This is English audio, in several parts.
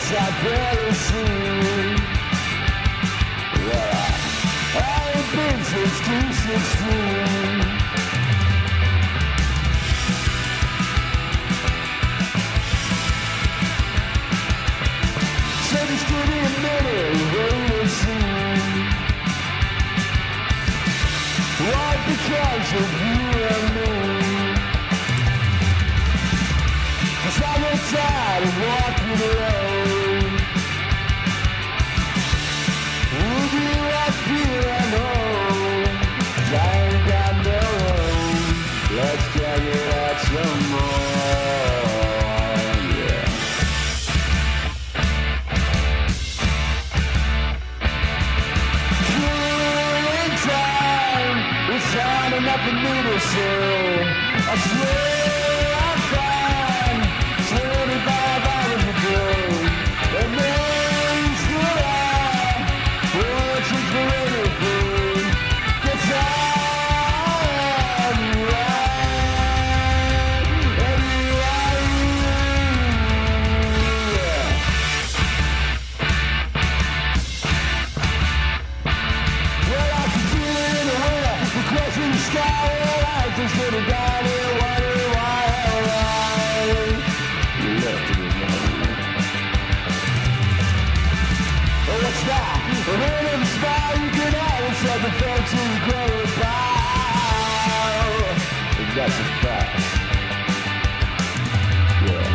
I've barely seen. Well, I ain't been since 2016. So just give me a minute, wait and see. Why? Because of you and me. 'Cause I get tired of walking alone. Would you like feel at home? 'Cause I ain't got no home. Let's drag it out some more, yeah. Killing time, it's hard enough for me to say. I swear I'm fine. 25 hours a day. It means that I won't change for anything. 'Cause I am right, and you are you. Well, I can feel it in the winter, the crash in the sky. Well, I just get it down here, wondering why you left me alone. Oh, what's that? A hand in the spine, you can have it, something fell to the ground about. That's a fact. Yeah.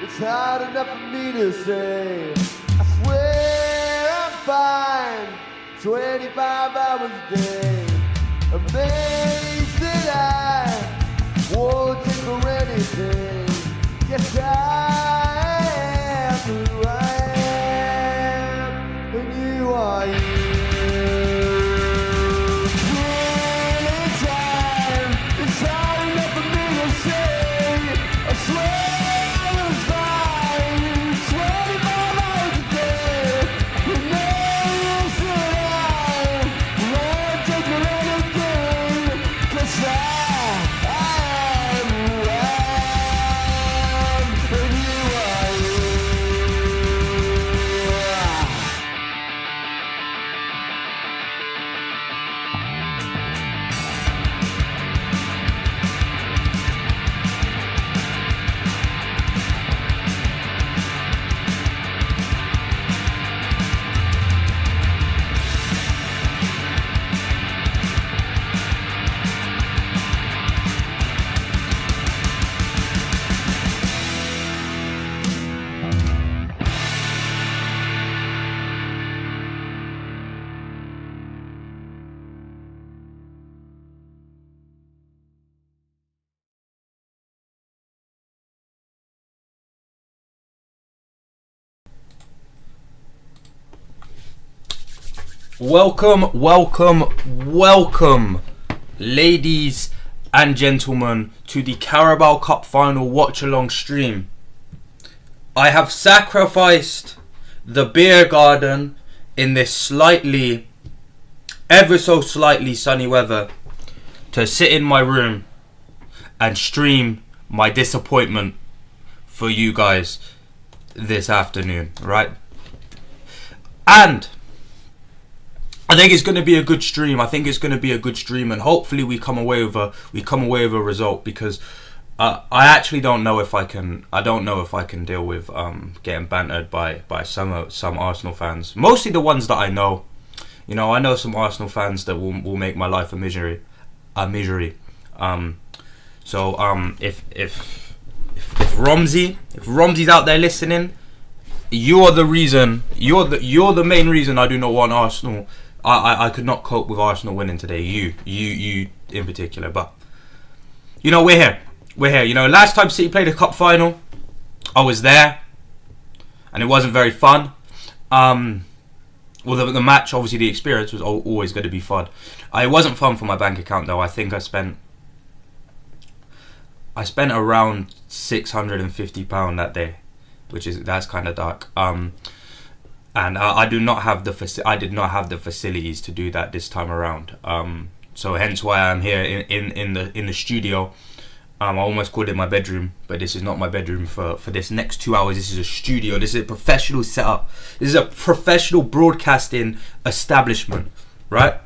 It's hard enough for me to say. I swear I'm fine. 25 hours a day. Amazed that I won't take for anything. Yes, I am who I am, and you are you. Killing time. It's hard enough for me to say. I swear. Welcome, ladies and gentlemen, to the Carabao Cup Final Watchalong stream. I have sacrificed the beer garden in this ever so slightly sunny weather to sit in my room and stream my disappointment for you guys this afternoon, right? And I think it's going to be a good stream. And hopefully we come away with a result, because I actually don't know if I can. I don't know if I can deal with getting bantered by some Arsenal fans. Mostly the ones that I know. You know, I know some Arsenal fans that will make my life a misery. So if Romsey's out there listening, you're the reason. You're the main reason I do not want Arsenal. I could not cope with Arsenal winning today. You in particular, but you know, we're here. we're here. You know, last time City played a cup final, I was there, and it wasn't very fun. Well, the match, obviously, the experience was always going to be fun. It wasn't fun for my bank account though. I think I spent around £650 that day, that's kind of dark. And I did not have the facilities to do that this time around. So hence why I'm here in the studio. I almost called it my bedroom, but this is not my bedroom for this next 2 hours. This is a studio. This is a professional setup. This is a professional broadcasting establishment, right?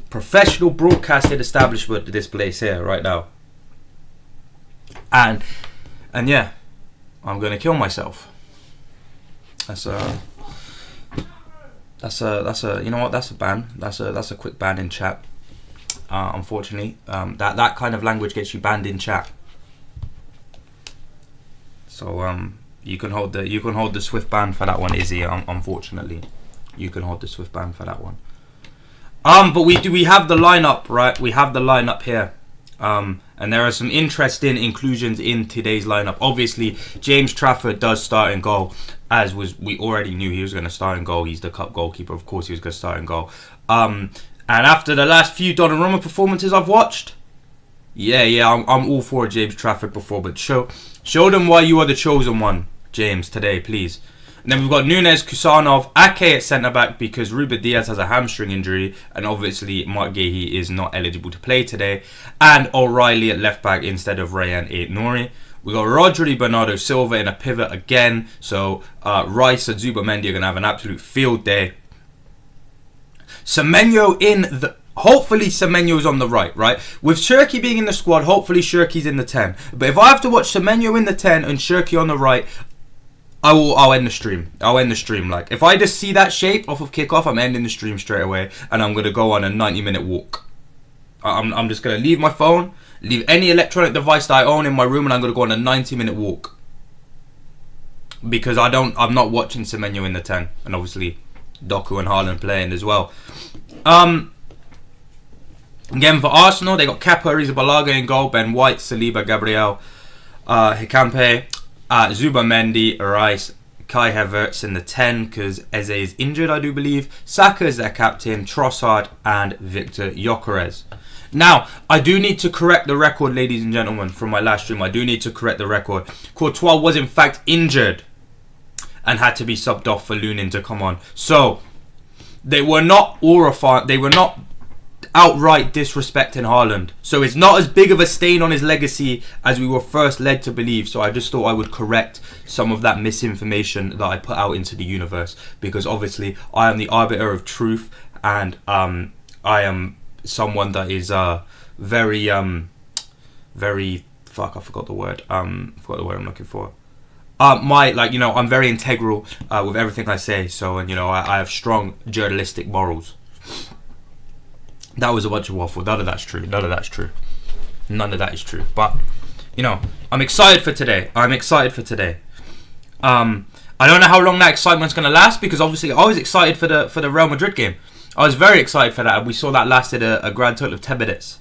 Professional broadcasting establishment, this place here right now. And yeah, I'm gonna kill myself. That's a you know what? That's a ban. That's a quick ban in chat. Unfortunately, that kind of language gets you banned in chat. So you can hold the swift ban for that one, Izzy. Unfortunately, you can hold the swift ban for that one. But we have the lineup, right? We have the lineup here. And there are some interesting inclusions in today's lineup. Obviously, James Trafford does start in goal, we already knew he was going to start in goal. He's the cup goalkeeper, of course he was going to start in goal. And after the last few Donnarumma performances I've watched, I'm all for a James Trafford performance. Show them why you are the chosen one, James, today, please. And then we've got Nunes, Kusanov, Ake at centre-back because Ruben Diaz has a hamstring injury, and obviously Mark Gahey is not eligible to play today, and O'Reilly at left-back instead of Ryan Aït-Nouri. We got Rodri, Bernardo Silva in a pivot again, so Rice and Zubamendi are going to have an absolute field day. Semenyo hopefully Semenyo's on the right? With Shirky being in the squad, hopefully Shirky's in the 10. But if I have to watch Semenyo in the 10 and Shirky on the right, I'll end the stream. Like, if I just see that shape off of kickoff, I'm ending the stream straight away, and I'm gonna go on a 90-minute walk. I'm just gonna leave my phone, leave any electronic device that I own in my room, and I'm gonna go on a 90-minute walk because I'm not watching Semenyo in the 10, and obviously Doku and Haaland playing as well. Again for Arsenal, they got Kepa, Arrizabalaga in goal, Ben White, Saliba, Gabriel, Hikampe. Zubamendi, Rice, Kai Havertz in the 10 because Eze is injured, I do believe. Saka is their captain, Trossard and Victor Gyökeres. Now, I do need to correct the record, ladies and gentlemen, from my last stream. I do need to correct the record. Courtois was in fact injured and had to be subbed off for Lunin to come on. So, they were not outright disrespecting Haaland. So it's not as big of a stain on his legacy as we were first led to believe. So I just thought I would correct some of that misinformation that I put out into the universe, because obviously I am the arbiter of truth, and I am someone that is very I forgot the word I'm looking for. I'm very integral with everything I say. So, and I have strong journalistic morals. That was a bunch of waffle. None of that's true. None of that is true. But, I'm excited for today. I don't know how long that excitement's going to last, because obviously I was excited for the Real Madrid game. I was very excited for that. We saw that lasted a grand total of 10 minutes.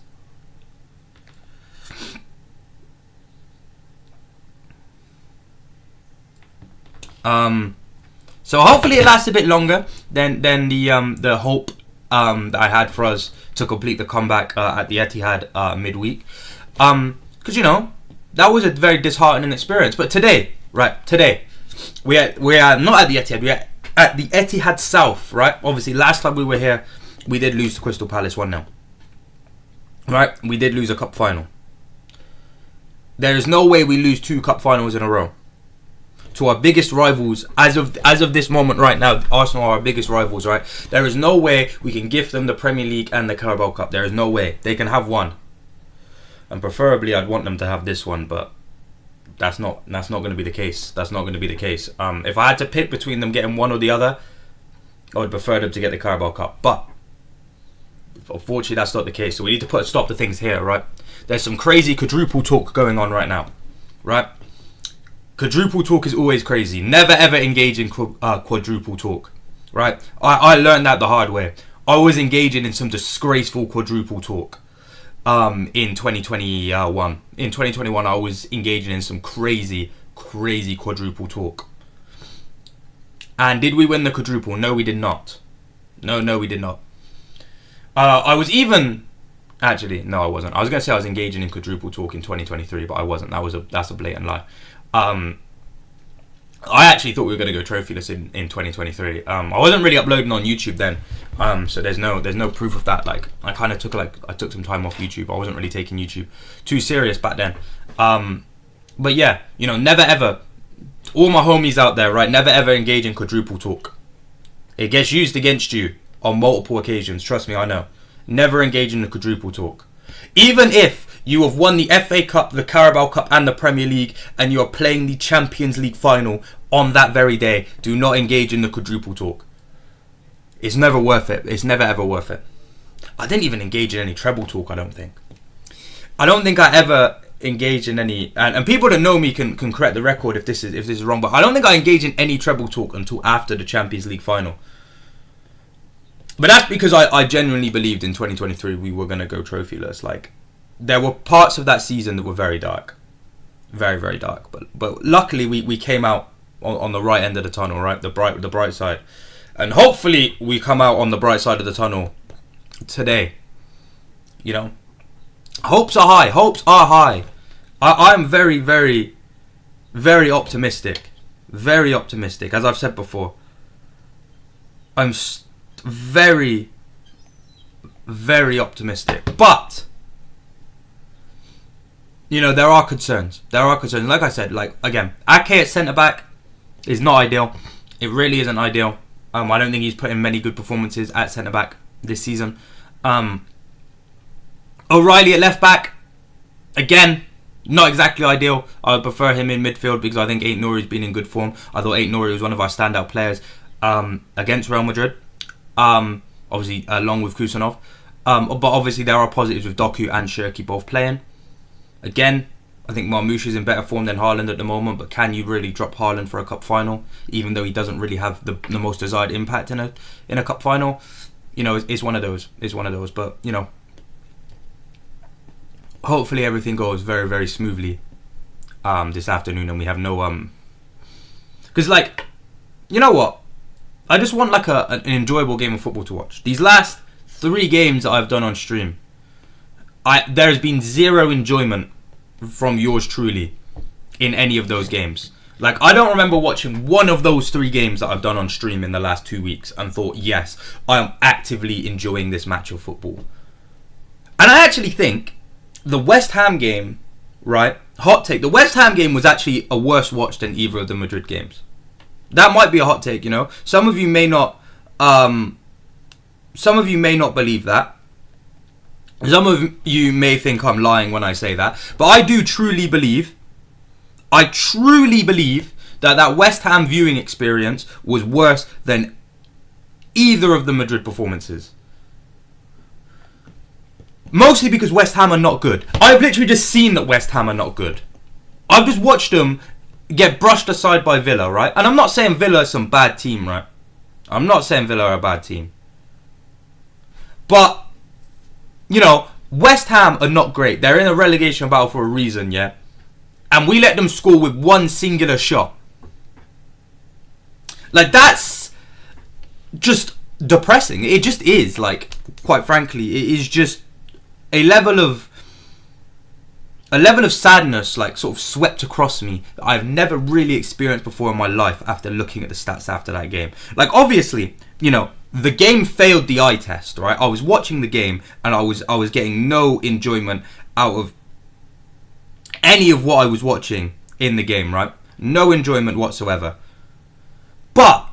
So hopefully it lasts a bit longer than the hope that I had for us to complete the comeback at the Etihad midweek, because that was a very disheartening experience. But today we are not at the Etihad, we are at the Etihad South, right? Obviously last time we were here we did lose to Crystal Palace 1-0, right? We did lose a cup final. There is no way we lose 2 cup finals in a row to our biggest rivals. As of this moment right now, Arsenal are our biggest rivals, right? There is no way we can gift them the Premier League and the Carabao Cup. There is no way. They can have one, and preferably I'd want them to have this one, but that's not going to be the case. If I had to pick between them getting one or the other, I would prefer them to get the Carabao Cup, but unfortunately that's not the case. So we need to put a stop to things here, right? There's some crazy quadruple talk going on right now, right? Quadruple talk is always crazy. Never ever engage in quadruple talk, right? I learned that the hard way. I was engaging in some disgraceful quadruple talk. in 2021. In 2021, I was engaging in some crazy quadruple talk. And did we win the quadruple? No, we did not. No, we did not. I was even... Actually, no, I wasn't. I was going to say I was engaging in quadruple talk in 2023, but I wasn't. That's a blatant lie. I actually thought we were going to go trophyless in 2023. I wasn't really uploading on YouTube then, so there's no proof of that. Like, I kind of took some time off YouTube. I wasn't really taking YouTube too serious back then. But yeah, never ever, all my homies out there, right? Never ever engage in quadruple talk. It gets used against you on multiple occasions. Trust me, I know. Never engage in the quadruple talk. Even if you have won the FA Cup, the Carabao Cup and the Premier League, and you are playing the Champions League final on that very day, do not engage in the quadruple talk. It's never worth it. It's never ever worth it. I didn't even engage in any treble talk, I don't think. I don't think I ever engaged in any, and people that know me can correct the record if this is wrong, but I don't think I engaged in any treble talk until after the Champions League final. But that's because I genuinely believed in 2023 we were going to go trophyless. Like, there were parts of that season that were very dark. Very, very dark. But luckily we came out on the right end of the tunnel, right? The bright side. And hopefully we come out on the bright side of the tunnel today. Hopes are high. Hopes are high. I'm very, very, very optimistic. Very optimistic. As I've said before, I'm very, very optimistic. But there are concerns. Like I said, again, Ake at centre back is not ideal. It really isn't ideal. I don't think he's put in many good performances at centre back this season. O'Reilly at left back, again, not exactly ideal. I would prefer him in midfield because I think Ait Nouri's been in good form. I thought Ait Nouri was one of our standout players against Real Madrid. Obviously, along with Kusanov. But obviously, there are positives with Doku and Shirky both playing. Again, I think Marmoush is in better form than Haaland at the moment, but can you really drop Haaland for a cup final, even though he doesn't really have the most desired impact in a cup final? It's one of those. But hopefully everything goes very, very smoothly this afternoon, and we have no because you know what? I just want an enjoyable game of football to watch. These last 3 games that I've done on stream, there has been zero enjoyment from yours truly in any of those games. I don't remember watching one of those 3 games that I've done on stream in the last 2 weeks and thought, yes, I am actively enjoying this match of football. And I actually think the West Ham game, right? Hot take. The West Ham game was actually a worse watch than either of the Madrid games. That might be a hot take, Some of you may not believe that. Some of you may think I'm lying when I say that. But I truly believe that West Ham viewing experience was worse than either of the Madrid performances. Mostly because West Ham are not good. I've literally just seen that West Ham are not good. I've just watched them get brushed aside by Villa, right? And I'm not saying Villa is some bad team, right? I'm not saying Villa are a bad team. But, West Ham are not great. They're in a relegation battle for a reason, yeah? And we let them score with one singular shot. That's just depressing. It just is, quite frankly. It is just a level of sadness, sort of swept across me that I've never really experienced before in my life after looking at the stats after that game. Obviously, the game failed the eye test, right? I was watching the game and I was getting no enjoyment out of any of what I was watching in the game, right? No enjoyment whatsoever. But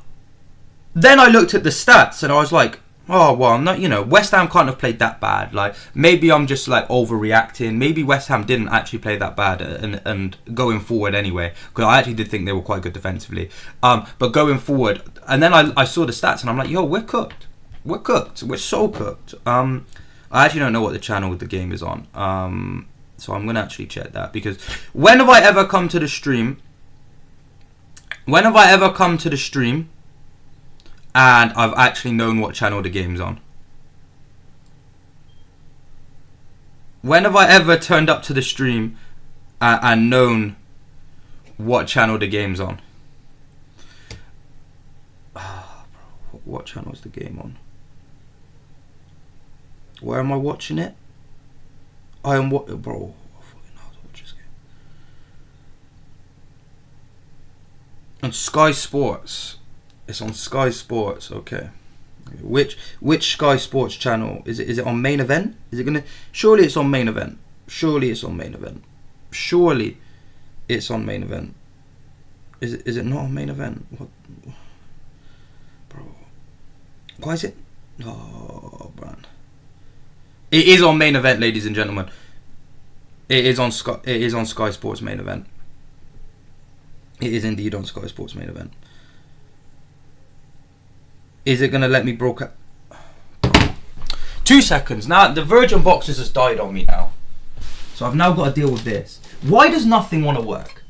then I looked at the stats and I was like, oh, well, I'm not, West Ham can't have played that bad. Maybe I'm just overreacting. Maybe West Ham didn't actually play that bad and going forward anyway. Because I actually did think they were quite good defensively. But going forward, and then I saw the stats and I'm like, yo, we're cooked. We're cooked. We're so cooked. I actually don't know what the channel the game is on. So I'm going to actually check that. Because when have I ever come to the stream and I've actually known what channel the game's on? When have I ever turned up to the stream and known what channel the game's on? What channel is the game on? Where am I watching it? I am what, bro. I fucking know how to watch this game. On Sky Sports. It's on Sky Sports. Okay. Which Sky Sports channel is it? Is it on Main Event? Is it gonna? Surely it's on Main Event. Surely it's on Main Event. Surely it's on Main Event. Is it not on Main Event? What, bro? Why is it? Oh man! It is on Main Event, ladies and gentlemen. It is on Sky. It is on Sky Sports Main Event. It is indeed on Sky Sports Main Event. Is it gonna let me broadcast? 2 seconds. Now the Virgin boxes has died on me now, so I've now got to deal with this. Why does nothing want to work?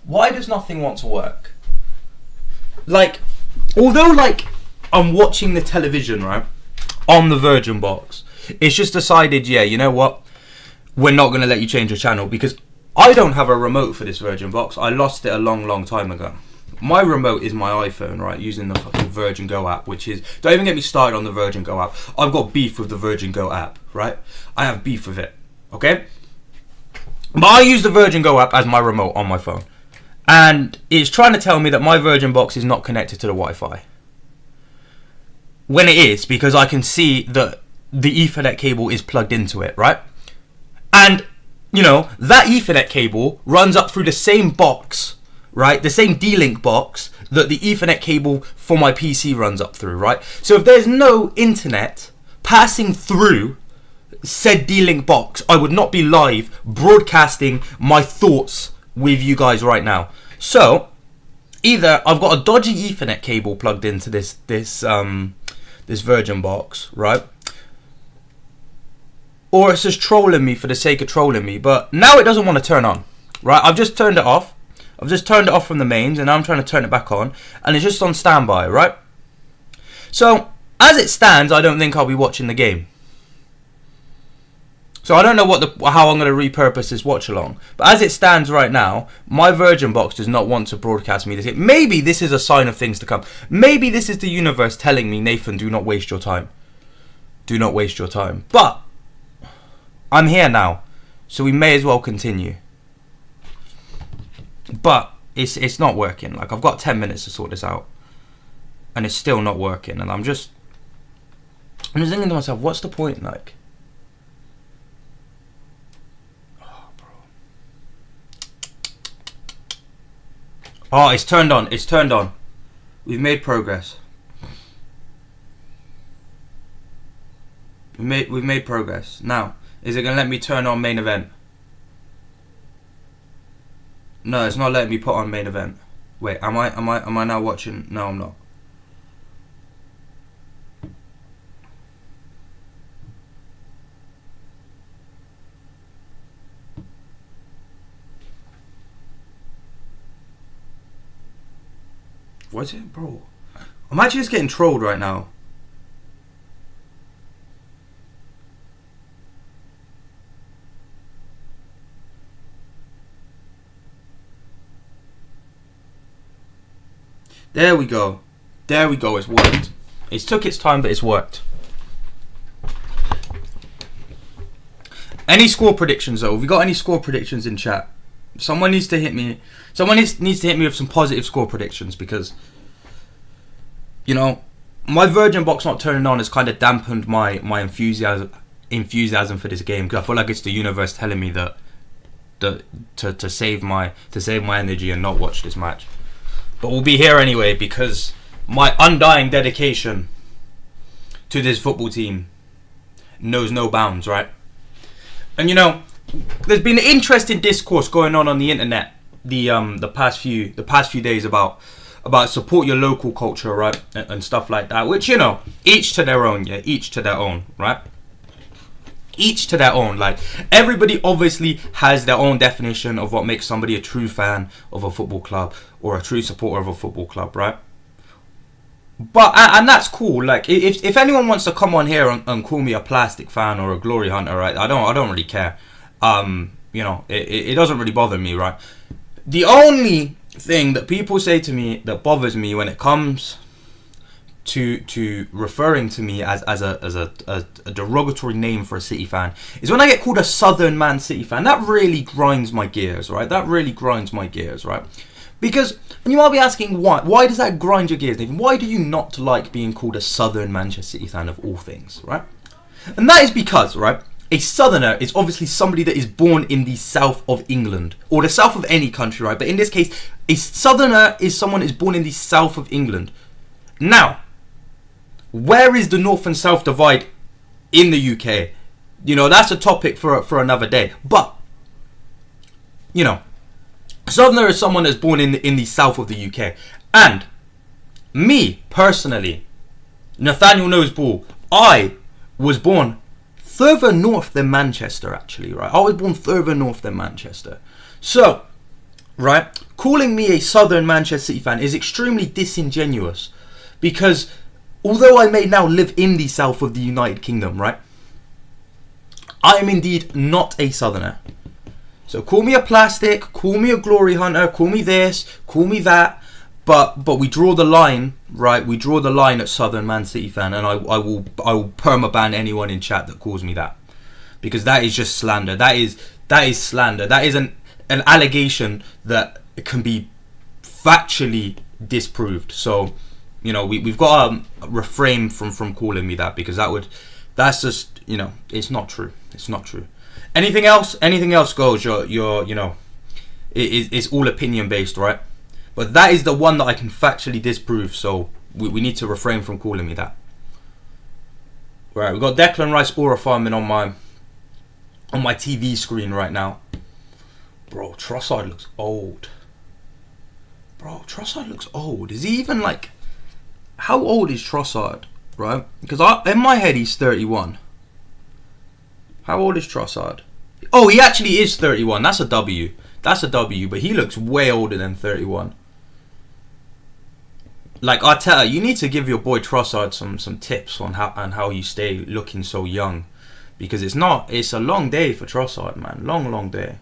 Why does nothing want to work? Like, although like I'm watching the television, right, on the Virgin box, it's just decided, yeah, you know what? We're not going to let you change your channel because I don't have a remote for this Virgin box. I lost it a long time ago. My remote is my iPhone, right, using the fucking Virgin Go app, which is... Don't even get me started on the Virgin Go app. I've got beef with the Virgin Go app, right? I have beef with it, okay? But I use the Virgin Go app as my remote on my phone. And it's trying to tell me that my Virgin box is not connected to the Wi-Fi. When it is, because I can see that the Ethernet cable is plugged into it, right? And, you know, that Ethernet cable runs up through the same box, right? The same D-Link box that the Ethernet cable for my PC runs up through, right? So if there's no internet passing through said D-Link box, I would not be live broadcasting my thoughts with you guys right now. So either I've got a dodgy Ethernet cable plugged into this Virgin box, right? Or it's just trolling me for the sake of trolling me. But now it doesn't want to turn on, right? I've just turned it off. I've just turned it off from the mains, and now I'm trying to turn it back on, and it's just on standby, right? So as it stands, I don't think I'll be watching the game. So I don't know how I'm going to repurpose this watch along. But as it stands right now, my Virgin box does not want to broadcast me this game. Maybe this is a sign of things to come. Maybe this is the universe telling me, Nathan, do not waste your time. Do not waste your time. But I'm here now, so we may as well continue. But it's not working. Like, I've got 10 minutes to sort this out, and it's still not working. And I'm just thinking to myself, what's the point? Like, oh, it's turned on. It's turned on. We've made progress. We've made progress. Now, is it gonna let me turn on Main Event? No, it's not letting me put on Main Event. Wait, am I now watching? No, I'm not. What is it, bro? I'm actually just getting trolled right now. There we go. There we go. It's worked. It's took its time, but it's worked. Any score predictions, though? Have we got any score predictions in chat? Someone needs to hit me. Someone needs to hit me with some positive score predictions, because, you know, my Virgin box not turning on has kind of dampened my enthusiasm for this game, because I feel like it's the universe telling me that to save my energy and not watch this match. But we'll be here anyway, because my undying dedication to this football team knows no bounds, right? And you know, there's been an interesting discourse going on the internet the past few days about support your local culture, right, and stuff like that. Which, you know, each to their own, yeah, each to their own, right? Each to their own. Like, everybody obviously has their own definition of what makes somebody a true fan of a football club or a true supporter of a football club, right? But and that's cool. Like if anyone wants to come on here and call me a plastic fan or a glory hunter, right? I don't really care. You know, it doesn't really bother me, right? The only thing that people say to me that bothers me when it comes to referring to me as a derogatory name for a City fan is when I get called a Southern Man City fan. That really grinds my gears, right? That really grinds my gears, right? Because, and you might be asking why does that grind your gears, Nathan? Why do you not like being called a Southern Manchester City fan of all things, right? And that is because, right, a Southerner is obviously somebody that is born in the south of England, or the south of any country, right? But in this case, a Southerner is someone that is born in the south of England. Now, where is the north and south divide in the UK? You know, that's a topic for another day. But, you know, Southerner is someone that's born in the south of the UK. And me, personally, Nathaniel Noseball, I was born further north than Manchester, actually, right? I was born further north than Manchester. So, right, calling me a Southern Manchester City fan is extremely disingenuous. Because although I may now live in the south of the United Kingdom, right, I am indeed not a Southerner. So call me a plastic, call me a glory hunter, call me this, call me that, but we draw the line, right? We draw the line at Southern Man City fan, and I will permaban anyone in chat that calls me that, because that is just slander. That is slander. That is an allegation that can be factually disproved. So, you know, we've got to refrain from calling me that, because that's just, you know, it's not true. It's not true. Anything else goes. You're you know, it's all opinion based, right? But that is the one that I can factually disprove. So we need to refrain from calling me that. Right, we've got Declan Rice aura farming on my TV screen right now. Bro, Trossard looks old. Is he even like? How old is Trossard? Right? Because in my head he's 31. How old is Trossard? Oh, he actually is 31. That's a W. But he looks way older than 31. Like, Arteta, you need to give your boy Trossard some tips on how you stay looking so young. Because it's a long day for Trossard, man. Long day.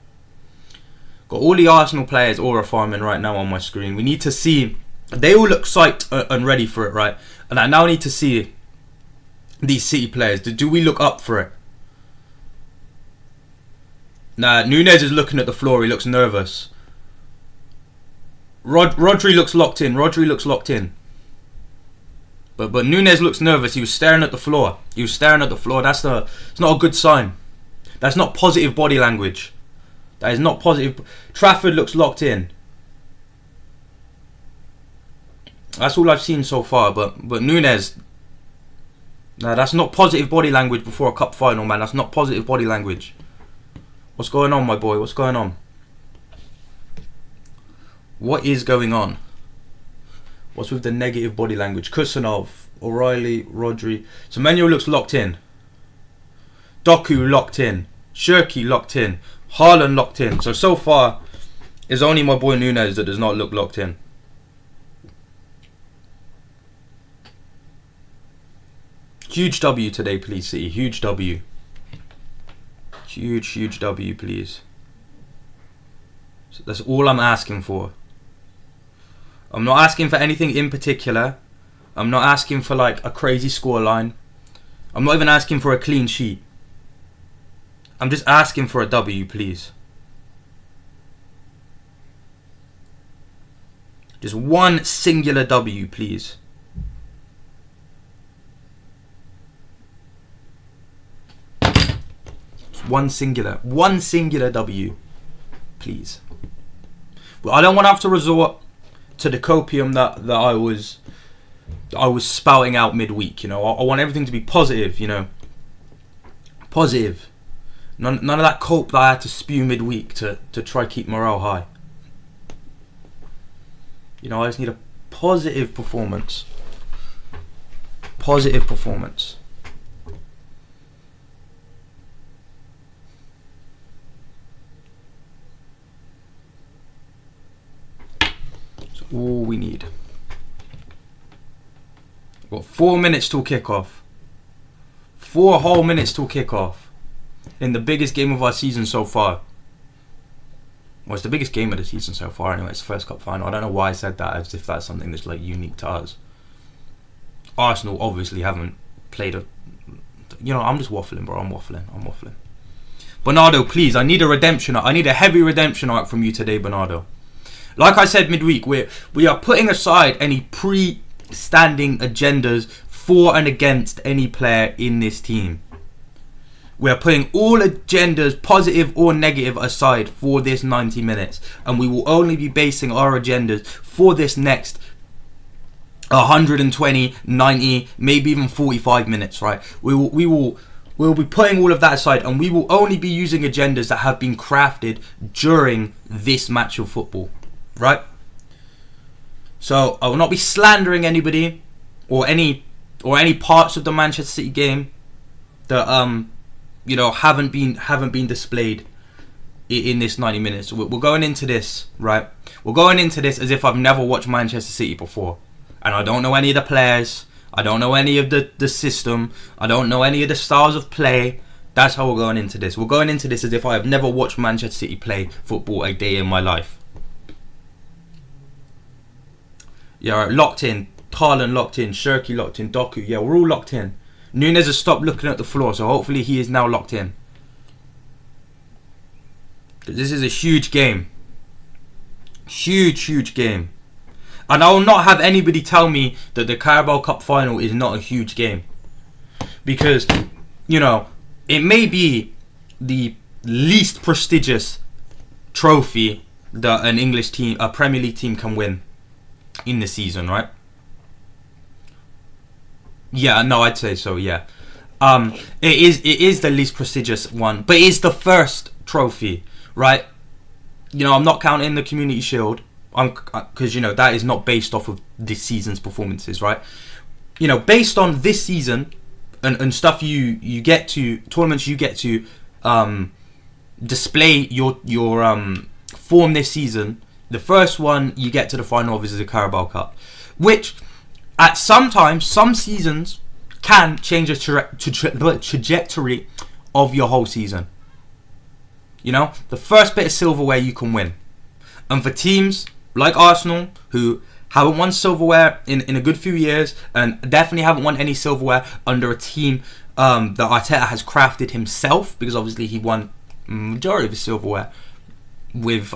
Got all the Arsenal players aura farming right now on my screen. We need to see. They all look psyched and ready for it, right? And I now need to see these City players. Do we look up for it? Nah, Nunez is looking at the floor. He looks nervous. Rodri looks locked in. But Nunez looks nervous. He was staring at the floor. It's not a good sign. That's not positive body language. That is not positive. Trafford looks locked in. That's all I've seen so far. But Nunez, nah, that's not positive body language before a cup final, man. That's not positive body language. What's going on, my boy? What's going on? What is going on? What's with the negative body language? Kusanov, O'Reilly, Rodri. Semenyo looks locked in. Doku locked in. Shirky locked in. Haaland locked in. So far, it's only my boy Nunez that does not look locked in. Huge W today, please, City. Huge W. Huge W, please. So that's all I'm asking for. I'm not asking for anything in particular. I'm not asking for like a crazy scoreline. I'm not even asking for a clean sheet. I'm just asking for a W, please. Just one singular W, please. One singular W, please. Well, I don't want to have to resort to the copium that I was spouting out midweek. You know, I want everything to be positive. You know, positive. None of that cope that I had to spew midweek to try keep morale high. You know, I just need a positive performance. Positive performance. All we need. Got 4 minutes till kickoff. 4 whole minutes till kickoff. In the biggest game of our season so far. Well, it's the biggest game of the season so far anyway. It's the first cup final. I don't know why I said that as if that's something that's like unique to us. Arsenal obviously haven't played a... I'm just waffling, bro. I'm waffling. Bernardo, please, I need a redemption arc. I need a heavy redemption arc from you today, Bernardo. Like I said midweek, we are putting aside any pre-standing agendas for and against any player in this team. We are putting all agendas, positive or negative, aside for this 90 minutes. And we will only be basing our agendas for this next 120, 90, maybe even 45 minutes, right? We'll be putting all of that aside, and we will only be using agendas that have been crafted during this match of football, right? So I will not be slandering anybody or any parts of the Manchester City game that haven't been displayed in this 90 minutes. We're going into this, right? We're going into this as if I've never watched Manchester City before, and I don't know any of the players. I don't know any of the system. I don't know any of the styles of play. That's how we're going into this. We're going into this as if I have never watched Manchester City play football a day in my life. Yeah, right, locked in. Tarlan locked in. Shirky locked in. Doku. Yeah, we're all locked in. Nunes has stopped looking at the floor, so hopefully he is now locked in. This is a huge game. Huge game. And I will not have anybody tell me that the Carabao Cup final is not a huge game. Because, it may be the least prestigious trophy that an English team, a Premier League team, can win in the season, right? Yeah, no, I'd say so, yeah. It is the least prestigious one, but it is the first trophy, right? I'm not counting the Community Shield. Because that is not based off of this season's performances, right? Based on this season and stuff you get to, tournaments you get to display your form this season. The first one you get to the final of is the Carabao Cup, which at some seasons can change the trajectory of your whole season. The first bit of silverware you can win, and for teams like Arsenal, who haven't won silverware in a good few years, and definitely haven't won any silverware under a team that Arteta has crafted himself, because obviously he won majority of his silverware with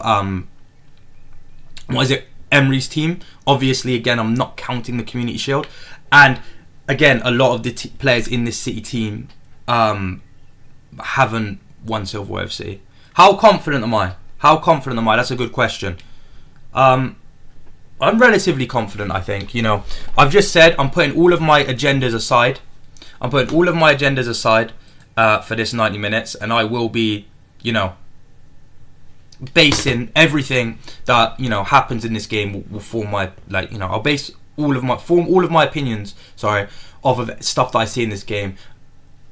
Emery's team. Obviously, again, I'm not counting the Community Shield, and again, a lot of the players in this City team haven't won silverware of City. How confident am I? That's a good question. I'm relatively confident, I think. I've just said I'm putting all of my agendas aside. For this 90 minutes, and I will be, basing everything that happens in this game will form my I'll base all of my opinions. Off of stuff that I see in this game.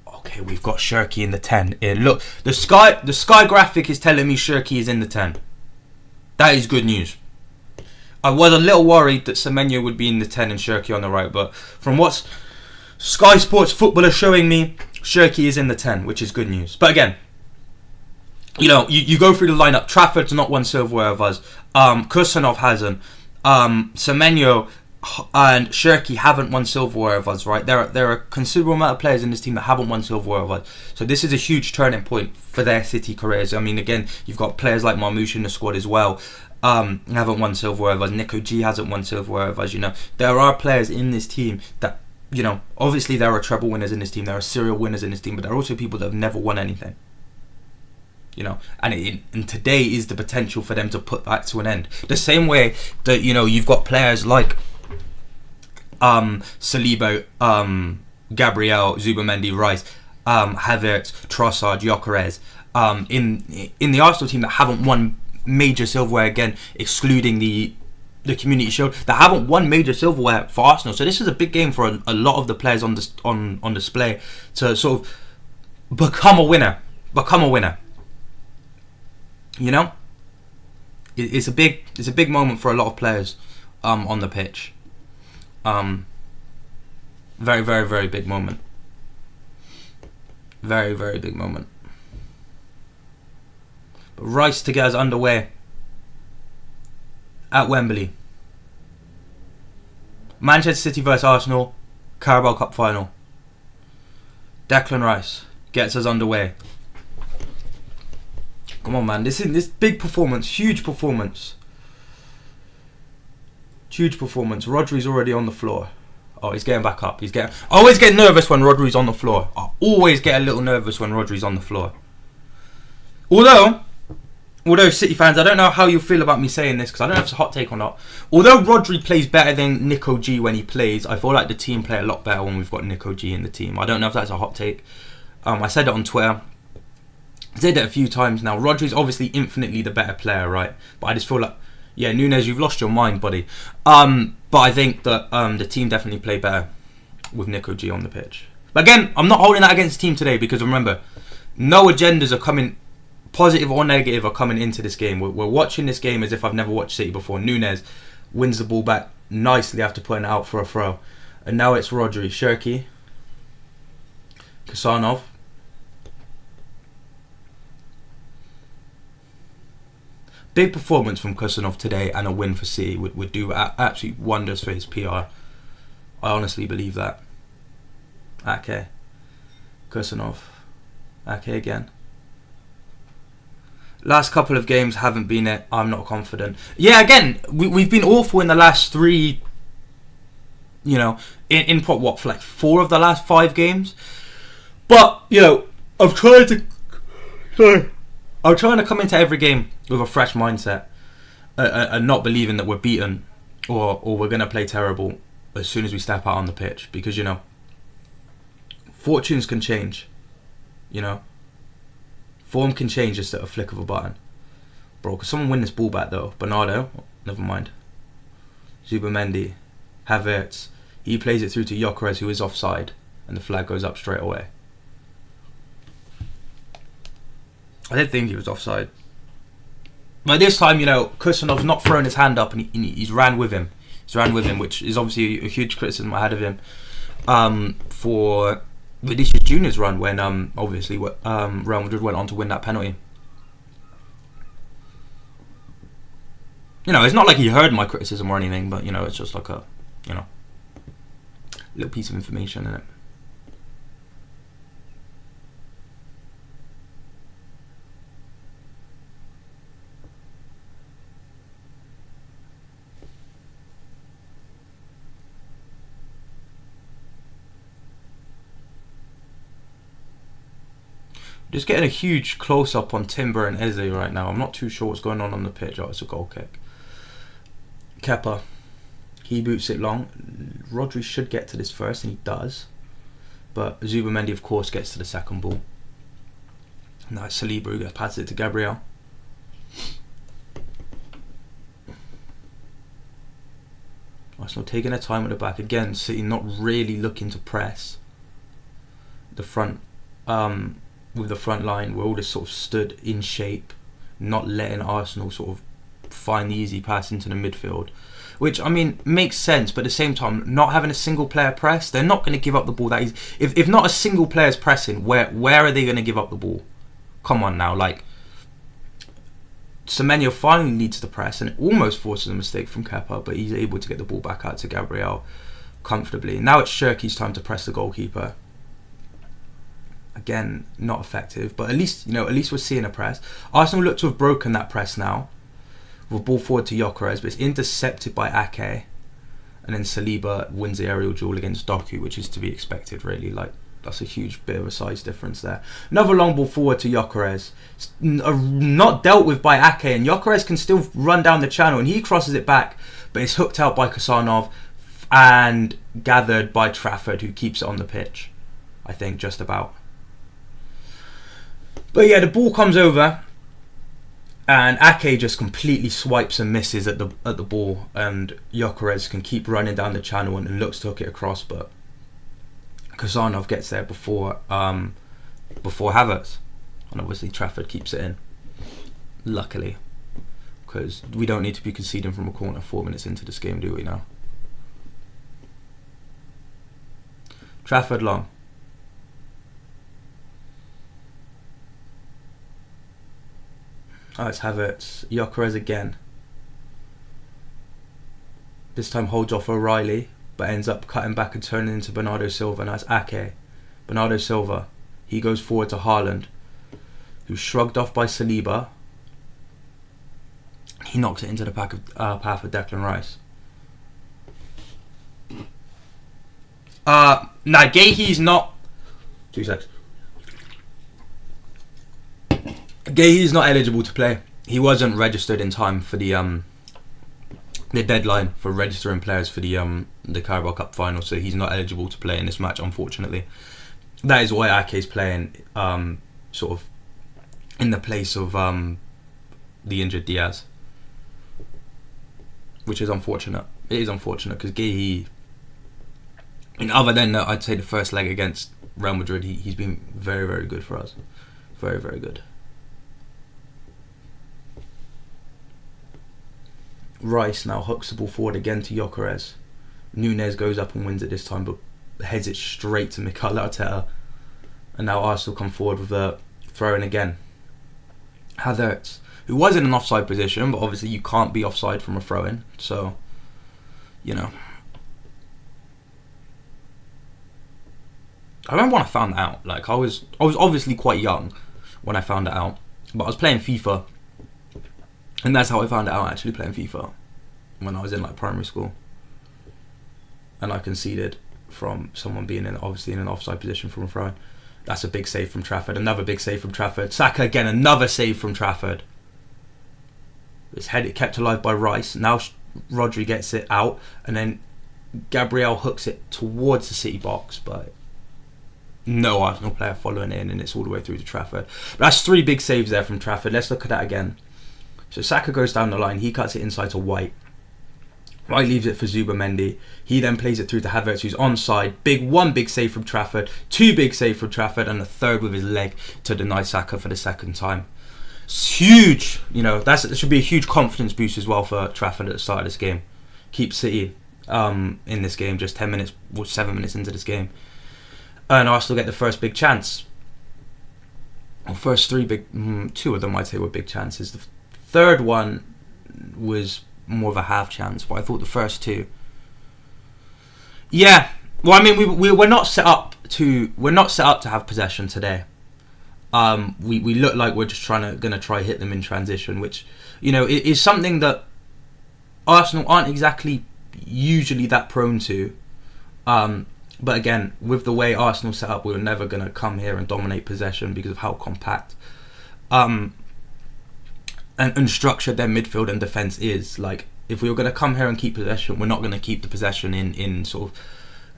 Okay, we've got Shirky in the 10. Look, the sky graphic is telling me Shirky is in the 10. That is good news. I was a little worried that Semenyo would be in the 10 and Shirky on the right, but from what Sky Sports Football are showing me, Shirky is in the 10, which is good news. But again, you go through the lineup. Trafford's not won silverware of us. Kusanov hasn't. Semenyo and Shirky haven't won silverware of us, right? There are a considerable amount of players in this team that haven't won silverware of us. So this is a huge turning point for their City careers. I mean, again, you've got players like Marmoush in the squad as well. Haven't won silverware of us. Nico G hasn't won silverware of us. There are players in this team that, obviously there are treble winners in this team. There are serial winners in this team, but there are also people that have never won anything. And today is the potential for them to put that to an end. The same way that, you've got players like Saliba, Gabriel, Zubamendi, Rice, Havertz, Trossard, Gyökeres, in the Arsenal team that haven't won major silverware, again excluding the Community Shield, that haven't won major silverware for Arsenal. So this is a big game for a lot of the players on display to sort of become a winner. It's a big moment for a lot of players on the pitch. Very, very, very big moment. Very, very big moment. But Rice to get us underway at Wembley. Manchester City vs Arsenal, Carabao Cup final. Declan Rice gets us underway. Come on, man. This big performance, huge performance. Huge performance. Rodri's already on the floor. Oh, he's getting back up. I always get nervous when Rodri's on the floor. I always get a little nervous when Rodri's on the floor. Although City fans, I don't know how you feel about me saying this because I don't know if it's a hot take or not. Although Rodri plays better than Nico G when he plays, I feel like the team play a lot better when we've got Nico G in the team. I don't know if that's a hot take. I said it on Twitter. I said it a few times now. Rodri's obviously infinitely the better player, right? But I just feel like, yeah, Nunes, you've lost your mind, buddy. But I think that the team definitely play better with Nico G on the pitch. But again, I'm not holding that against the team today because remember, no agendas are coming, positive or negative, are coming into this game. We're watching this game as if I've never watched City before. Nunes wins the ball back nicely after putting it out for a throw. And now it's Rodri, Shirky, Kasanov. Big performance from Kasanov today and a win for City would do absolute wonders for his PR. I honestly believe that. Ake. Kasanov. Ake again. Last couple of games haven't been it. I'm not confident. Yeah, again, we've been awful in the last three, in what, for like 4 of the last 5 games. But, I'm trying to come into every game with a fresh mindset and not believing that we're beaten or we're going to play terrible as soon as we step out on the pitch. Because, fortunes can change. Form can change just at a flick of a button. Bro, could someone win this ball back though? Bernardo? Never mind. Zubamendi. Havertz. He plays it through to Gyökeres, who is offside. And the flag goes up straight away. I didn't think he was offside. But this time, Kusanov's not thrown his hand up and he's ran with him. Which is obviously a huge criticism I had of him for Vinicius Junior's run when obviously Real Madrid went on to win that penalty. It's not like he heard my criticism or anything, but it's just like a little piece of information in it. Just getting a huge close-up on Timber and Eze right now. I'm not too sure what's going on the pitch. Oh, it's a goal kick. Kepa. He boots it long. Rodri should get to this first, and he does. But Zubamendi, of course, gets to the second ball. Now it's Saliba who passes it to Gabriel. Arsenal taking their time at the back. Again, City not really looking to press. The front... with the front line, we're all just sort of stood in shape, not letting Arsenal sort of find the easy pass into the midfield, which makes sense. But at the same time, not having a single player press, they're not going to give up the ball that easy. If not a single player's pressing, where are they going to give up the ball? Come on now, like Semenyo finally needs to press and it almost forces a mistake from Kepa, but he's able to get the ball back out to Gabriel comfortably. Now it's Shirky's time to press the goalkeeper. Again, not effective, but at least we're seeing a press. Arsenal look to have broken that press now, with a ball forward to Gyökeres, but it's intercepted by Ake, and then Saliba wins the aerial duel against Doku, which is to be expected, really. Like, that's a huge bit of a size difference there. Another long ball forward to Gyökeres, not dealt with by Ake, and Gyökeres can still run down the channel, and he crosses it back, but it's hooked out by Kasanov and gathered by Trafford, who keeps it on the pitch, I think, just about. But yeah, the ball comes over and Ake just completely swipes and misses at the ball, and Gyökeres can keep running down the channel and looks to hook it across, but Kasanov gets there before Havertz, and obviously Trafford keeps it in, luckily, because we don't need to be conceding from a corner 4 minutes into this game, do we now? Trafford long. Oh, it's Havertz. Gyökeres again. This time holds off O'Reilly, but ends up cutting back and turning into Bernardo Silva. Now it's Ake. Bernardo Silva. He goes forward to Haaland, who's shrugged off by Saliba. He knocks it into the path of Declan Rice. Guehi's not... 2 seconds. Guehi's not eligible to play. He wasn't registered in time for the deadline for registering players for the Carabao Cup final, so he's not eligible to play in this match, unfortunately. That is why Ake's playing sort of in the place of the injured Diaz, which is unfortunate. It is unfortunate because Guehi, other than I'd say the first leg against Real Madrid, he's been very, very good for us. Very, very good. Rice now hooks the ball forward again to Gyökeres. Núñez goes up and wins it this time, but heads it straight to Mikel Arteta. And now Arsenal come forward with a throw-in again. Havertz, who was in an offside position, but obviously you can't be offside from a throw-in, so, you know. I remember when I found that out. Like, I was obviously quite young when I found it out, but I was playing FIFA. And that's how I found out, actually, playing FIFA, when I was in like primary school. And I conceded from someone being obviously in an offside position from a throw. That's a big save from Trafford. Another big save from Trafford. Saka again, another save from Trafford. It's headed kept alive by Rice. Now Rodri gets it out, and then Gabriel hooks it towards the City box, but no Arsenal player following in, and it's all the way through to Trafford. But that's 3 big saves there from Trafford. Let's look at that again. So Saka goes down the line, he cuts it inside to White. White leaves it for Zubimendi. He then plays it through to Havertz, who's onside. One big save from Trafford, 2 big saves from Trafford, and a third with his leg to deny Saka for the second time. It's huge, that should be a huge confidence boost as well for Trafford at the start of this game. Keep City in this game, just 7 minutes into this game. And Arsenal get the first big chance. Well, first 2 of them I'd say were big chances. The third one was more of a half chance, but I thought the first 2. Yeah, well, I mean, we're not set up to have possession today. We look like we're just gonna try hit them in transition, which is something that Arsenal aren't exactly usually that prone to. But again, with the way Arsenal set up, we were never gonna come here and dominate possession because of how compact and structured their midfield and defence is. Like, if we were going to come here and keep possession, we're not going to keep the possession in sort of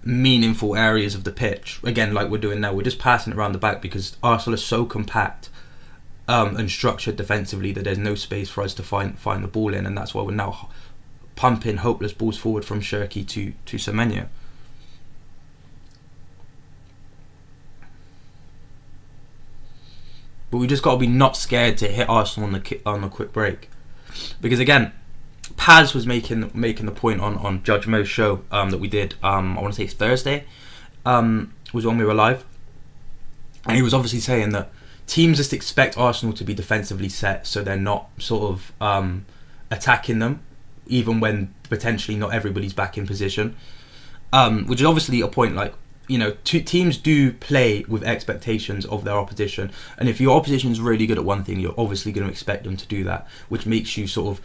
meaningful areas of the pitch. Again, like we're doing now, we're just passing it around the back because Arsenal is so compact and structured defensively that there's no space for us to find the ball in, and that's why we're now pumping hopeless balls forward from Shirky to Semenyo. But we just got to be not scared to hit Arsenal on the quick break, because again, Paz was making the point on Judge Mo's show that we did. I want to say it's Thursday. Was when we were live, and he was obviously saying that teams just expect Arsenal to be defensively set, so they're not sort of attacking them, even when potentially not everybody's back in position. Which is obviously a point. Like, teams do play with expectations of their opposition, and if your opposition is really good at one thing, you're obviously going to expect them to do that, which makes you sort of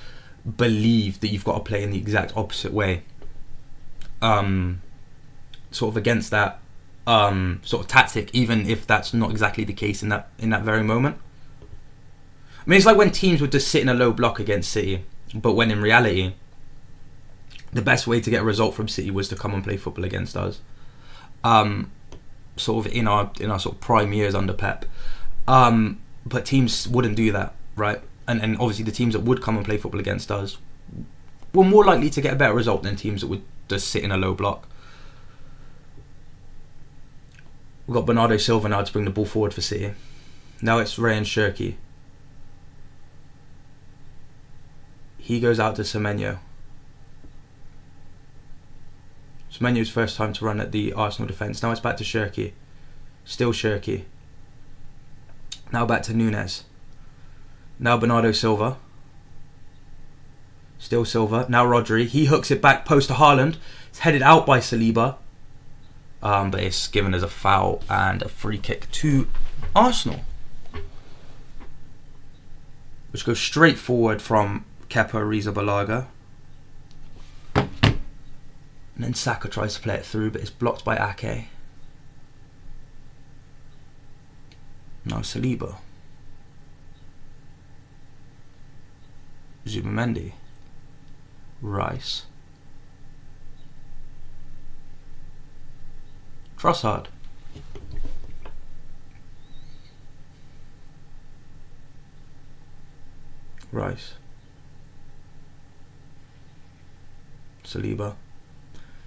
believe that you've got to play in the exact opposite way, sort of against that sort of tactic, even if that's not exactly the case in that very moment. I mean, it's like when teams would just sit in a low block against City, but when in reality, the best way to get a result from City was to come and play football against us. Sort of in our sort of prime years under Pep, but teams wouldn't do that, right? And obviously the teams that would come and play football against us were more likely to get a better result than teams that would just sit in a low block. We've got Bernardo Silva now to bring the ball forward for City. Now it's Ryan Shirky. He goes out to Semenyo. Semenyo's first time to run at the Arsenal defence. Now it's back to Shirky. Still Shirky. Now back to Nunes. Now Bernardo Silva. Still Silva. Now Rodri. He hooks it back post to Haaland. It's headed out by Saliba. But it's given as a foul and a free kick to Arsenal. Which goes straight forward from Kepa Arrizabalaga. And then Saka tries to play it through, but it's blocked by Ake. Now Saliba. Zubamendi. Rice. Trossard. Rice. Saliba.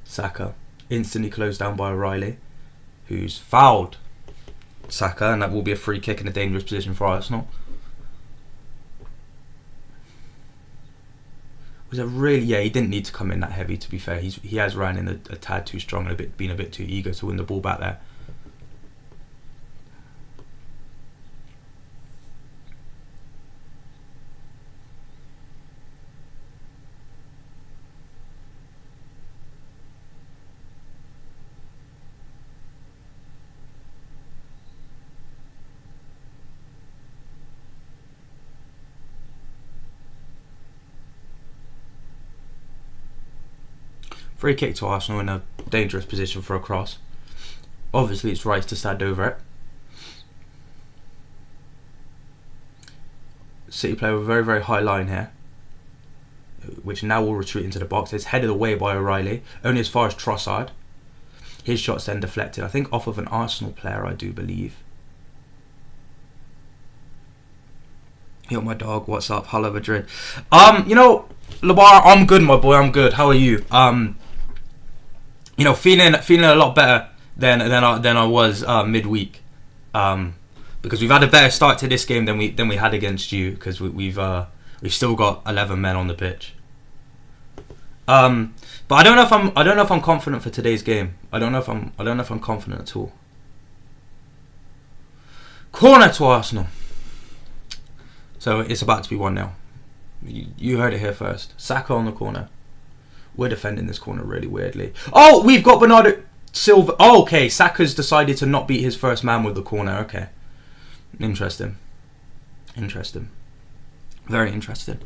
Saka. Instantly closed down by O'Reilly, who's fouled Saka, and that will be a free kick in a dangerous position for Arsenal. Was it really? Yeah, he didn't need to come in that heavy, to be fair. He has ran in a tad too strong and been a bit too eager to win the ball back there. Free kick to Arsenal in a dangerous position for a cross. Obviously, it's Rice to stand over it. City play with a very, very high line here, which now will retreat into the box. It's headed away by O'Reilly, only as far as Trossard. His shot's then deflected, I think off of an Arsenal player, I do believe. Yo, my dog, what's up? Hello, Madrid. You know, Labar, I'm good, my boy. I'm good. How are you? You know, feeling a lot better than I was midweek. Because we've had a better start to this game than we had against you. Because we've still got 11 men on the pitch. But I don't know if I'm confident for today's game. I don't know if I'm confident at all. Corner to Arsenal. So it's about to be 1-0. You heard it here first. Saka on the corner. We're defending this corner really weirdly. Oh, we've got Bernardo Silva. Oh, okay. Saka's decided to not beat his first man with the corner. Okay. Interesting. Very interesting.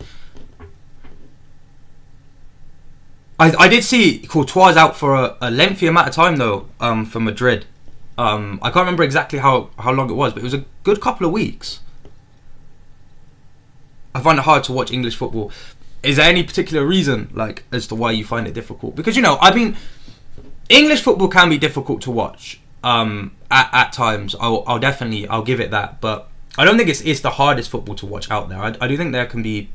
I did see Courtois out for a lengthy amount of time though, for Madrid. I can't remember exactly how long it was, but it was a good couple of weeks. I find it hard to watch English football. Is there any particular reason, like, as to why you find it difficult? Because, you know, I mean, English football can be difficult to watch at times. I'll give it that. But I don't think it's the hardest football to watch out there. I do think there can be...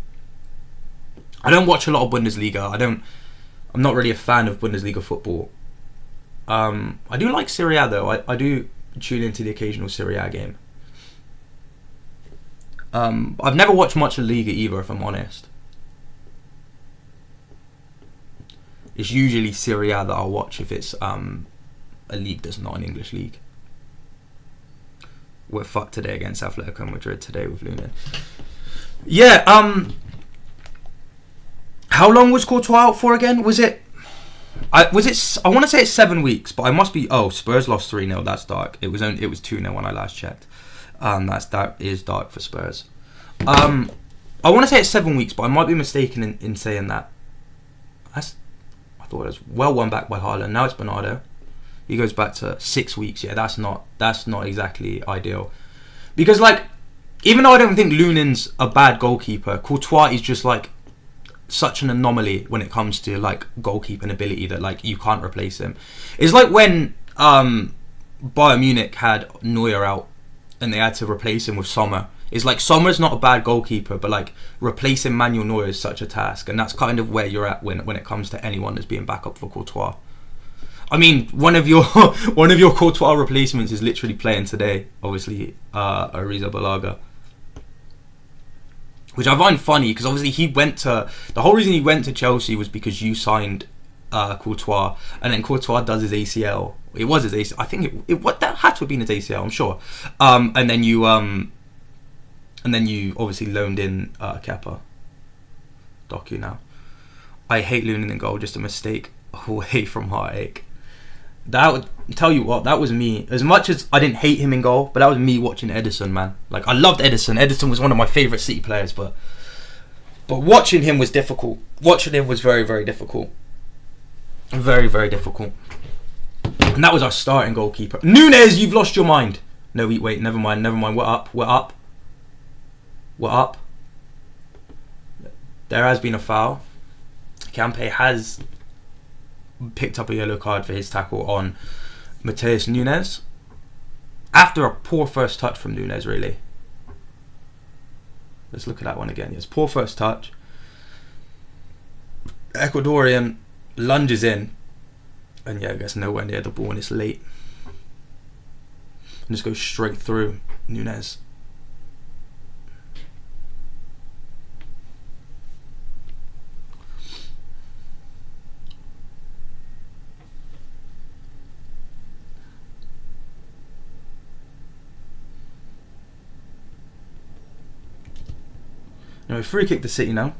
I don't watch a lot of Bundesliga. I'm not really a fan of Bundesliga football. I do like Serie A, though. I do tune into the occasional Serie A game. I've never watched much of Liga either, if I'm honest. It's usually Serie A that I'll watch if it's a league that's not an English league. We're fucked today against Atletico Madrid today with Lunin. Yeah, how long was Courtois out for again? I want to say it's 7 weeks, but I must be... Oh, Spurs lost 3-0, that's dark. It was 2-0 when I last checked. That is dark for Spurs. I want to say it's 7 weeks, but I might be mistaken in saying that. I thought it was well won back by Haaland. Now it's Bernardo. He goes back to 6 weeks. Yeah, that's not exactly ideal. Because, like, even though I don't think Lunin's a bad goalkeeper, Courtois is just like such an anomaly when it comes to like goalkeeping ability that like you can't replace him. It's like when Bayern Munich had Neuer out and they had to replace him with Sommer. It's like Sommer's not a bad goalkeeper, but like replacing Manuel Neuer is such a task, and that's kind of where you're at when it comes to anyone that's being backup for Courtois. I mean, one of your Courtois replacements is literally playing today, obviously, Arrizabalaga. Which I find funny because obviously the whole reason he went to Chelsea was because you signed Courtois, and then Courtois does his ACL. It was his ACL. I think what that had to have been his ACL. I'm sure. And then you obviously loaned in Kepa. Doku now. I hate loaning in goal. Just a mistake away from heartache. That would tell you what. That was me. As much as I didn't hate him in goal, but that was me watching Ederson, man. Like I loved Ederson. Ederson was one of my favourite City players, but watching him was difficult. Watching him was very, very difficult. Very, very difficult. And that was our starting goalkeeper. Nunes, you've lost your mind. No, wait, never mind. We're up. There has been a foul. Campe has picked up a yellow card for his tackle on Matheus Nunes. After a poor first touch from Nunes, really. Let's look at that one again. Yes, poor first touch. Ecuadorian lunges in, and yeah, gets nowhere near the ball, and it's late. And just goes straight through Nunes. Anyway, free kick to City now,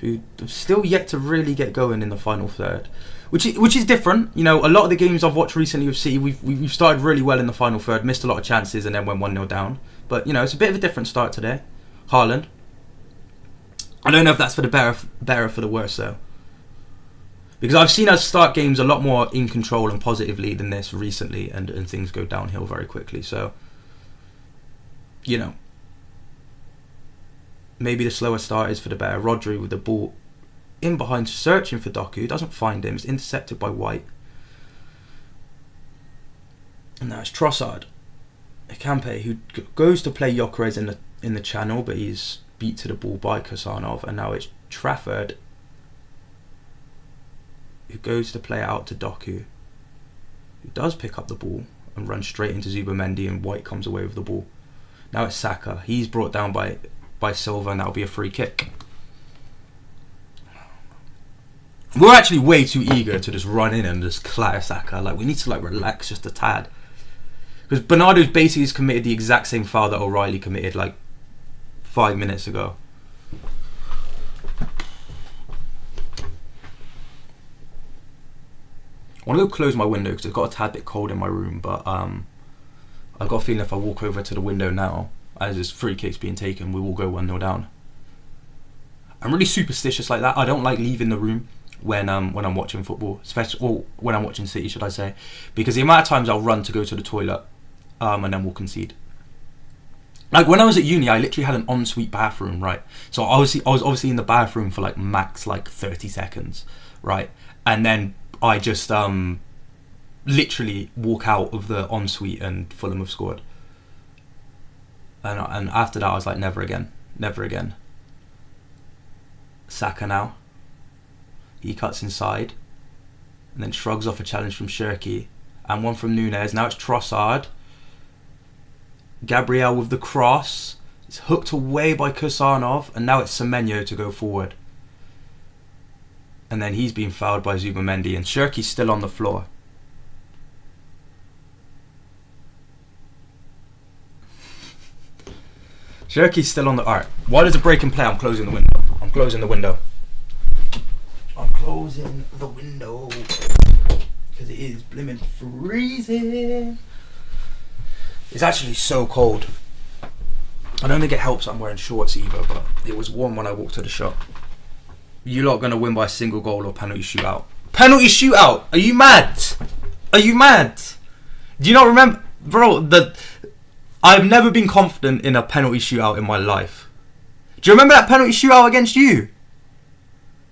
who have still yet to really get going in the final third, which is different. You know, a lot of the games I've watched recently with City, we've started really well in the final third, missed a lot of chances, and then went 1-0 down. But you know, it's a bit of a different start today. Haaland. I don't know if that's for the better for the worse though, because I've seen us start games a lot more in control and positively than this recently, and things go downhill very quickly. So, you know. Maybe the slower start is for the better. Rodri with the ball in behind, searching for Doku. Doesn't find him. It's intercepted by White. And now it's Trossard. Campe, who goes to play Gyökeres in the channel, but he's beat to the ball by Kusanov. And now it's Trafford, who goes to play out to Doku, who does pick up the ball and runs straight into Zubamendi, and White comes away with the ball. Now it's Saka. He's brought down by Silva, and that'll be a free kick. We're actually way too eager to just run in and just clatter Saka. Like, we need to relax just a tad, because Bernardo's basically has committed the exact same foul that O'Reilly committed like 5 minutes ago. I want to go close my window because it's got a tad bit cold in my room, but I've got a feeling if I walk over to the window now, as this free kick's being taken, we will go 1-0 down. I'm really superstitious like that. I don't like leaving the room when I'm watching football, especially, or when I'm watching City, should I say, because the amount of times I'll run to go to the toilet, and then we'll concede. Like when I was at uni, I literally had an ensuite bathroom, right? So I was obviously in the bathroom for max 30 seconds, right? And then I just literally walk out of the ensuite and Fulham have scored. And after that, I was like, never again. Saka now. He cuts inside, and then shrugs off a challenge from Shirky, and one from Nunes. Now it's Trossard. Gabriel with the cross. It's hooked away by Kusanov, and now it's Semenyo to go forward. And then he's being fouled by Zubamendi, and Shirky's still on the floor. Shirky's still on the art. Why does it break in play? I'm closing the window. Because it is blimmin' freezing. It's actually so cold. I don't think it helps I'm wearing shorts either, but it was warm when I walked to the shop. You lot gonna win by a single goal or penalty shootout? Penalty shootout? Are you mad? Do you not remember, bro? I've never been confident in a penalty shootout in my life. Do you remember that penalty shootout against you?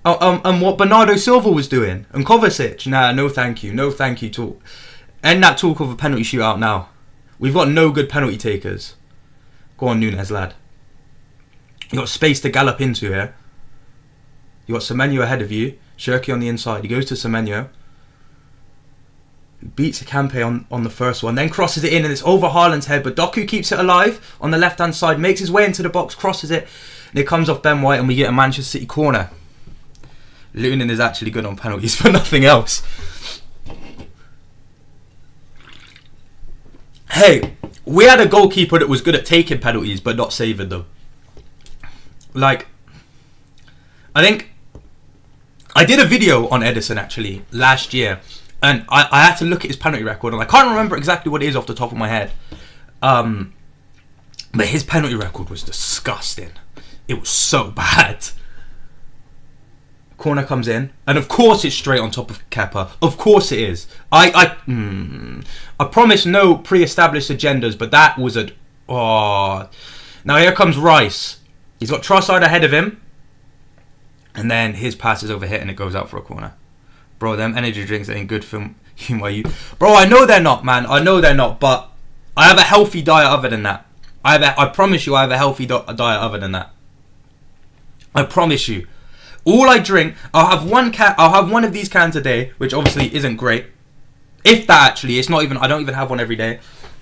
And what Bernardo Silva was doing? And Kovacic? Nah, no thank you talk. End that talk of a penalty shootout now. We've got no good penalty takers. Go on, Nunes, lad. You got space to gallop into here. You got Semenyo ahead of you. Shirky on the inside. He goes to Semenyo. Beats Campe on the first one, then crosses it in, and it's over Haaland's head, but Doku keeps it alive on the left hand side, makes his way into the box, crosses it, and it comes off Ben White, and we get a Manchester City corner. Luton is actually good on penalties for nothing else. Hey, we had a goalkeeper that was good at taking penalties but not saving them. Like, I think I did a video on Edison actually last year, and I had to look at his penalty record, and I can't remember exactly what it is off the top of my head. But his penalty record was disgusting. It was so bad. Corner comes in, and of course it's straight on top of Kepa. Of course it is. I promise no pre-established agendas, but that was a... Oh. Now here comes Rice. He's got Trossard ahead of him, and then his pass is overhit and it goes out for a corner. Bro, them energy drinks ain't good for you. Bro, I know they're not, man. I know they're not, but I have a healthy diet other than that. I promise you I have a healthy diet other than that. I promise you. All I drink, I'll have one of these cans a day, which obviously isn't great. If that actually, it's not even, I don't even have one every day.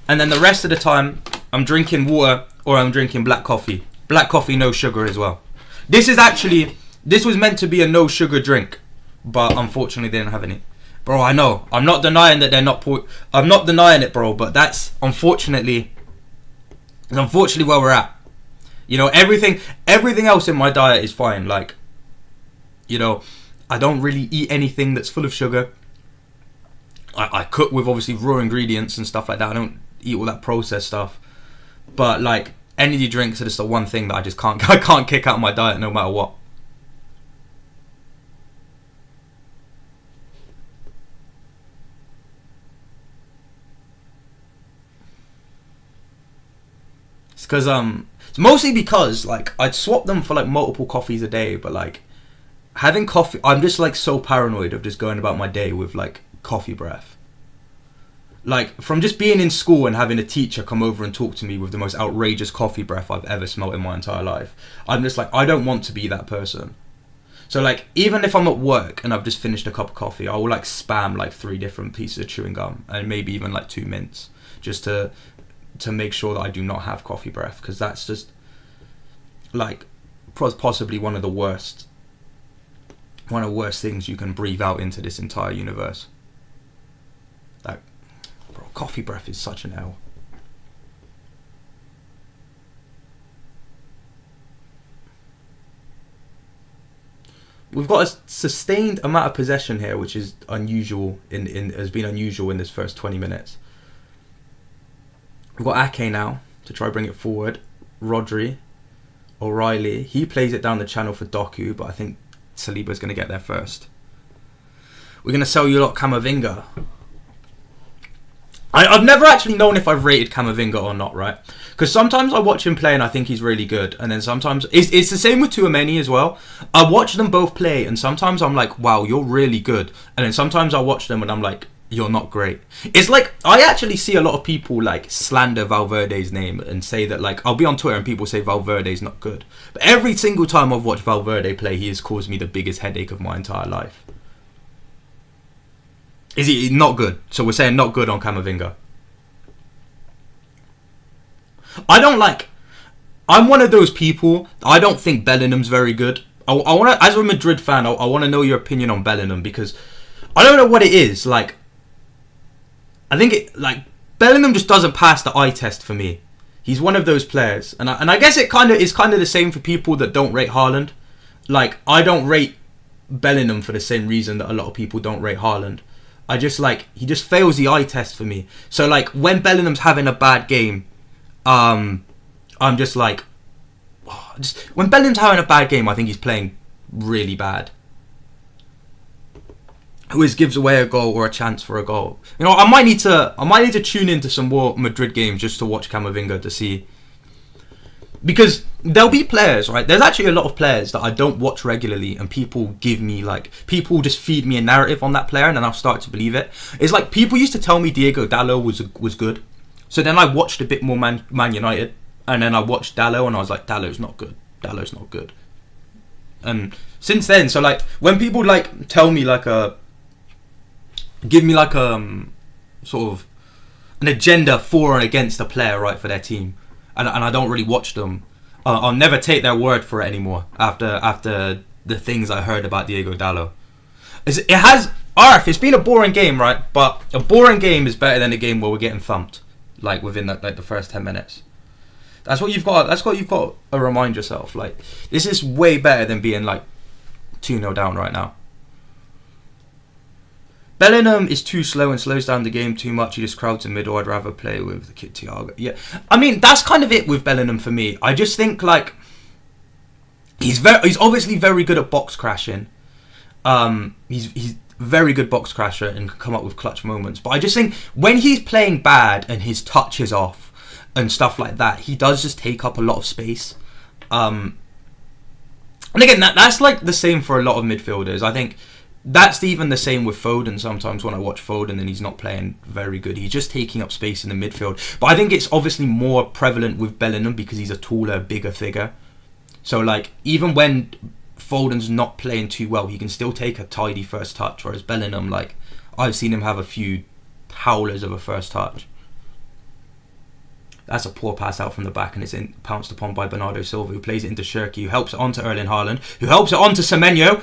And then the rest of the time, I'm drinking water or I'm drinking black coffee. Black coffee, no sugar as well. This was meant to be a no sugar drink, but unfortunately they didn't have any. Bro, I know. I'm not denying that they're not I'm not denying it, bro, but that's unfortunately where we're at. You know, everything else in my diet is fine. Like, you know, I don't really eat anything that's full of sugar. I cook with obviously raw ingredients and stuff like that. I don't eat all that processed stuff. But like, energy drinks are just the one thing that I can't kick out of my diet no matter what. It's because it's mostly because like I'd swap them for like multiple coffees a day, but like having coffee, I'm just like so paranoid of just going about my day with like coffee breath. Like, from just being in school and having a teacher come over and talk to me with the most outrageous coffee breath I've ever smelled in my entire life, I'm just like, I don't want to be that person. So like, even if I'm at work and I've just finished a cup of coffee, I will like spam like 3 different pieces of chewing gum and maybe even like 2 mints just to make sure that I do not have coffee breath, because that's just like possibly one of the worst things you can breathe out into this entire universe. Like, bro, coffee breath is such an L. We've got a sustained amount of possession here, which is unusual has been unusual in this first 20 minutes. We've got Ake now to try bring it forward. Rodri, O'Reilly, he plays it down the channel for Doku, but I think Saliba's going to get there first. We're going to sell you a lot Camavinga. I've never actually known if I've rated Camavinga or not, right? Because sometimes I watch him play and I think he's really good, and then sometimes it's the same with Tchouaméni as well. I watch them both play, and sometimes I'm like, wow, you're really good, and then sometimes I watch them and I'm like, you're not great. It's like, I actually see a lot of people like slander Valverde's name and say that, like, I'll be on Twitter and people say Valverde's not good, but every single time I've watched Valverde play, he has caused me the biggest headache of my entire life. Is he not good? So we're saying not good on Camavinga. I'm one of those people, I don't think Bellingham's very good. I want to, as a Madrid fan, I want to know your opinion on Bellingham, because I don't know what it is. Like, I think Bellingham just doesn't pass the eye test for me. He's one of those players, and I guess it is kind of the same for people that don't rate Haaland. Like, I don't rate Bellingham for the same reason that a lot of people don't rate Haaland. I just he just fails the eye test for me. So like, when Bellingham's having a bad game, I'm just like, when Bellingham's having a bad game, I think he's playing really bad. Who gives away a goal or a chance for a goal. You know, I might need to tune into some more Madrid games just to watch Camavinga to see. Because there'll be players, right? There's actually a lot of players that I don't watch regularly, and people just feed me a narrative on that player, and then I'll start to believe it. It's like, people used to tell me Diego Dallo was good. So then I watched a bit more Man United, and then I watched Dallo, and I was like, Dallo's not good. Dallo's not good. And since then, so like, when people like tell me like give me like sort of an agenda for and against a player, right, for their team, and I don't really watch them, I'll never take their word for it anymore after the things I heard about Diego Dallo. It has, Arif, it's been a boring game, right? But a boring game is better than a game where we're getting thumped, like within the first 10 minutes. That's what you've got to remind yourself. Like, this is way better than being like 2-0 down right now. Bellingham is too slow and slows down the game too much. He just crowds in middle. I'd rather play with the kid Thiago. Yeah, I mean, that's kind of it with Bellingham for me. I just think like he's obviously very good at box crashing. He's very good box crasher and can come up with clutch moments. But I just think when he's playing bad and his touch is off and stuff like that, he does just take up a lot of space. And again, that's like the same for a lot of midfielders. I think that's even the same with Foden. Sometimes when I watch Foden and he's not playing very good, he's just taking up space in the midfield. But I think it's obviously more prevalent with Bellingham because he's a taller, bigger figure. So like, even when Foden's not playing too well, he can still take a tidy first touch. Whereas Bellingham, like, I've seen him have a few howlers of a first touch. That's a poor pass out from the back, and it's pounced upon by Bernardo Silva, who plays it into Shirky, who helps it on to Erling Haaland, who helps it on to Semenyo,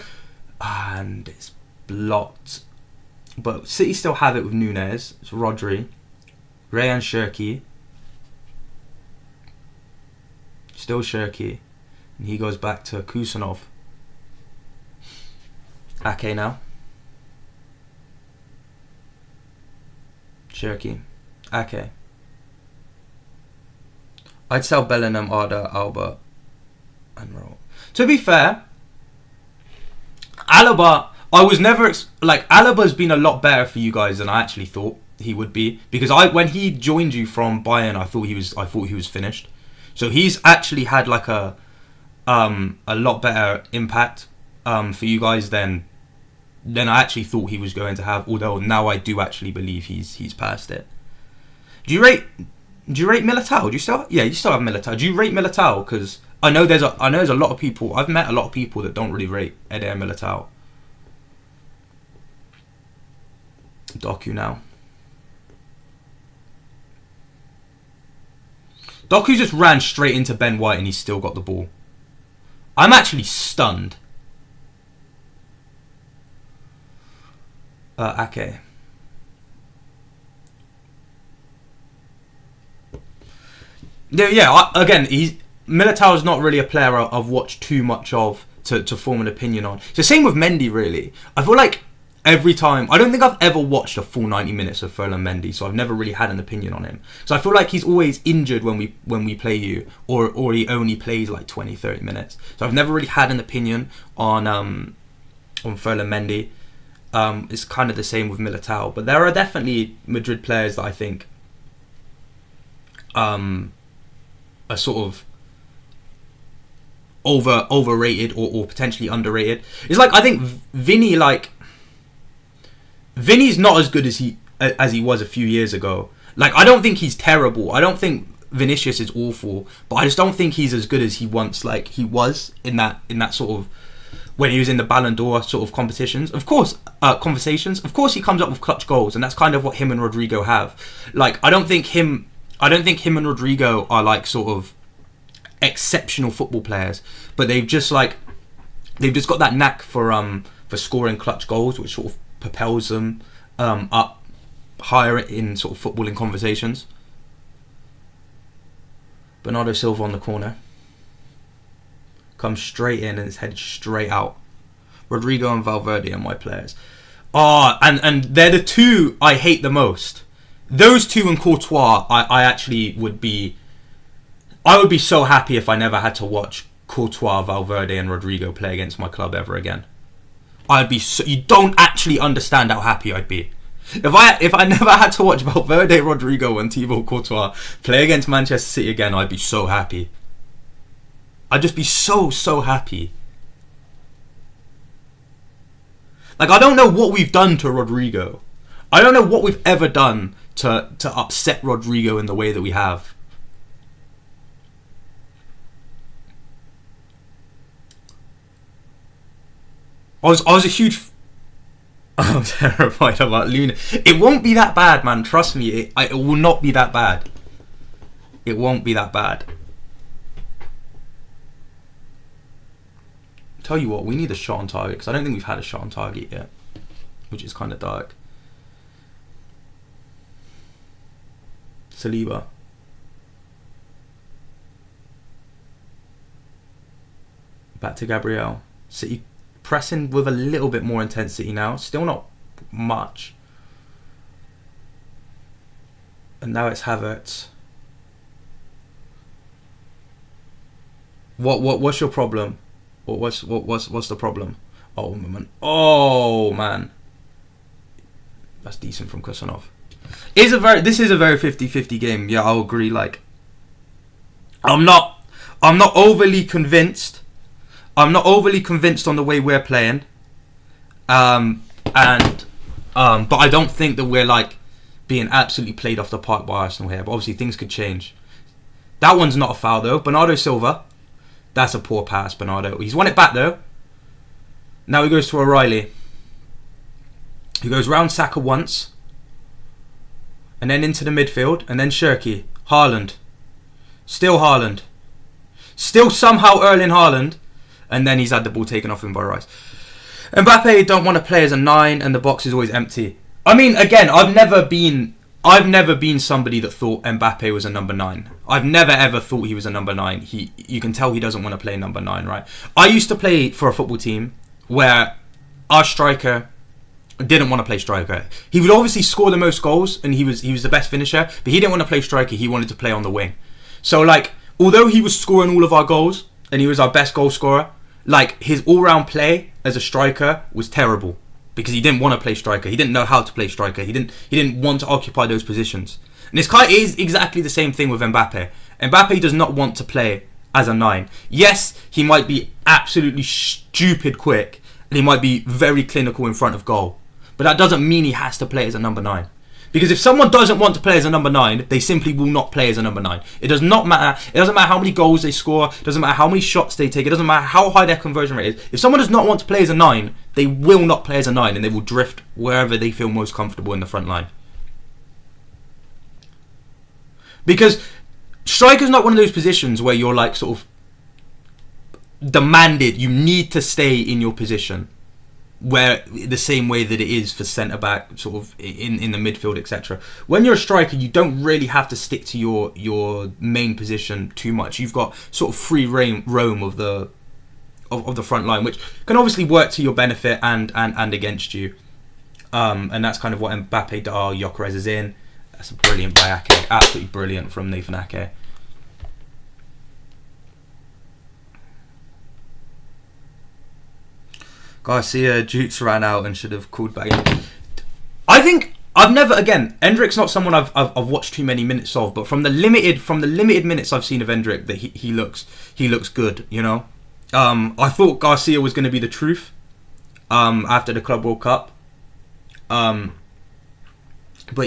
and it's blocked. But City still have it with Nunez. It's Rodri, Rayan Shirky, still Shirky, and he goes back to Kusanov. Ake now. Shirky, Ake. I'd sell Bellingham, Arda, Alba, and Raul. To be fair, Alaba, I was never Alaba's been a lot better for you guys than I actually thought he would be, because when he joined you from Bayern, I thought he was finished. So he's actually had like a lot better impact for you guys than I actually thought he was going to have. Although now I do actually believe he's past it. Do you rate Militao? You still have Militao. Do you rate Militao? Because I know there's a lot of people. I've met a lot of people that don't really rate Eder Militao. Doku now. Doku just ran straight into Ben White and he's still got the ball. I'm actually stunned. Ake. Yeah. Again, Militao is not really a player I've watched too much of to form an opinion on. So same with Mendy, really. I feel like every time, I don't think I've ever watched a full 90 minutes of Ferland Mendy, so I've never really had an opinion on him. So I feel like he's always injured when we play you, or he only plays like 20-30 minutes. So I've never really had an opinion on Ferland Mendy. It's kind of the same with Militao, but there are definitely Madrid players that I think are sort of overrated or potentially underrated. It's like, I think Vinny's not as good as he was a few years ago. Like, I don't think he's terrible. I don't think Vinicius is awful, but I just don't think he's as good as he was in that sort of, when he was in the Ballon d'Or sort of competitions. Of course, conversations. Of course, he comes up with clutch goals, and that's kind of what him and Rodrigo have. Like, I don't think him and Rodrigo are like sort of exceptional football players, but they've just got that knack for scoring clutch goals, which sort of propels them up higher in sort of footballing conversations. Bernardo Silva on the corner. Comes straight in and it's headed straight out. Rodrigo and Valverde are my players. And they're the two I hate the most. Those two and Courtois, I actually would be... I would be so happy if I never had to watch Courtois, Valverde and Rodrigo play against my club ever again. I'd be so... You don't actually understand how happy I'd be. If I never had to watch Valverde, Rodrigo and Thibaut Courtois play against Manchester City again, I'd be so happy. I'd just be so happy. Like, I don't know what we've done to Rodrigo. I don't know what we've ever done to upset Rodrigo in the way that we have. I was a huge... I'm terrified about Luna. It won't be that bad, man. Trust me. It will not be that bad. It won't be that bad. tell you what, we need a shot on target, because I don't think we've had a shot on target yet, which is kind of dark. Saliba. Back to Gabriel. City pressing with a little bit more intensity now. Still not much. And now it's Havertz. What's your problem? What's the problem? Oh man. That's decent from Kusanov. This is a very 50-50 game. Yeah, I'll agree. Like, I'm not overly convinced. I'm not overly convinced on the way we're playing. But I don't think that we're like being absolutely played off the park by Arsenal here. But obviously things could change. That one's not a foul though. Bernardo Silva. That's a poor pass, Bernardo. He's won it back though. Now he goes to O'Reilly. He goes round Saka once. And then into the midfield. And then Shirky. Haaland. Still Haaland. Still somehow Erling Haaland. And then he's had the ball taken off him by Rice. Mbappe don't want to play as a 9 and the box is always empty. I mean, again, I've never been somebody that thought Mbappe was a number 9. I've never ever thought he was a number 9. You can tell he doesn't want to play number 9, right? I used to play for a football team where our striker didn't want to play striker. He would obviously score the most goals and he was the best finisher, but he didn't want to play striker. He wanted to play on the wing. So like, although he was scoring all of our goals and he was our best goal scorer, like his all-round play as a striker was terrible because he didn't want to play striker. He didn't know how to play striker. He didn't want to occupy those positions. And it is exactly the same thing with Mbappe. Mbappe does not want to play as a 9. Yes, he might be absolutely stupid quick and he might be very clinical in front of goal, but that doesn't mean he has to play as a number 9. Because if someone doesn't want to play as a number 9, they simply will not play as a number 9. It does not matter. It doesn't matter how many goals they score. It doesn't matter how many shots they take. It doesn't matter how high their conversion rate is. If someone does not want to play as a 9, they will not play as a 9 and they will drift wherever they feel most comfortable in the front line. Because striker's not one of those positions where you're like sort of demanded. You need to stay in your position. Where the same way that it is for centre back, sort of in the midfield, etc. When you're a striker, you don't really have to stick to your main position too much. You've got sort of free roam of the front line, which can obviously work to your benefit and against you. And that's kind of what Mbappe Gyökeres is in. That's brilliant by Ake, absolutely brilliant from Nathan Ake. Garcia, Jukes ran out and should have called back in. I think I've never, again, Endrick's not someone I've watched too many minutes of, but from the limited minutes I've seen of Endrick, that he looks good, you know. I thought Garcia was going to be the truth after the Club World Cup. But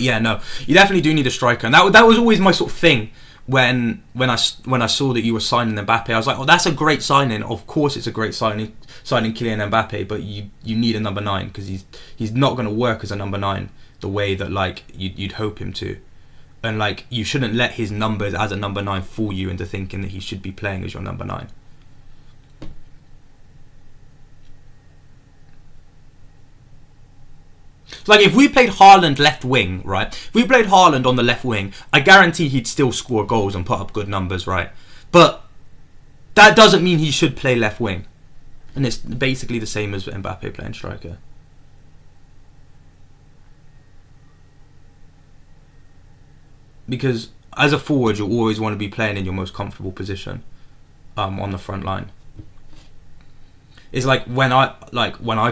yeah, no, you definitely do need a striker, and that was always my sort of thing. When I saw that you were signing Mbappe, I was like, oh, that's a great signing. Of course it's a great signing Kylian Mbappe, but you need a number 9 because he's not going to work as a number 9 the way that like you'd hope him to. And like, you shouldn't let his numbers as a number 9 fool you into thinking that he should be playing as your number 9. Like, if we played Haaland left wing, right? If we played Haaland on the left wing, I guarantee he'd still score goals and put up good numbers, right? But that doesn't mean he should play left wing. And it's basically the same as Mbappe playing striker. Because as a forward, you'll always want to be playing in your most comfortable position on the front line. It's like when I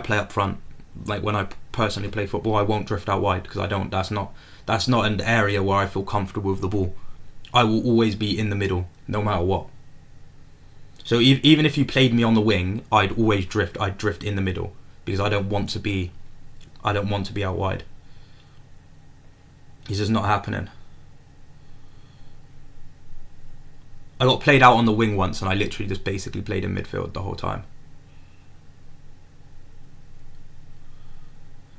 play up front, like when I personally play football, I won't drift out wide because I don't. That's not an area where I feel comfortable with the ball. I will always be in the middle, no matter what. So even if you played me on the wing, I'd always drift. I'd drift in the middle because I don't want to be out wide. It's just not happening. I got played out on the wing once, and I literally just basically played in midfield the whole time.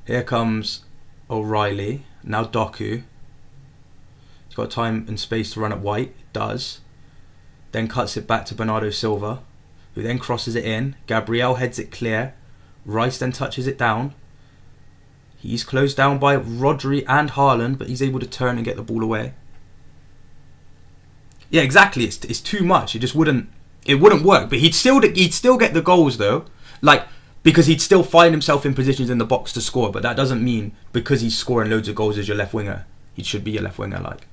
Here comes O'Reilly. Now Doku. He's got time and space to run at White. Does. Then cuts it back to Bernardo Silva. who then crosses it in. Gabriel heads it clear. Rice then touches it down. He's closed down by Rodri and Haaland, but he's able to turn and get the ball away. Yeah, exactly. It's too much. It wouldn't work. But he'd still get the goals though, like because he'd still find himself in positions in the box to score. But that doesn't mean because he's scoring loads of goals as your left winger, he should be your left winger. Like,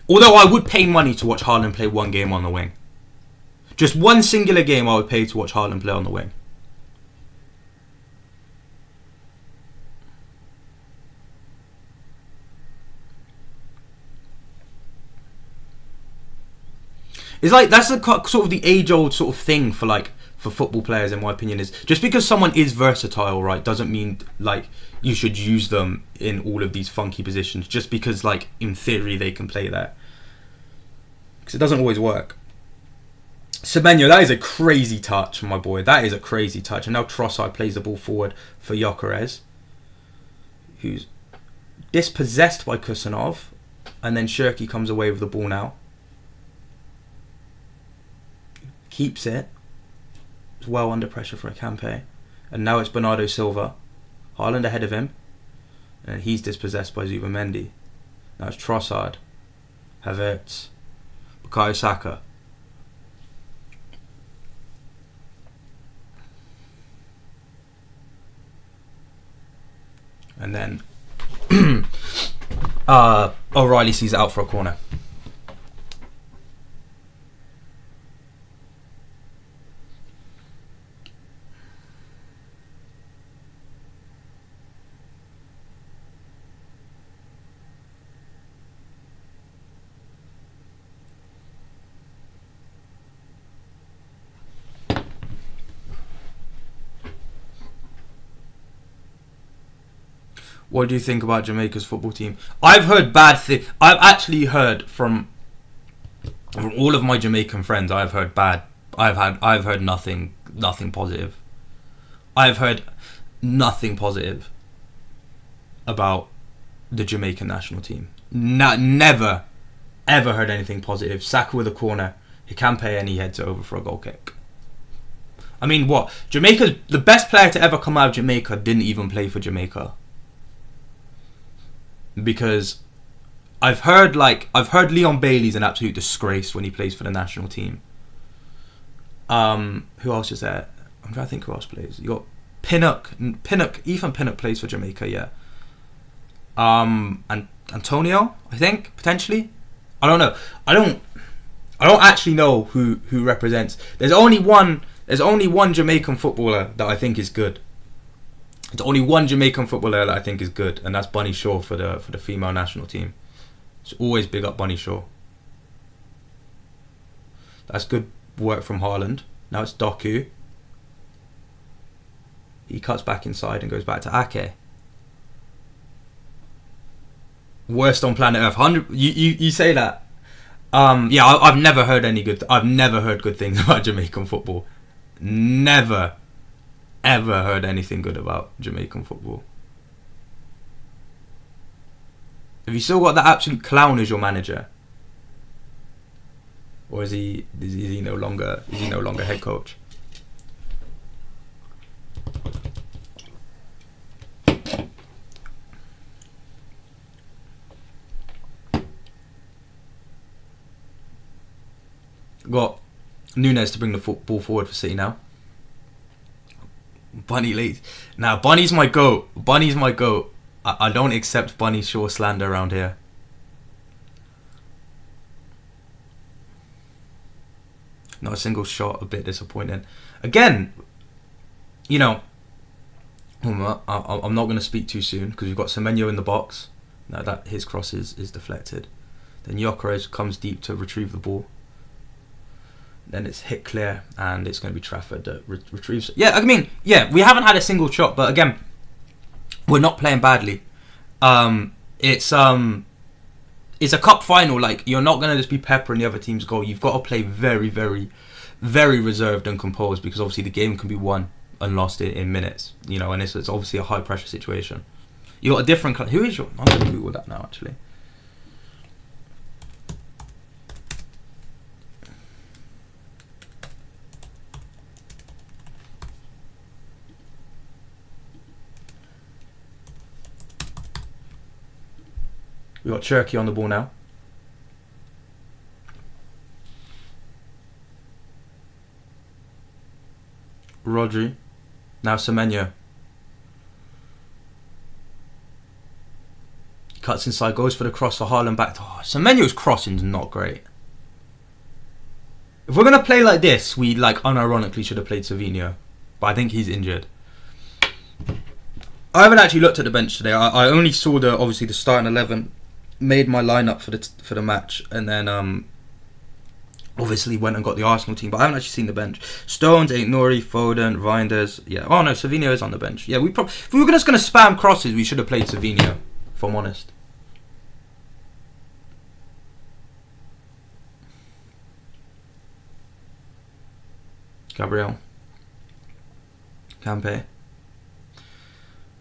although I would pay money to watch Haaland play one game on the wing, just one singular game, I would pay to watch Haaland play on the wing. It's like that's the sort of the age-old sort of thing for football players, in my opinion, is just because someone is versatile, right, doesn't mean like you should use them in all of these funky positions just because like in theory they can play there, because it doesn't always work. Semenyo, that is a crazy touch, my boy. That is a crazy touch. And now Trossard plays the ball forward for Gyökeres, who's dispossessed by Kusanov, and then Shirky comes away with the ball now. Keeps it. It's well under pressure for a Campe. And now it's Bernardo Silva. Haaland ahead of him. And he's dispossessed by Zubamendi. Now it's Trossard. Havertz. Bukayo Saka. And then O'Reilly sees it out for a corner. What do you think about Jamaica's football team? I've heard bad things. I've actually heard from all of my Jamaican friends. I've heard bad. I've heard nothing positive. I've heard nothing positive about the Jamaican national team. Never, ever heard anything positive. Saka with a corner. He can pay and he heads it over for a goal kick. I mean, what? Jamaica's the best player to ever come out of Jamaica didn't even play for Jamaica. Because I've heard Leon Bailey's an absolute disgrace when he plays for the national team. Who else is there? I'm trying to think who else plays. You got Pinnock. Ethan Pinnock plays for Jamaica, yeah. And Antonio, I think, potentially. I don't know. I don't actually know who represents. There's only one Jamaican footballer that I think is good. There's only one Jamaican footballer that I think is good, and that's Bunny Shaw for the female national team. It's always big up Bunny Shaw. That's good work from Haaland. Now it's Doku. He cuts back inside and goes back to Ake. Worst on planet Earth. 100. You say that? Yeah, I've never heard good things about Jamaican football. Never, ever heard anything good about Jamaican football. Have you still got that absolute clown as your manager, or is he no longer head coach? Got Nunes to bring the ball forward for City now. Bunny late. Now Bunny's my goat. I don't accept Bunny Shaw slander around here. Not a single shot. A bit disappointing. Again, you know, I'm not going to speak too soon because we've got Semenyo in the box. Now that his cross is deflected. Then Gyökeres comes deep to retrieve the ball. Then it's hit clear, and it's going to be Trafford that retrieves. Yeah, I mean, yeah, we haven't had a single shot, but again, we're not playing badly. It's a cup final. Like, you're not going to just be peppering the other team's goal. You've got to play very, very, very reserved and composed, because obviously the game can be won and lost in minutes. You know, and it's obviously a high pressure situation. You got a different. Who is your? I'm going to Google that now, actually. We got Cherky on the ball now. Rodri. Now Semenyo. Cuts inside, goes for the cross for Haaland back to... Oh, Semenyo's crossing's not great. If we're going to play like this, we like unironically should have played Savinho. But I think he's injured. I haven't actually looked at the bench today. I only saw obviously the starting 11. Made my lineup for the match. And then obviously went and got the Arsenal team. But I haven't actually seen the bench. Stones, Aït-Nouri, Foden, Reinders. Yeah. Oh no, Savinho is on the bench. Yeah, if we were just going to spam crosses, we should have played Savinho. If I'm honest. Gabriel. Campe.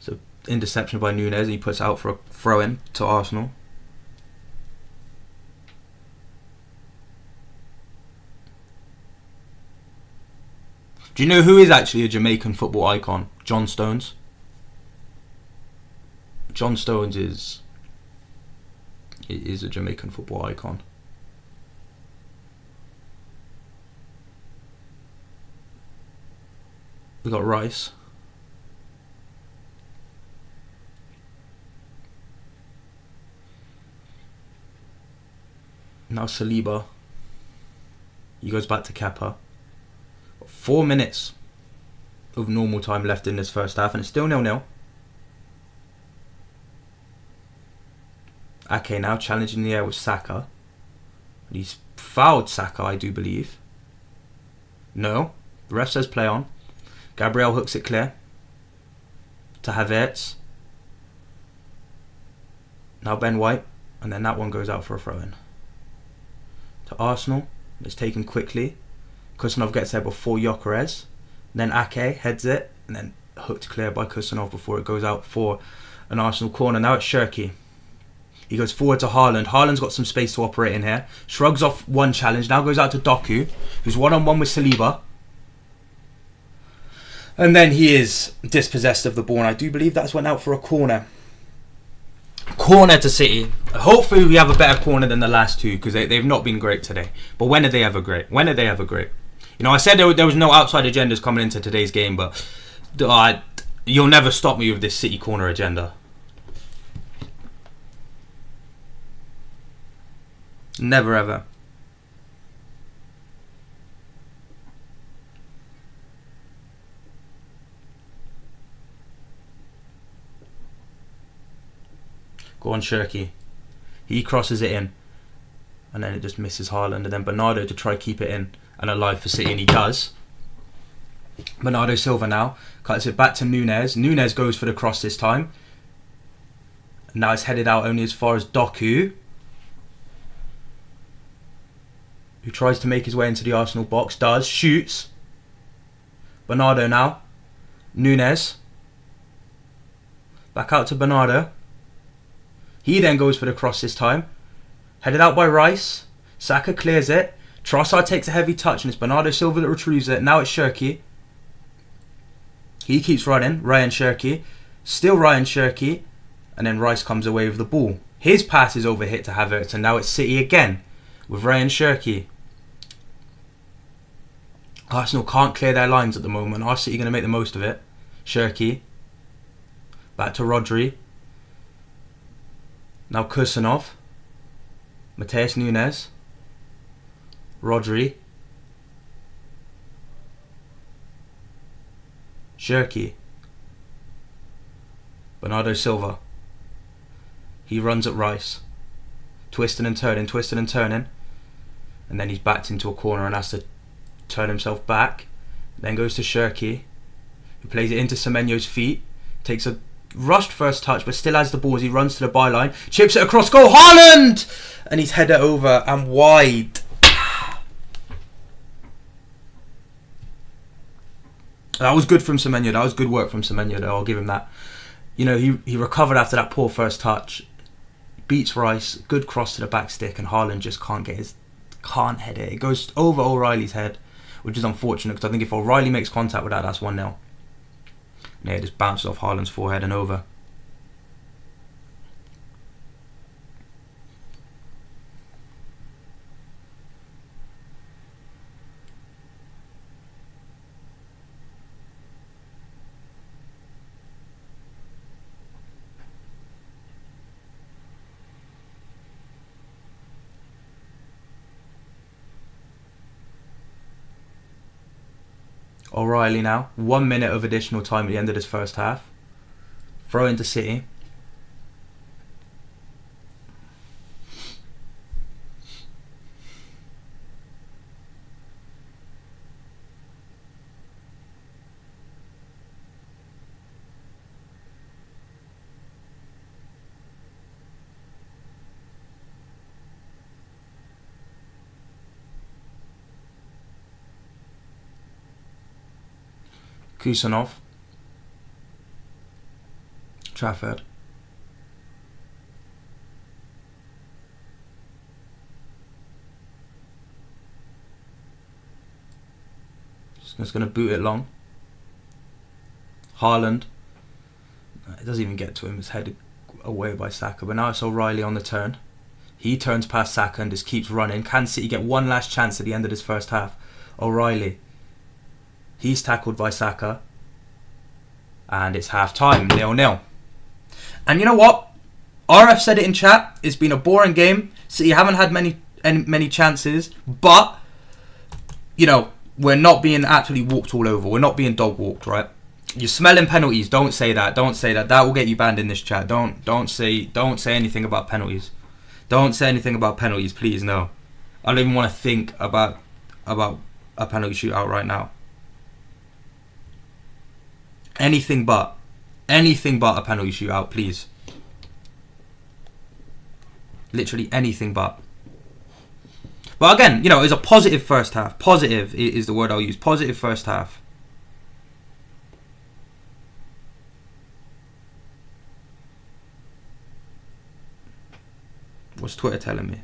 So interception by Nunez. He puts out for a throw-in to Arsenal. Do you know who is actually a Jamaican football icon? John Stones. John Stones is a Jamaican football icon. We got Rice. Now Saliba. He goes back to Kepa. 4 minutes of normal time left in this first half, and it's still 0-0. Ake now challenging the air with Saka. He's fouled Saka, I do believe. No. The ref says play on. Gabriel hooks it clear to Havertz. Now Ben White, and then that one goes out for a throw-in. To Arsenal, it's taken quickly. Kusanov gets there before Gyökeres. Then Ake heads it, and then hooked clear by Kusanov before it goes out for an Arsenal corner. Now it's Cherky. He goes forward to Haaland. Haaland's got some space to operate in here. Shrugs off one challenge. Now goes out to Doku, who's one-on-one with Saliba. And then he is dispossessed of the ball. And I do believe that's went out for a corner. Corner to City. Hopefully we have a better corner than the last two, because they've not been great today. But when are they ever great? When are they ever great? You know, I said there was no outside agendas coming into today's game, but you'll never stop me with this City corner agenda. Never ever. Go on, Cherky. He crosses it in. And then it just misses Haaland. And then Bernardo to try keep it in and alive for City. And he does. Bernardo Silva now cuts it back to Nunez. Nunez goes for the cross this time. Now it's headed out only as far as Doku, who tries to make his way into the Arsenal box. Does. Shoots. Bernardo now. Nunez. Back out to Bernardo. He then goes for the cross this time. Headed out by Rice. Saka clears it. Trossard takes a heavy touch, and it's Bernardo Silva that retrieves it. Now it's Cherky. He keeps running. Ryan Cherky. Still Ryan Cherky. And then Rice comes away with the ball. His pass is overhit to Havertz, and now it's City again with Ryan Cherky. Arsenal can't clear their lines at the moment. Are City going to make the most of it? Cherky. Back to Rodri. Now Kusanov. Mateus Nunes. Rodri. Cherky. Bernardo Silva. He runs at Rice. Twisting and turning, twisting and turning. And then he's backed into a corner and has to turn himself back. Then goes to Cherky, who plays it into Semenyo's feet. Takes a rushed first touch, but still has the ball as he runs to the byline. Chips it across goal. Haaland! And he's headed over and wide. That was good from Semenyo. That was good work from Semenyo, though. I'll give him that. You know, he recovered after that poor first touch. Beats Rice. Good cross to the back stick, and Haaland just can't head it. It goes over O'Reilly's head, which is unfortunate, because I think if O'Reilly makes contact with that, that's 1-0. Yeah, it just bounces off Haaland's forehead and over. O'Reilly now. 1 minute of additional time at the end of this first half. Throw into City. Kusanov. Trafford. Just going to boot it long. Haaland. It doesn't even get to him. It's headed away by Saka. But now it's O'Reilly on the turn. He turns past Saka and just keeps running. Can City get one last chance at the end of this first half? O'Reilly. He's tackled by Saka. And it's half time, 0-0. And you know what? RF said it in chat. It's been a boring game. City haven't had many chances. But, you know, we're not being absolutely walked all over. We're not being dog walked, right? You're smelling penalties. Don't say that. Don't say that. That will get you banned in this chat. Don't say anything about penalties. Don't say anything about penalties, please. No. I don't even want to think about a penalty shootout right now. Anything but a penalty shootout, please. Literally anything but. But again, you know, it was a positive first half. Positive is the word I'll use. Positive first half. What's Twitter telling me?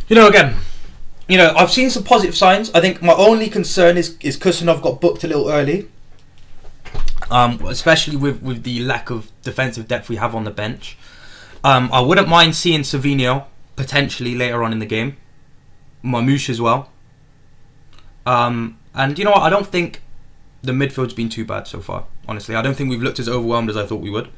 You know, again, you know, I've seen some positive signs. I think my only concern is Kusanov got booked a little early, especially with the lack of defensive depth we have on the bench. I wouldn't mind seeing Savinho potentially later on in the game, Marmoush as well. And you know what? I don't think the midfield's been too bad so far. Honestly, I don't think we've looked as overwhelmed as I thought we would.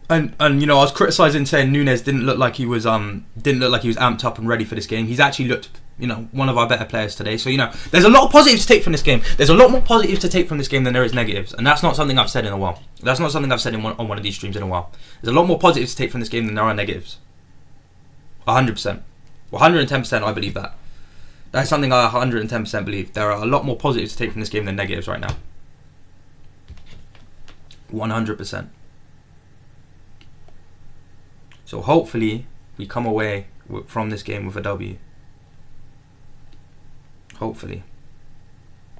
And you know, I was criticising saying Nunes didn't look like he was amped up and ready for this game. He's actually looked, you know, one of our better players today. So, you know, there's a lot of positives to take from this game. There's a lot more positives to take from this game than there is negatives, and that's not something I've said in a while. That's not something I've said on one of these streams in a while. There's a lot more positives to take from this game than there are negatives. 100%, 110%. I believe that. That's something I 110% believe. There are a lot more positives to take from this game than negatives right now. 100%. So hopefully we come away from this game with a W. Hopefully.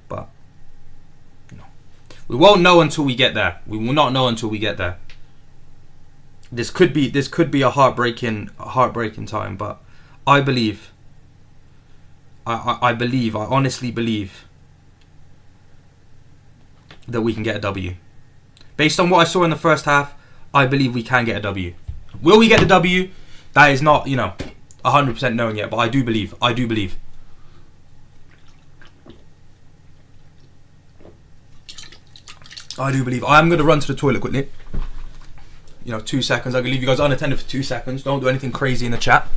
But, you know, we won't know until we get there. We will not know until we get there. This could be a heartbreaking time, but I believe, I honestly believe that we can get a W. Based on what I saw in the first half, I believe we can get a W. Will we get the W? That is not, you know, 100% known yet, but I do believe. I do believe. I am going to run to the toilet quickly. You know, 2 seconds. I'm going to leave you guys unattended for 2 seconds. Don't do anything crazy in the chat.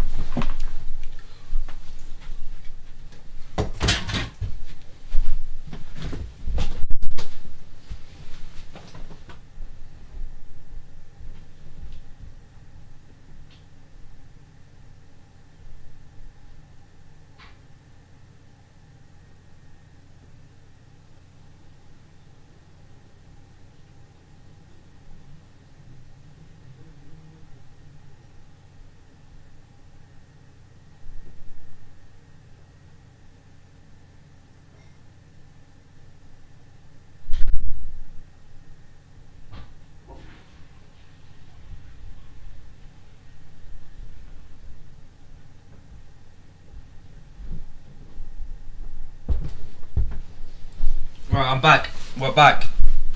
Right, I'm back. We're back.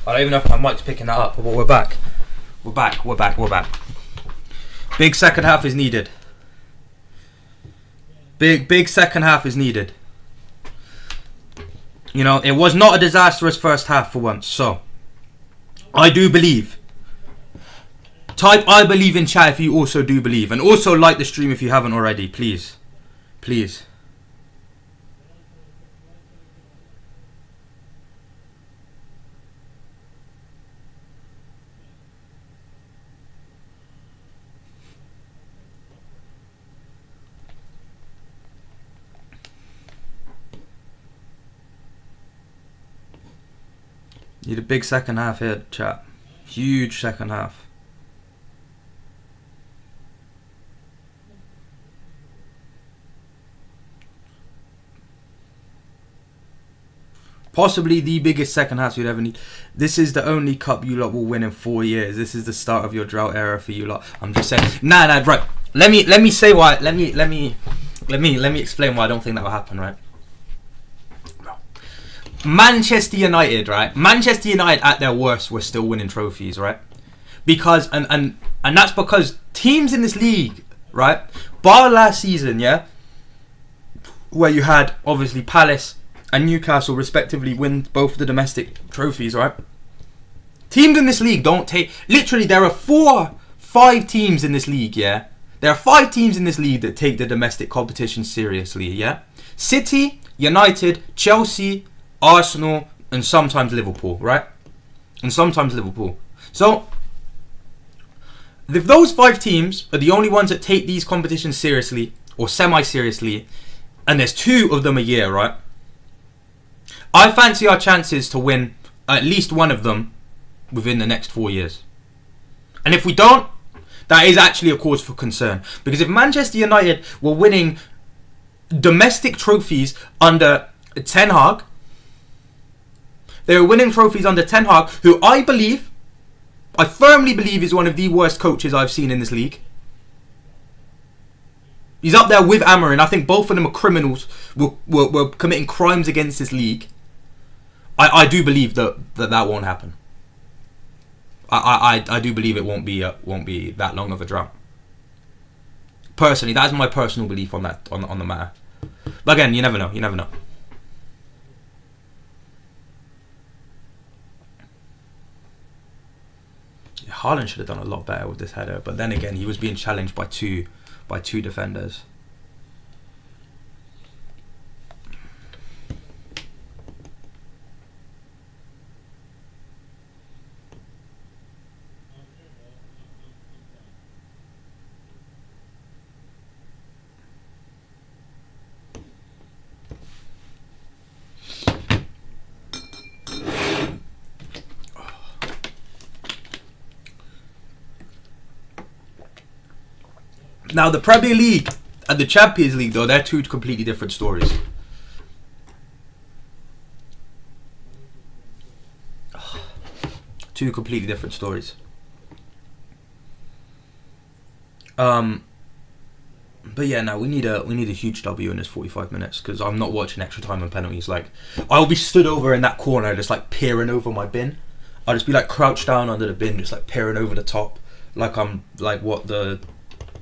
I don't even know if my mic's picking that up, but we're back. We're back. Big second half is needed. Big second half is needed. You know, it was not a disastrous first half for once, so I do believe. Type I believe in chat if you also do believe. And also like the stream if you haven't already, please. Please. Need a big second half here, chat. Huge second half. Possibly the biggest second half you'd ever need. This is the only cup you lot will win in 4 years. This is the start of your drought era for you lot. I'm just saying. Nah, right. Let me say why. Let me explain why I don't think that will happen. Right. Manchester United, right? Manchester United at their worst were still winning trophies, right? Because and that's because teams in this league, right? Bar last season, yeah, where you had obviously Palace and Newcastle respectively win both the domestic trophies, right? Teams in this league don't take... Literally, there are 5 teams in this league, yeah? There are 5 teams in this league that take the domestic competition seriously, yeah? City, United, Chelsea, Arsenal, and sometimes Liverpool, right? And sometimes Liverpool. So, if those 5 teams are the only ones that take these competitions seriously, or semi-seriously, and there's 2 of them a year, right? I fancy our chances to win at least one of them within the next 4 years. And if we don't, that is actually a cause for concern. Because if Manchester United were winning domestic trophies under Ten Hag, they were winning trophies under Ten Hag, who I firmly believe is one of the worst coaches I've seen in this league. He's up there with Amorim. I think both of them are criminals, were committing crimes against this league. I do believe that won't happen. I do believe it won't be that long of a drought. Personally, that's my personal belief on that on the matter. But again, you never know. Haaland should have done a lot better with this header, but then again, he was being challenged by two defenders. Now, the Premier League and the Champions League, though, they're 2 completely different stories. Two completely different stories. But yeah, no, we need a huge W in this 45 minutes because I'm not watching extra time and penalties. Like, I'll be stood over in that corner, just like peering over my bin. I'll just be like crouched down under the bin, just like peering over the top, like I'm like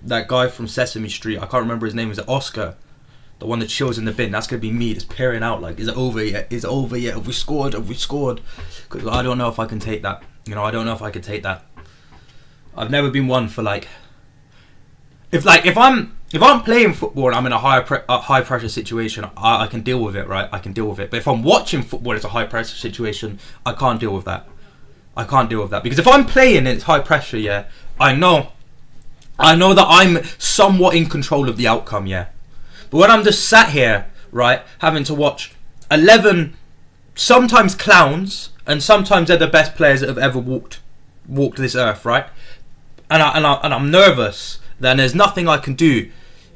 that guy from Sesame Street, I can't remember his name, is it Oscar? The one that chills in the bin. That's going to be me, just peering out like, is it over yet? Is it over yet? Have we scored? Because I don't know if I can take that. I don't know if I can take that. I've never been one for like... If I'm playing football and I'm in a high pressure situation, I can deal with it, right? I can deal with it. But if I'm watching football as a high pressure situation, I can't deal with that. Because if I'm playing and it's high pressure, yeah, I know that I'm somewhat in control of the outcome, yeah. But when I'm just sat here, right, having to watch 11, sometimes clowns, and sometimes they're the best players that have ever walked this earth, right? And I'm nervous, then there's nothing I can do.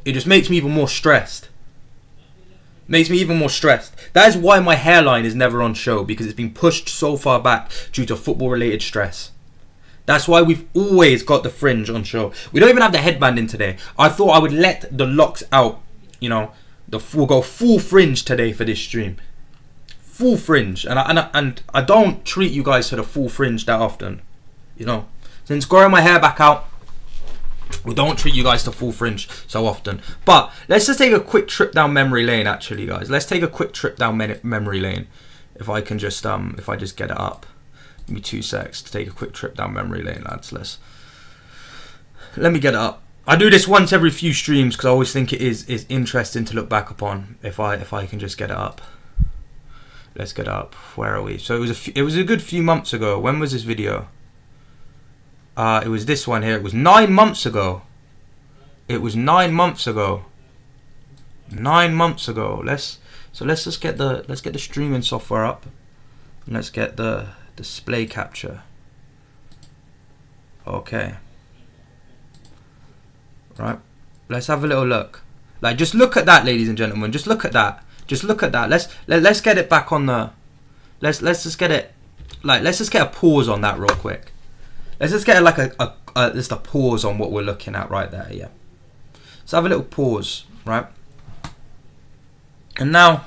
It just makes me even more stressed. That is why my hairline is never on show, because it's been pushed so far back due to football-related stress. That's why we've always got the fringe on show. We don't even have the headband in today. I thought I would let the locks out. We'll go full fringe today for this stream. full fringe, and I don't treat you guys to the full fringe that often, you know. Since growing my hair back out, we don't treat you guys to full fringe so often. But let's just take a quick trip down memory lane, actually, guys. Let's take a quick trip down memory lane. If I can just if I just get it up, give me 2 secs to take a quick trip down memory lane, lads. Let me get it up. I do this once every few streams because I always think it is interesting to look back upon. If I can just get it up. Let's get it up. Where are we? So it was a good few months ago. When was this video? It was this one here. It was 9 months ago. It was 9 months ago. 9 months ago. Let's just get the streaming software up. And let's get the display capture. Okay. Right. Let's have a little look. Like, just look at that, ladies and gentlemen. Just look at that. Just look at that. Let's get it back on the. Let's just get it. Like, let's just get a pause on that real quick. Let's just get like just a pause on what we're looking at right there. Yeah. Let's have a little pause, right? And now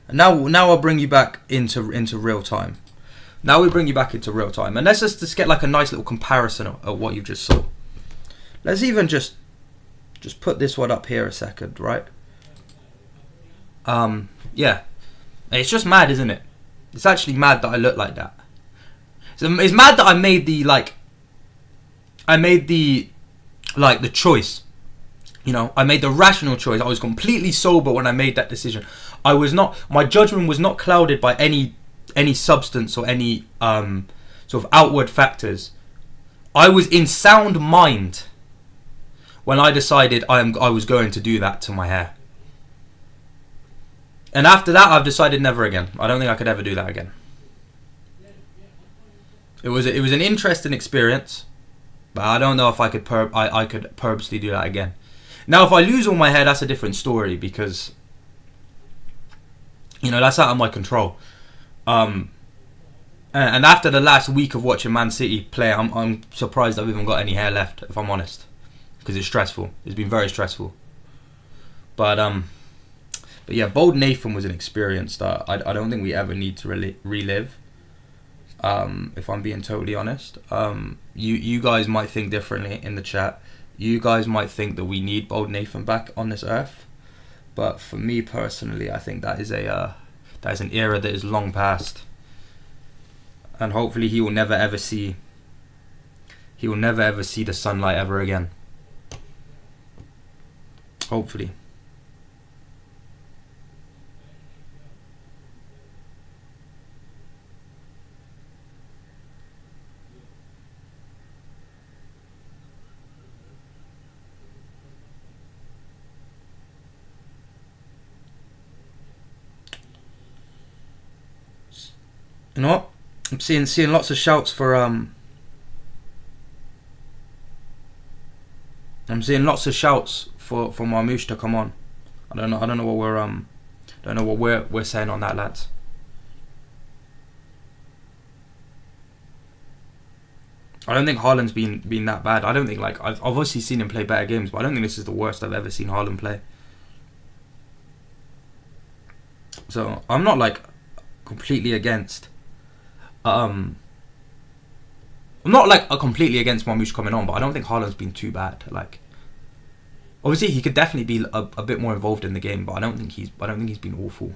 I'll bring you back into real time. Now we bring you back into real time, and let's just get like a nice little comparison of what you just saw. Let's even just put this one up here a second, right? Yeah, it's just mad, isn't it? It's actually mad that I look like that. It's mad that I made the choice. You know, I made the rational choice. I was completely sober when I made that decision. My judgment was not clouded by any substance or any sort of outward factors. I was in sound mind when I decided I was going to do that to my hair. And after that, I've decided never again. I don't think I could ever do that again. It was an interesting experience, but I don't know if I could purposely do that again. Now, if I lose all my hair, that's a different story, because, you know, that's out of my control. And after the last week of watching Man City play, I'm surprised I've even got any hair left, if I'm honest, because it's stressful. It's been very stressful. But yeah, Bold Nathan was an experience that I don't think we ever need to relive. If I'm being totally honest, you guys might think differently in the chat. You guys might think that we need Bold Nathan back on this earth, but for me personally, I think that is an era that is long past, and hopefully he will never ever see the sunlight ever again. Hopefully. You know what? I'm seeing lots of shouts for I'm seeing lots of shouts for Marmouche to come on. I don't know what we're saying on that, lads. I don't think Haaland's been that bad. I don't think, like, I've obviously seen him play better games, but I don't think this is the worst I've ever seen Haaland play. So I'm not like completely against. I'm not like completely against Marmouche coming on, but I don't think Haaland's been too bad. Like, obviously he could definitely be a bit more involved in the game, but I don't think he's been awful.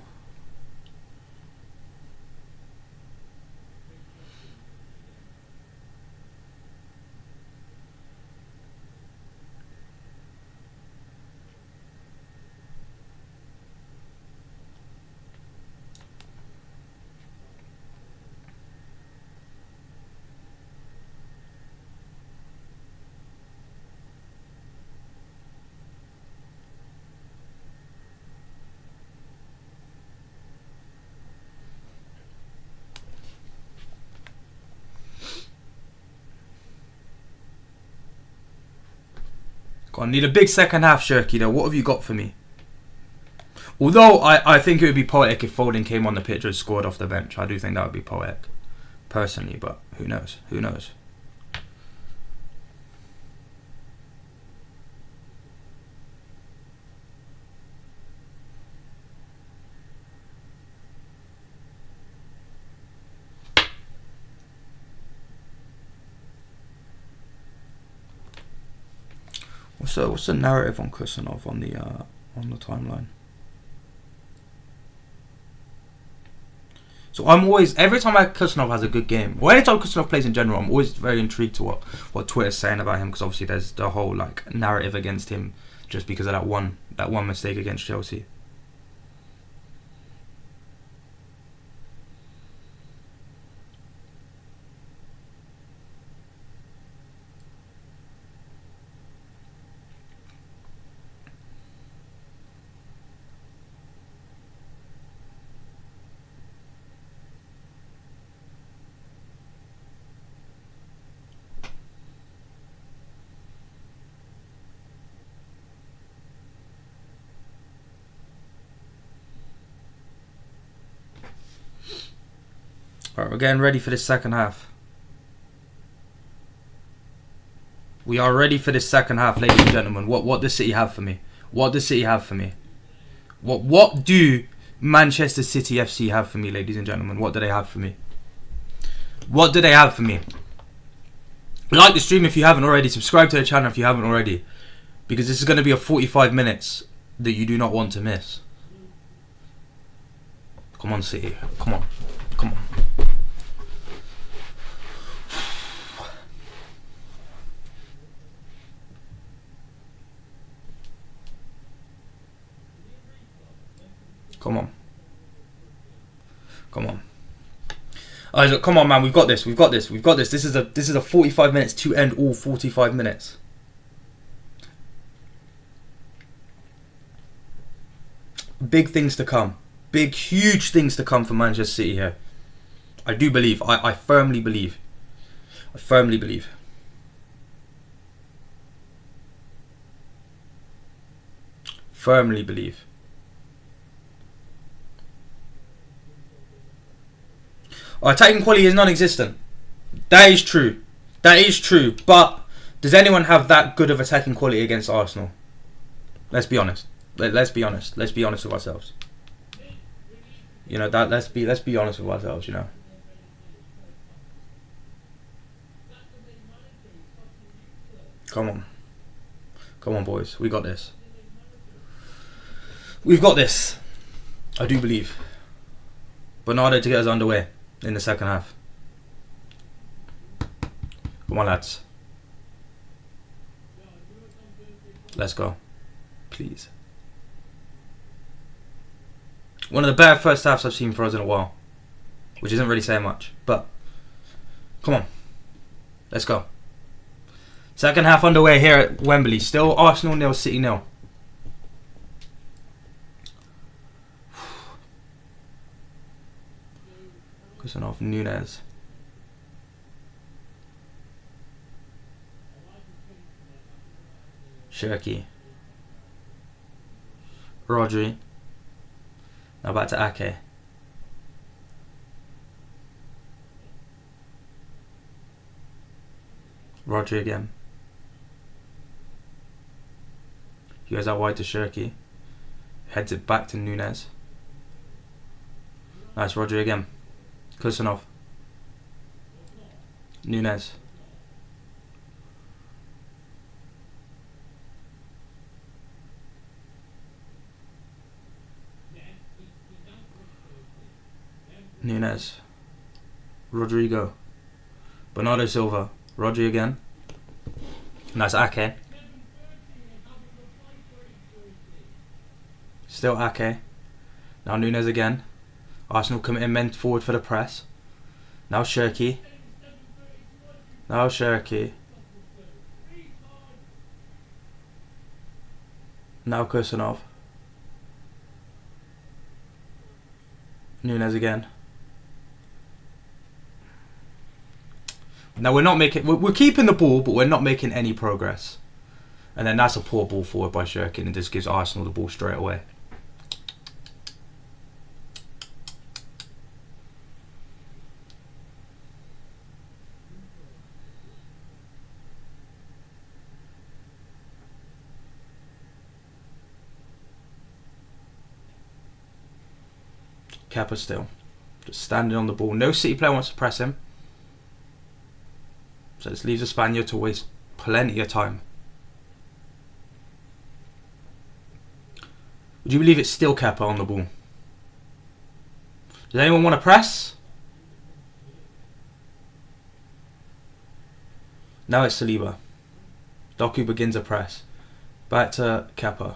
I need a big second half, Shirky, though. What have you got for me? Although I think it would be poetic if Foden came on the pitch and scored off the bench. I do think that would be poetic, personally, but who knows? Who knows? What's the narrative on Kusanov on the timeline? So I'm always, every time Kusanov has a good game, or anytime Kusanov plays in general, I'm always very intrigued to what Twitter's saying about him, because obviously there's the whole like narrative against him just because of that one mistake against Chelsea. Alright, we're getting ready for this second half. We are ready for this second half, ladies and gentlemen. What does City have for me? What does City have for me? What do Manchester City FC have for me, ladies and gentlemen? What do they have for me? What do they have for me? Like the stream if you haven't already. Subscribe to the channel if you haven't already. Because this is going to be a 45 minutes that you do not want to miss. Come on, City. Come on. Come on. Come on. Come on. Isaac, come on, man. We've got this. We've got this. We've got this. This is a 45 minutes to end all 45 minutes. Big things to come. Big, huge things to come for Manchester City here. I do believe. I firmly believe. I firmly believe. Firmly believe. Our attacking quality is non-existent. That is true. That is true. But does anyone have that good of attacking quality against Arsenal? Let's be honest. Let's be honest. Let's be honest with ourselves. You know that. Let's be honest with ourselves. You know. Come on. Come on, boys. We got this. We've got this. I do believe. Bernardo to get us underway in the second half. Come on, lads. Let's go. Please. One of the better first halves I've seen for us in a while. Which isn't really saying much. But, come on. Let's go. Second half underway here at Wembley. Still Arsenal 0, City 0. Kusanov, Nunez. Shirky. Rodri. Now back to Ake. Rodri again. He goes out wide to Shirky. Heads it back to Nunez. Nice, Rodri again. Kusanov. Nunez. Nunez. Rodrigo. Bernardo Silva. Rodri again. Nice, Ake. Still Ake. Now Nunez again. Arsenal committing men forward for the press. Now Shirky. Now Shirky. Now Kusanov. Nunez again. Now we're keeping the ball, but we're not making any progress. And then that's a poor ball forward by Shirky, and just gives Arsenal the ball straight away. Kepa still just standing on the ball. No City player wants to press him, so this leaves the Spaniard to waste plenty of time. Would you believe it's still Kepa on the ball? Does anyone want to press? Now it's Saliba. Doku begins a press. Back to Kepa.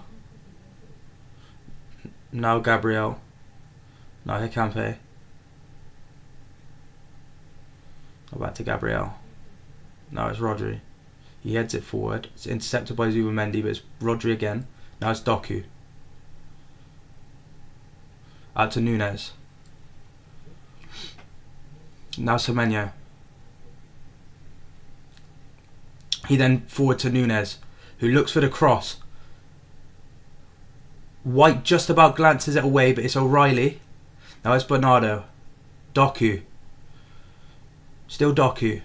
Now Gabriel. Now Hikampe. Back to Gabriel. Now it's Rodri. He heads it forward. It's intercepted by Zubimendi, but it's Rodri again. Now it's Doku. Out to Nunez. Now Semenyo. He then forward to Nunez, who looks for the cross. White just about glances it away, but it's O'Reilly. Now it's Bernardo. Doku. Still Doku.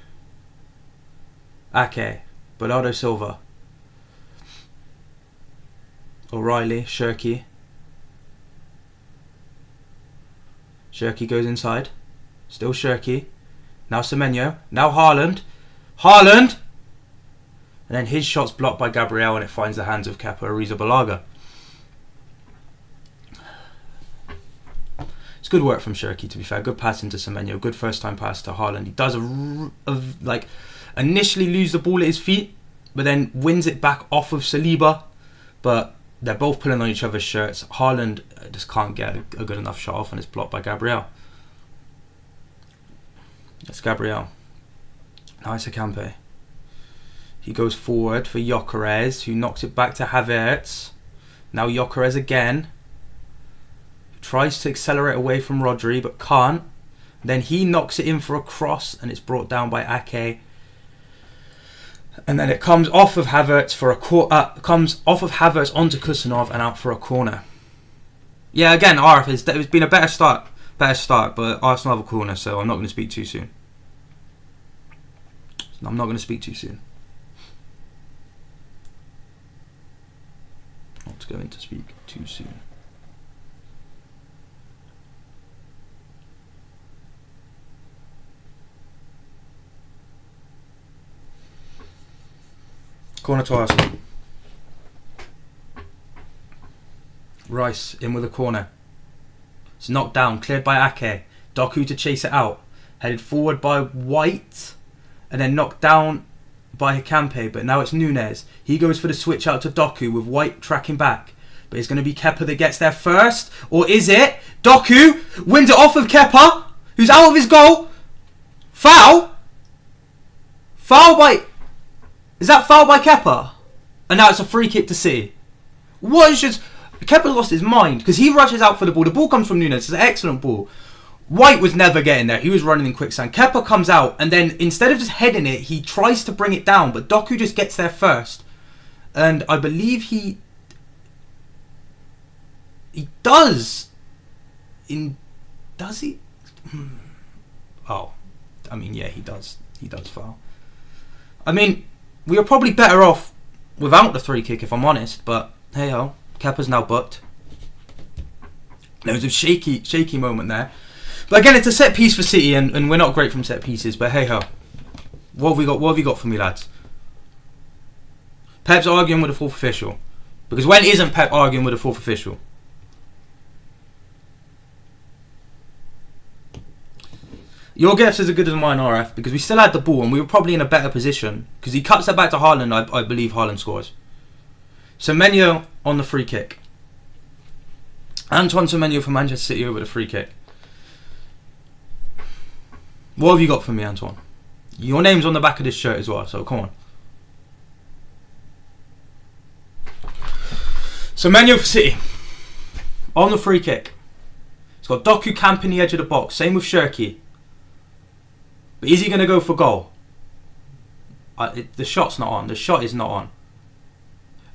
Ake. Bernardo Silva. O'Reilly. Shirky. Shirky goes inside. Still Shirky. Now Semenyo. Now Haaland. Haaland! And then his shot's blocked by Gabriel and it finds the hands of Kepa Arrizabalaga. It's good work from Shirky, to be fair. Good pass into Semenyo. Good first time pass to Haaland. He does initially lose the ball at his feet, but then wins it back off of Saliba. But they're both pulling on each other's shirts. Haaland just can't get a good enough shot off and it's blocked by Gabriel. It's Gabriel. Now it's Hikampe. He goes forward for Gyökeres, who knocks it back to Havertz. Now Gyökeres again. Tries to accelerate away from Rodri, but can't. Then he knocks it in for a cross, and it's brought down by Ake. And then it comes off of Havertz for comes off of Havertz onto Kusanov and out for a corner. Yeah, again, Arif, it's been a better start, but Arsenal have a corner, so I'm not going to speak too soon. Not to speak too soon. Corner to Arsenal. Rice in with a corner. It's knocked down, cleared by Ake. Doku to chase it out. Headed forward by White. And then knocked down by Hikampe. But now it's Nunez. He goes for the switch out to Doku with White tracking back. But it's going to be Kepa that gets there first. Or is it? Doku wins it off of Kepa, who's out of his goal. Foul? Foul by... Is that foul by Kepa? And now it's a free kick to City. What is just... Kepa lost his mind because he rushes out for the ball. The ball comes from Nunez. It's an excellent ball. White was never getting there. He was running in quicksand. Kepa comes out and then instead of just heading it, he tries to bring it down. But Doku just gets there first. And I believe he does. Does he? Oh. I mean, yeah, he does. He does foul. I mean... We were probably better off without the free kick, if I'm honest. But hey ho, Kepa's now booked. There was a shaky moment there. But again, it's a set piece for City, and we're not great from set pieces. But hey ho, what have we got? What have you got for me, lads? Pep's arguing with the fourth official, because when isn't Pep arguing with the fourth official? Your guess is as good as mine, RF, because we still had the ball and we were probably in a better position. Because he cuts that back to Haaland, I believe Haaland scores. Semenyo on the free kick. Antoine Semenyo for Manchester City over the free kick. What have you got for me, Antoine? Your name's on the back of this shirt as well, so come on. Semenyo for City. On the free kick. It's got Doku camping the edge of the box. Same with Shirky. But is he going to go for goal? The shot's not on. The shot is not on.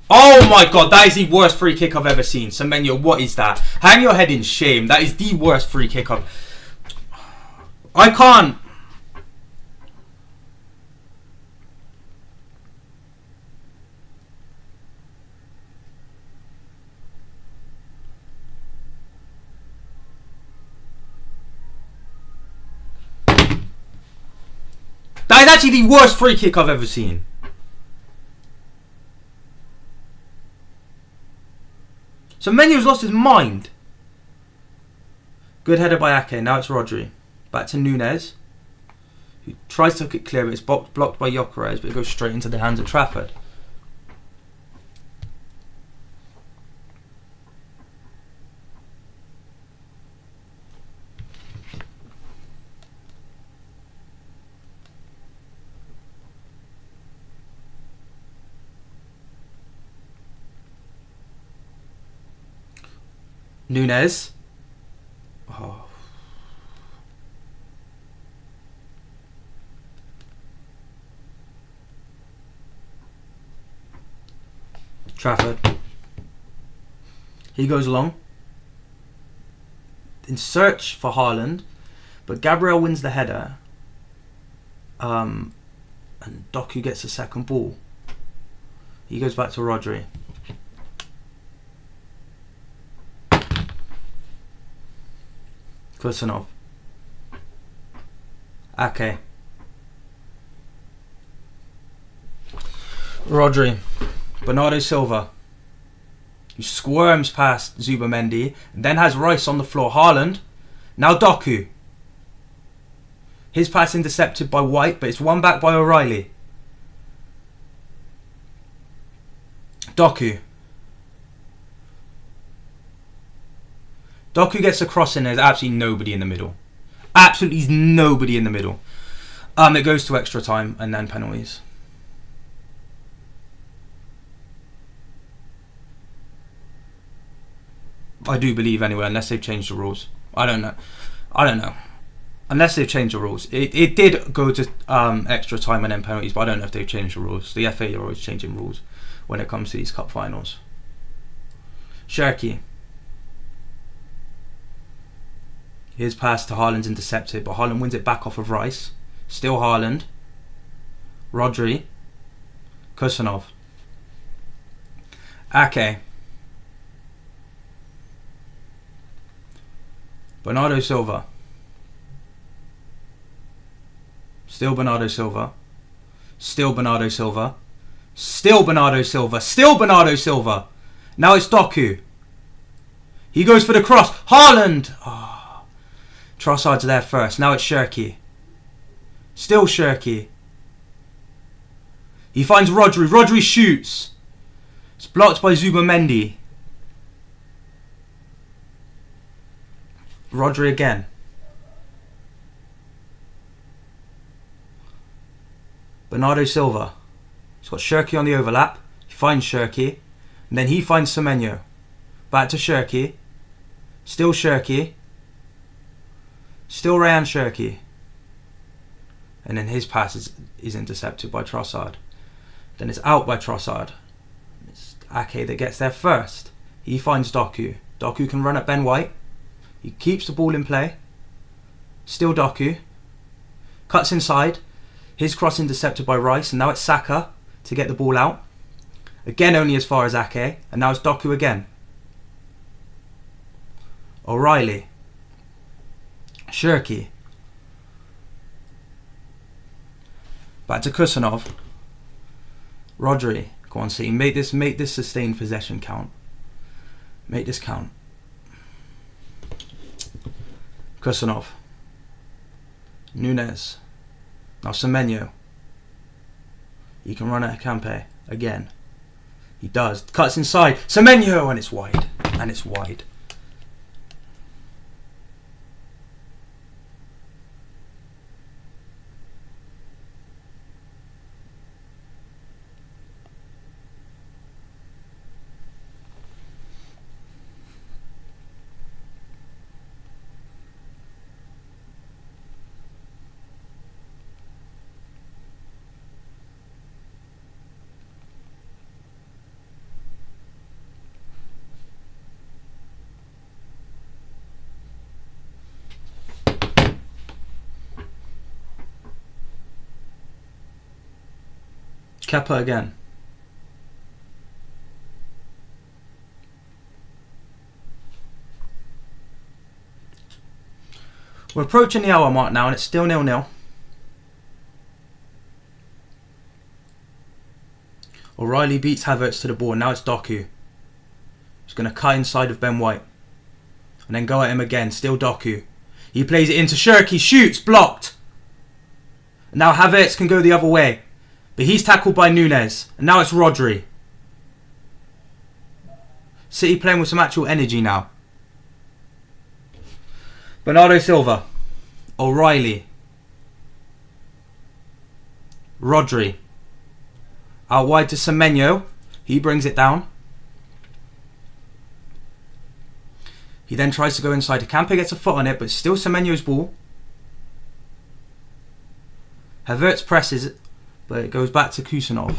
Oh my god, that is the worst free kick I've ever seen. Semenyo, what is that? Hang your head in shame. That is the worst free kick I can't. That is actually the worst free kick I've ever seen. Semenyo's lost his mind. Good header by Ake. Now it's Rodri. Back to Nunez. He tries to hook it clear, but it's blocked by Gyökeres, but it goes straight into the hands of Trafford. Nunez. Oh. Trafford. He goes along in search for Haaland, but Gabriel wins the header. And Doku gets the second ball. He goes back to Rodri. Kusanov. Ake. Rodri. Bernardo Silva. He squirms past Zubamendi, and then has Rice on the floor. Haaland. Now Doku. His pass intercepted by White, but it's won back by O'Reilly. Doku. Doku gets a cross in. There's absolutely nobody in the middle. Absolutely nobody in the middle. It goes to extra time and then penalties. I do believe anyway, unless they've changed the rules. I don't know. Unless they've changed the rules. It did go to extra time and then penalties, but I don't know if they've changed the rules. The FA are always changing rules when it comes to these cup finals. Cherki. His pass to Haaland's intercepted, but Haaland wins it back off of Rice. Still Haaland. Rodri. Kusanov. Ake. Bernardo Silva. Still Bernardo Silva. Still Bernardo Silva. Still Bernardo Silva. Still Bernardo Silva. Now it's Doku. He goes for the cross. Haaland! Oh. Trossard's there first. Now it's Cherki. Still Cherki. He finds Rodri. Rodri shoots. It's blocked by Zubamendi. Rodri again. Bernardo Silva. He's got Cherki on the overlap. He finds Cherki. And then he finds Semenyo. Back to Cherki. Still Cherki. Still Ryan Cherki. And then his pass is intercepted by Trossard. Then it's out by Trossard. It's Ake that gets there first. He finds Doku. Doku can run at Ben White. He keeps the ball in play. Still Doku. Cuts inside. His cross intercepted by Rice. And now it's Saka to get the ball out. Again only as far as Ake. And now it's Doku again. O'Reilly. Cherki. Back to Kusanov. Rodri. Go on, see. Make this sustained possession count. Make this count. Kusanov. Nunez. Now Semenyo. He can run at Campe again. He does. Cuts inside. Semenyo! And it's wide. And it's wide. Kepa again. We're approaching the hour mark now and it's still 0-0. O'Reilly beats Havertz to the ball. Now it's Doku. He's going to cut inside of Ben White. And then go at him again. Still Doku. He plays it into Shirky. Shoots. Blocked. And now Havertz can go the other way. But he's tackled by Nunez. And now it's Rodri. City playing with some actual energy now. Bernardo Silva. O'Reilly. Rodri. Out wide to Semenyo. He brings it down. He then tries to go inside. Campe gets a foot on it, but still Semenyo's ball. Havertz presses it, but it goes back to Kusanov.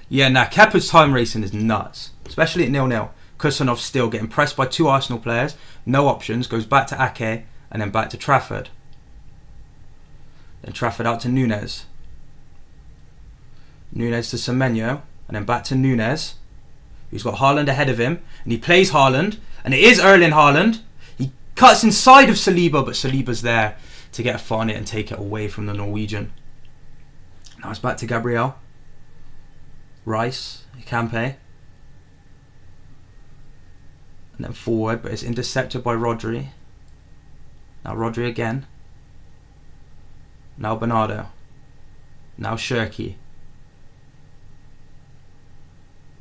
Yeah, now Kepa's time racing is nuts. Especially at 0-0. Kusanov still getting pressed by 2 Arsenal players. No options. Goes back to Ake. And then back to Trafford. Then Trafford out to Nunez. Nunez to Semenyo. And then back to Nunez. Who's got Haaland ahead of him. And he plays Haaland. And it is Erling Haaland. He cuts inside of Saliba. But Saliba's there to get a foot on it and take it away from the Norwegian. Now it's back to Gabriel. Rice. Campe. And then forward, but it's intercepted by Rodri. Now Rodri again. Now Bernardo. Now Shirky.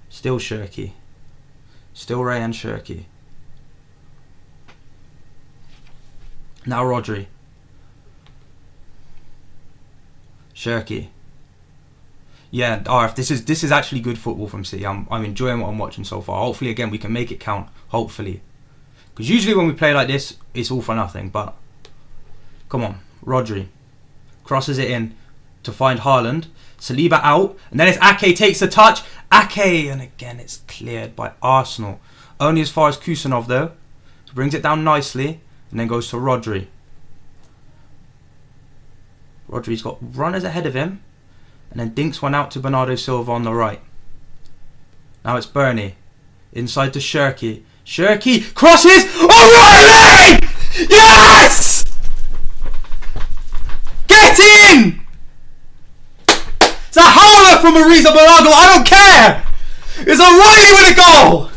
Still Shirky. Still Rayan Shirky. Now Rodri. Shirky. Yeah, RF, this is actually good football from City. I'm enjoying what I'm watching so far. Hopefully, again, we can make it count. Hopefully. Because usually when we play like this, it's all for nothing. But, come on. Rodri. Crosses it in to find Haaland. Saliba out. And then it's Ake takes the touch. Ake. And again, it's cleared by Arsenal. Only as far as Kusanov, though. Brings it down nicely. And then goes to Rodri. Rodri's got runners ahead of him. And then dinks one out to Bernardo Silva on the right. Now it's Bernie. Inside to Shirky. Shirky crosses. O'Reilly! Yes! Get in! It's a howler from Ariza Balago. I don't care! It's O'Reilly with a goal!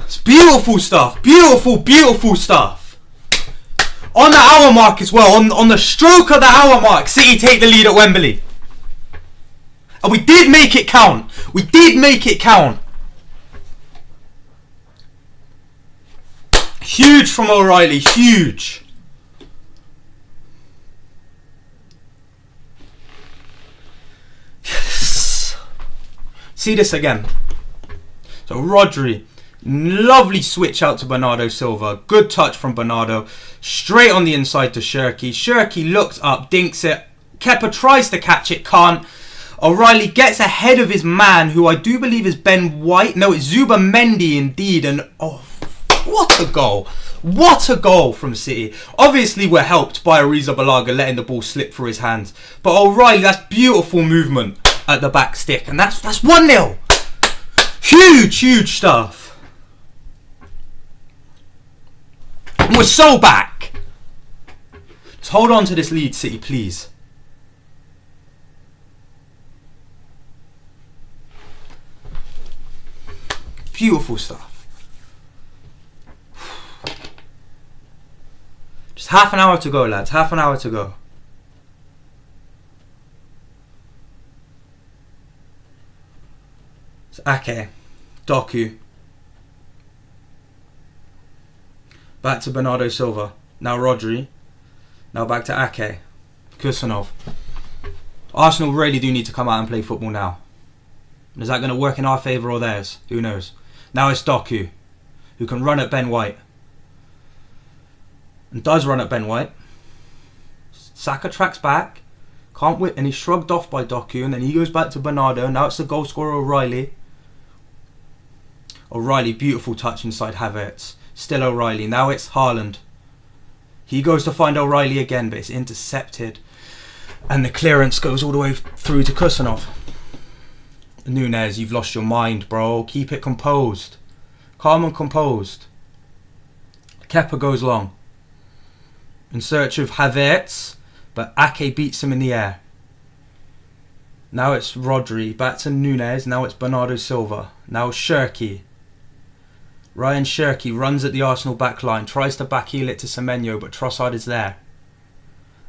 It's beautiful stuff. Beautiful, beautiful stuff. On the hour mark as well, on the stroke of the hour mark, City take the lead at Wembley. And we did make it count. We did make it count. Huge from O'Reilly, huge. Yes. See this again. So Rodri. Lovely switch out to Bernardo Silva. Good touch from Bernardo. Straight on the inside to Shirky. Shirky looks up, dinks it. Kepa tries to catch it, can't. O'Reilly gets ahead of his man, who I do believe is Ben White. No, it's Zuba Mendy indeed. And oh, what a goal. What a goal from City. Obviously, we're helped by Ariza Balaga letting the ball slip through his hands. But O'Reilly, that's beautiful movement at the back stick. And that's 1-0. Huge, huge stuff. And we're so back. Just hold on to this lead, City, please. Beautiful stuff. Just half an hour to go, lads. Half an hour to go. It's Ake. Doku. Back to Bernardo Silva. Now Rodri. Now back to Ake. Kusanov. Arsenal really do need to come out and play football now. Is that going to work in our favour or theirs? Who knows? Now it's Doku, who can run at Ben White. And does run at Ben White. Saka tracks back. Can't win. And he's shrugged off by Doku. And then he goes back to Bernardo. Now it's the goal scorer O'Reilly. O'Reilly, beautiful touch inside Havertz. Still O'Reilly. Now it's Haaland. He goes to find O'Reilly again, but it's intercepted. And the clearance goes all the way through to Kusanov. Nunez, you've lost your mind, bro. Keep it composed. Calm and composed. Kepa goes long. In search of Havertz, but Ake beats him in the air. Now it's Rodri. Back to Nunes. Now it's Bernardo Silva. Now Shirky. Ryan Shirky runs at the Arsenal back line. Tries to backheel it to Semenyo, but Trossard is there.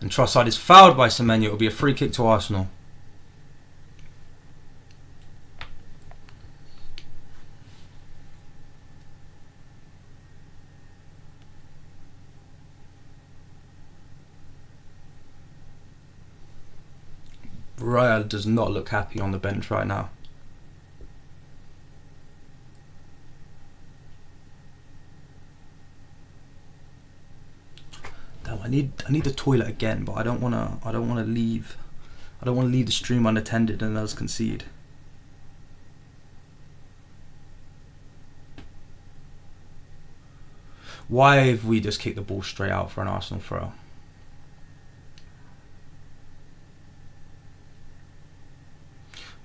And Trossard is fouled by Semenyo. It will be a free kick to Arsenal. Raya does not look happy on the bench right now. Damn, I need the toilet again, but I don't wanna leave the stream unattended and us concede. Why have we just kicked the ball straight out for an Arsenal throw?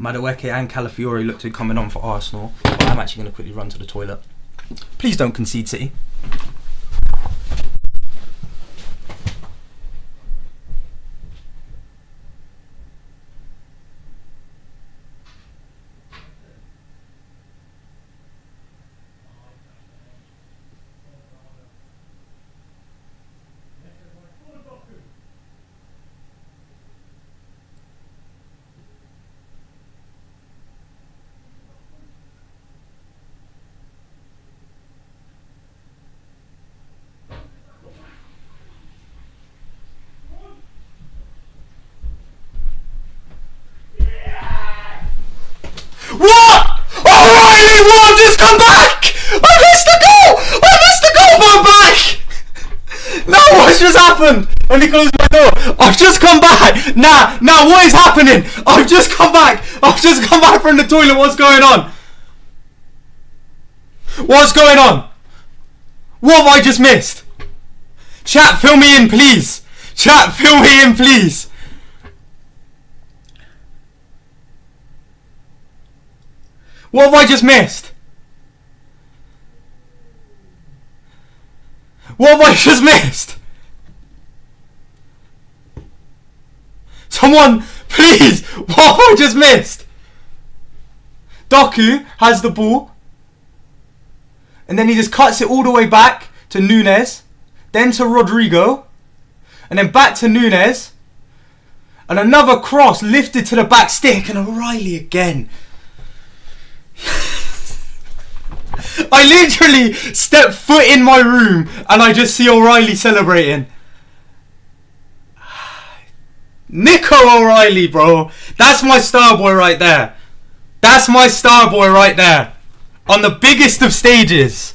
Madueke and Calafiori look to be coming on for Arsenal, but I'm actually going to quickly run to the toilet. Please don't concede, City. What? O'Reilly, what? Just come back! I missed the goal! I missed the goal, but I'm back! No, what's just happened? Let me close my door. I've just come back! Nah, what is happening? I've just come back! I've just come back from the toilet. What's going on? What's going on? What have I just missed? Chat, fill me in, please. Chat, fill me in, please. What have I just missed? What have I just missed? Someone, please! What have I just missed? Doku has the ball. And then he just cuts it all the way back to Nunes. Then to Rodrigo. And then back to Nunes. And another cross lifted to the back stick. And O'Reilly again. I literally step foot in my room and I just see O'Reilly celebrating. Nico O'Reilly, bro. That's my star boy right there. That's my star boy right there. On the biggest of stages.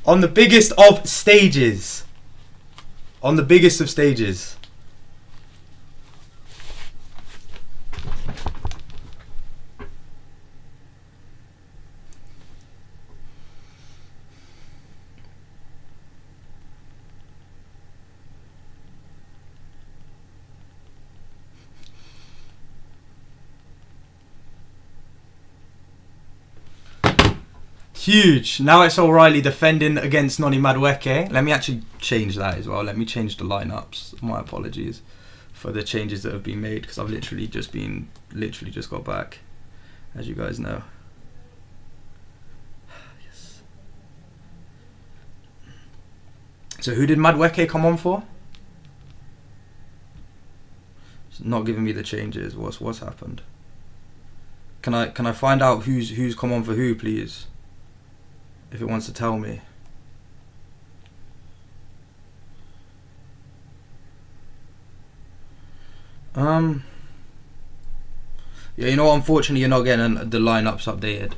On the biggest of stages. On the biggest of stages. Huge. Now it's O'Reilly defending against Noni Madueke. Let me actually change that as well. Let me change the lineups. My apologies for the changes that have been made because I've literally just got back, as you guys know. Yes. So who did Madueke come on for? It's not giving me the changes. What's happened? Can I find out who's come on for who, please? If it wants to tell me. Yeah, you know what? Unfortunately, you're not getting the lineups updated.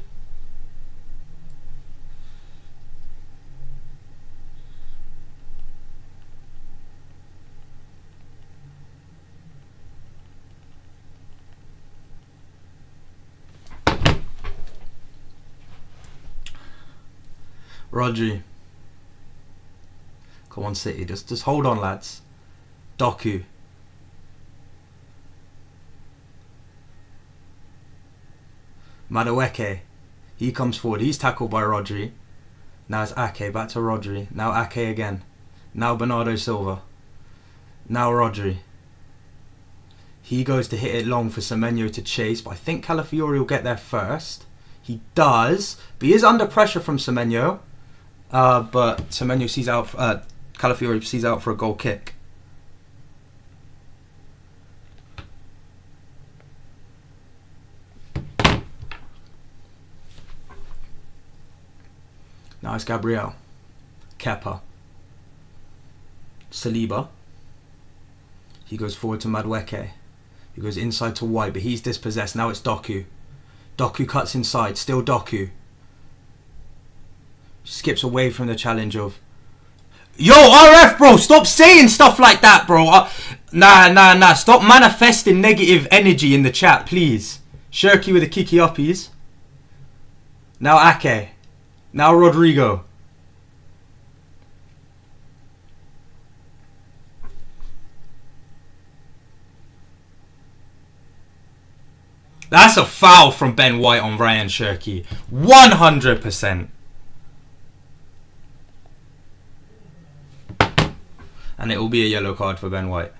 Rodri. Come on, City. Just hold on, lads. Doku. Madueke. He comes forward. He's tackled by Rodri. Now it's Ake. Back to Rodri. Now Ake again. Now Bernardo Silva. Now Rodri. He goes to hit it long for Semenyo to chase, but I think Calafiori will get there first. He does, but he is under pressure from Semenyo. But Semenyo sees out. Calafiori sees out for a goal kick. Now it's Gabriel, Kepa, Saliba. He goes forward to Madueke. He goes inside to White, but he's dispossessed. Now it's Doku. Doku cuts inside. Still Doku. Skips away from the challenge of... Yo, RF, bro! Stop saying stuff like that, bro! Nah. Stop manifesting negative energy in the chat, please. Shirky with the kiki uppies. Now Ake. Now Rodrigo. That's a foul from Ben White on Ryan Shirky. 100%. And it will be a yellow card for Ben White.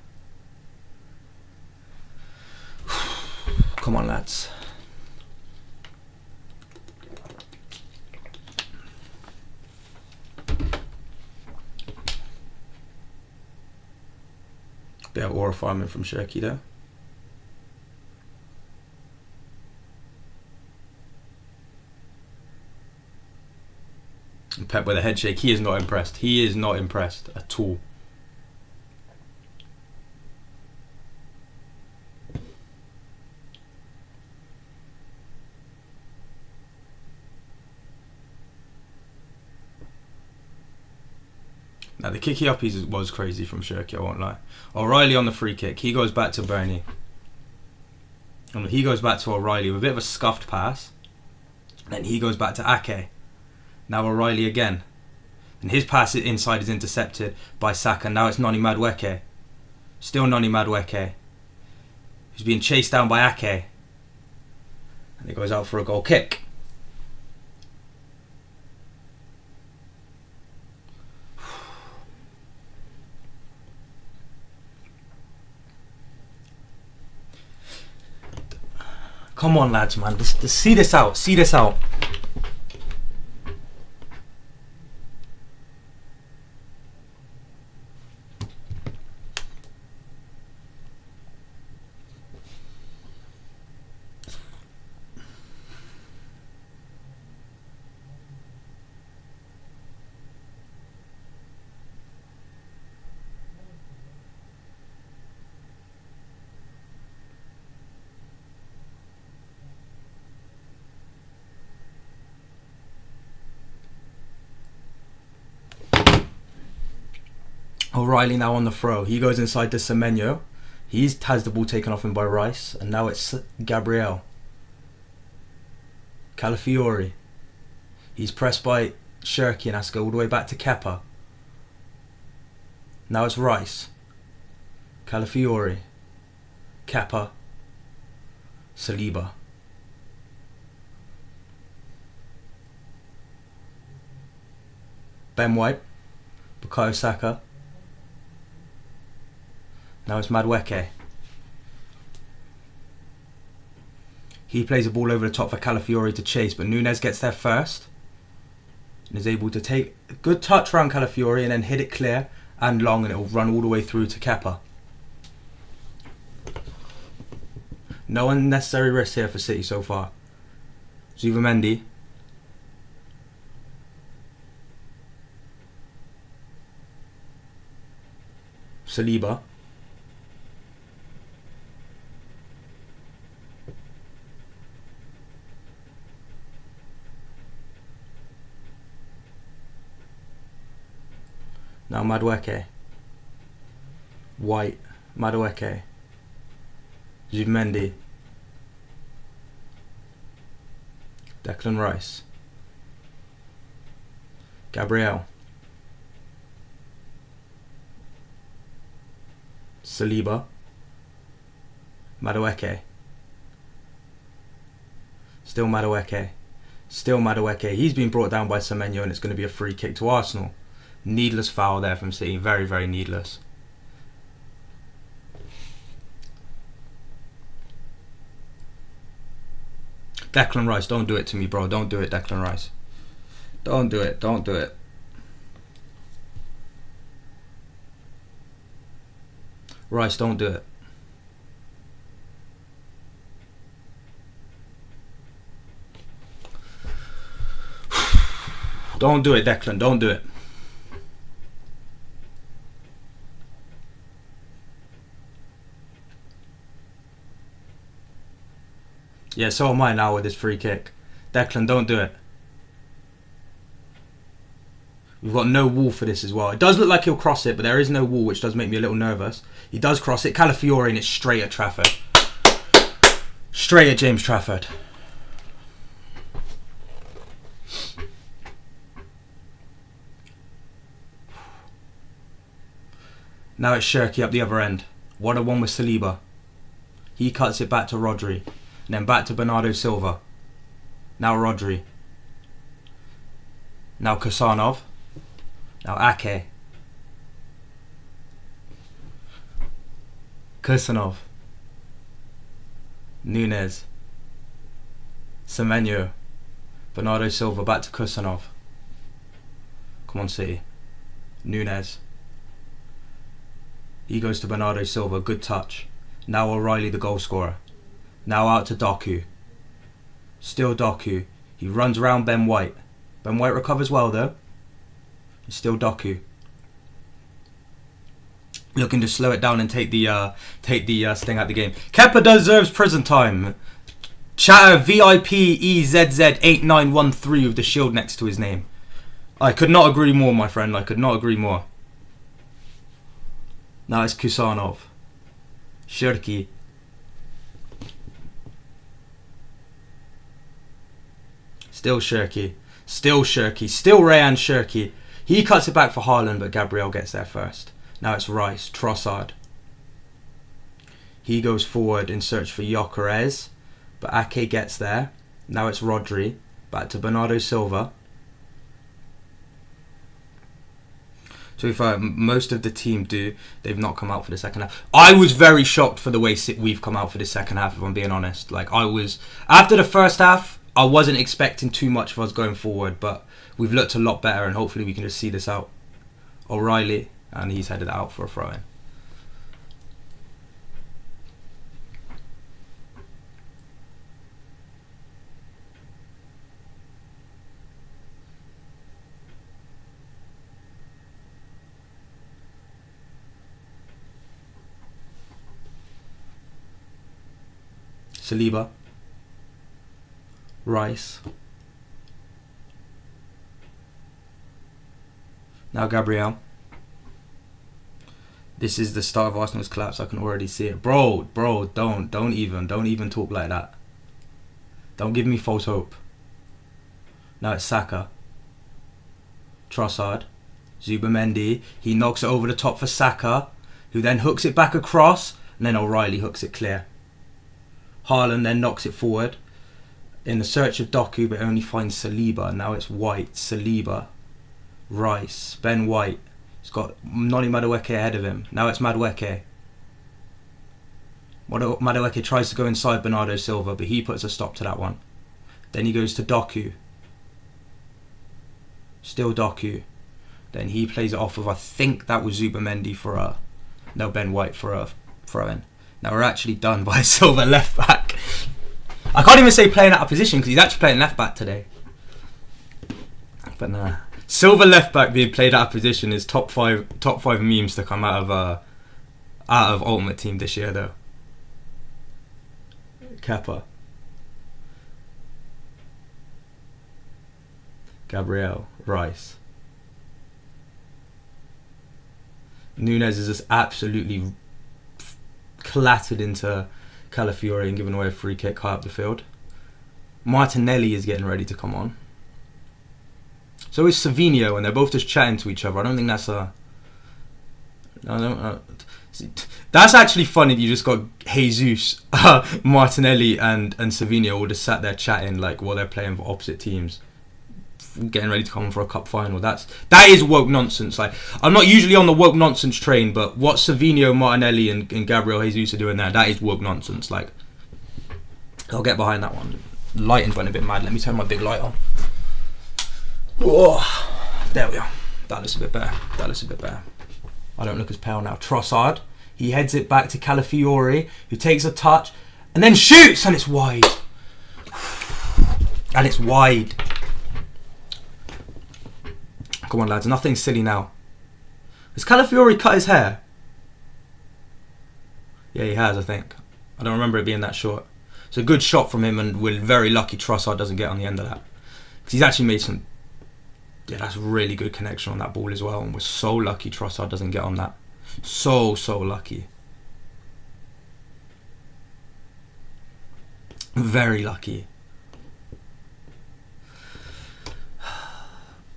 Come on, lads. Bit of aura farming from Shirky there. And Pep with a head shake. He is not impressed. He is not impressed at all. Now the kicky uppies was crazy from Shirky, I won't lie. O'Reilly on the free kick. He goes back to Bernie. And he goes back to O'Reilly with a bit of a scuffed pass. Then he goes back to Ake. Now O'Reilly again. And his pass inside is intercepted by Saka. Now it's Noni Madueke. Still Noni Madueke. He's being chased down by Ake. And he goes out for a goal kick. Come on, lads, man. Just see this out. See this out. O'Reilly now on the throw. He goes inside to Semenyo. He has the ball taken off him by Rice. And now it's Gabriel. Calafiori. He's pressed by Shirky and has to go all the way back to Kepa. Now it's Rice. Calafiori. Kepa. Saliba. Ben White. Bukayo Saka. Now it's Madueke. He plays the ball over the top for Calafiori to chase, but Nunes gets there first and is able to take a good touch around Calafiori and then hit it clear and long, and it will run all the way through to Kepa. No unnecessary risk here for City so far. Zubamendi. Saliba. Now Madueke. White. Madueke. Zubamendi. Declan Rice. Gabriel. Saliba. Madueke. Still Madueke. Still Madueke. He's been brought down by Semenyo and it's going to be a free kick to Arsenal. Needless foul there from City. Very, very needless. Declan Rice, don't do it to me, bro. Don't do it, Declan Rice. Don't do it. Don't do it. Rice, don't do it. Don't do it, Declan. Don't do it. Yeah, so am I now with this free kick. Declan, don't do it. We've got no wall for this as well. It does look like he'll cross it, but there is no wall, which does make me a little nervous. He does cross it. Calafiore, and it's straight at Trafford. Straight at James Trafford. Now it's Shirky up the other end. What a one with Saliba. He cuts it back to Rodri. And then back to Bernardo Silva. Now Rodri. Now Kusanov. Now Ake. Kusanov. Nunes. Semenyo. Bernardo Silva back to Kusanov. Come on, City. Nunes. He goes to Bernardo Silva. Good touch. Now O'Reilly, the goal scorer. Now out to Doku. Still Doku. He runs around Ben White. Ben White recovers well though. Still Doku. Looking to slow it down and take the sting out the game. Kepa deserves prison time. Chatter VIP EZZ8913 with the shield next to his name. I could not agree more, my friend. I could not agree more. Now it's Kusanov. Shirky. Still Shirky. Still Shirky. Still Rayan Shirky. He cuts it back for Haaland, but Gabriel gets there first. Now it's Rice. Trossard. He goes forward in search for Gyökeres, but Ake gets there. Now it's Rodri. Back to Bernardo Silva. So if most of the team they've not come out for the second half. I was very shocked for the way we've come out for the second half, if I'm being honest. Like, I was, after the first half, I wasn't expecting too much of us going forward, but we've looked a lot better, and hopefully we can just see this out. O'Reilly, and he's headed out for a throw-in. Saliba. Rice. Now Gabriel. This is the start of Arsenal's collapse. I can already see it. Bro, don't even talk like that. Don't give me false hope. Now it's Saka. Trossard. Zubamendi. He knocks it over the top for Saka, who then hooks it back across, and then O'Reilly hooks it clear. Haaland then knocks it forward in the search of Doku, but only finds Saliba. Now it's White, Saliba, Rice, Ben White. He's got Noni Madueke ahead of him. Now it's Madueke. Madueke tries to go inside Bernardo Silva, but he puts a stop to that one. Then he goes to Doku. Still Doku. Then he plays it off of, I think that was Zubamendi for a... No, Ben White for a throw-in. Now we're actually done by Silva left back. I can't even say playing out of position because he's actually playing left back today. But nah, Silva left back being played out of position is top five memes to come out of Ultimate Team this year though. Kepa, Gabriel, Rice, Nunes is just absolutely clattered into Calafiore and given away a free kick high up the field. Martinelli is getting ready to come on. So is Savinho, and they're both just chatting to each other. I don't think that's a... That's actually funny that you just got Jesus, Martinelli and Savinho all just sat there chatting like while they're playing for opposite teams, getting ready to come on for a cup final. That is woke nonsense. Like, I'm not usually on the woke nonsense train, but what Savinho, Martinelli and Gabriel Jesus are doing there, that is woke nonsense. Like, I'll get behind that one. lighting's went a bit mad. Let me turn my big light on. Oh, there we are. That looks a bit better. That looks a bit better. I don't look as pale now. Trossard. He heads it back to Calafiori, who takes a touch and then shoots, and it's wide. And it's wide. Come on, lads. Nothing silly now. Has Calafiori cut his hair? Yeah, he has, I think. I don't remember it being that short. It's a good shot from him, and we're very lucky Trossard doesn't get on the end of that. Because he's actually made some... Yeah, that's a really good connection on that ball as well. And we're so lucky Trossard doesn't get on that. So lucky. Very lucky.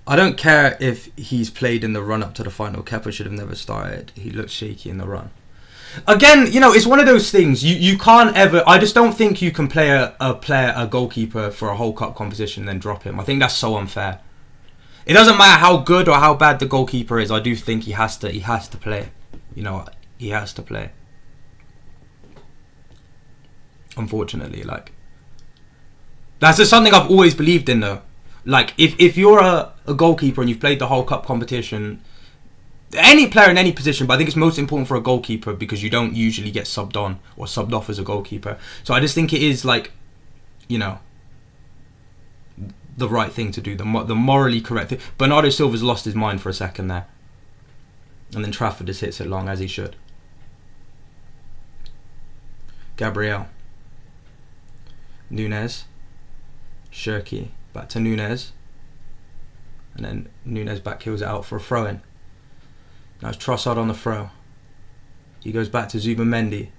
I don't care if he's played in the run-up to the final. Kepa should have never started. He looked shaky in the run. Again, you know, it's one of those things. You can't ever... I just don't think you can play a goalkeeper for a whole cup competition and then drop him. I think that's so unfair. It doesn't matter how good or how bad the goalkeeper is. I do think he has to play. You know, he has to play. Unfortunately, like... That's just something I've always believed in, though. Like, if you're a goalkeeper and you've played the whole cup competition... Any player in any position, but I think it's most important for a goalkeeper because you don't usually get subbed on or subbed off as a goalkeeper. So I just think it is, like, you know, the right thing to do, the morally correct thing. Bernardo Silva's lost his mind for a second there. And then Trafford just hits it long, as he should. Gabriel. Nunes. Shirky. Back to Nunes. And then Nunes back heels it out for a throw-in. Now it's Trossard on the throw. He goes back to Zubamendi.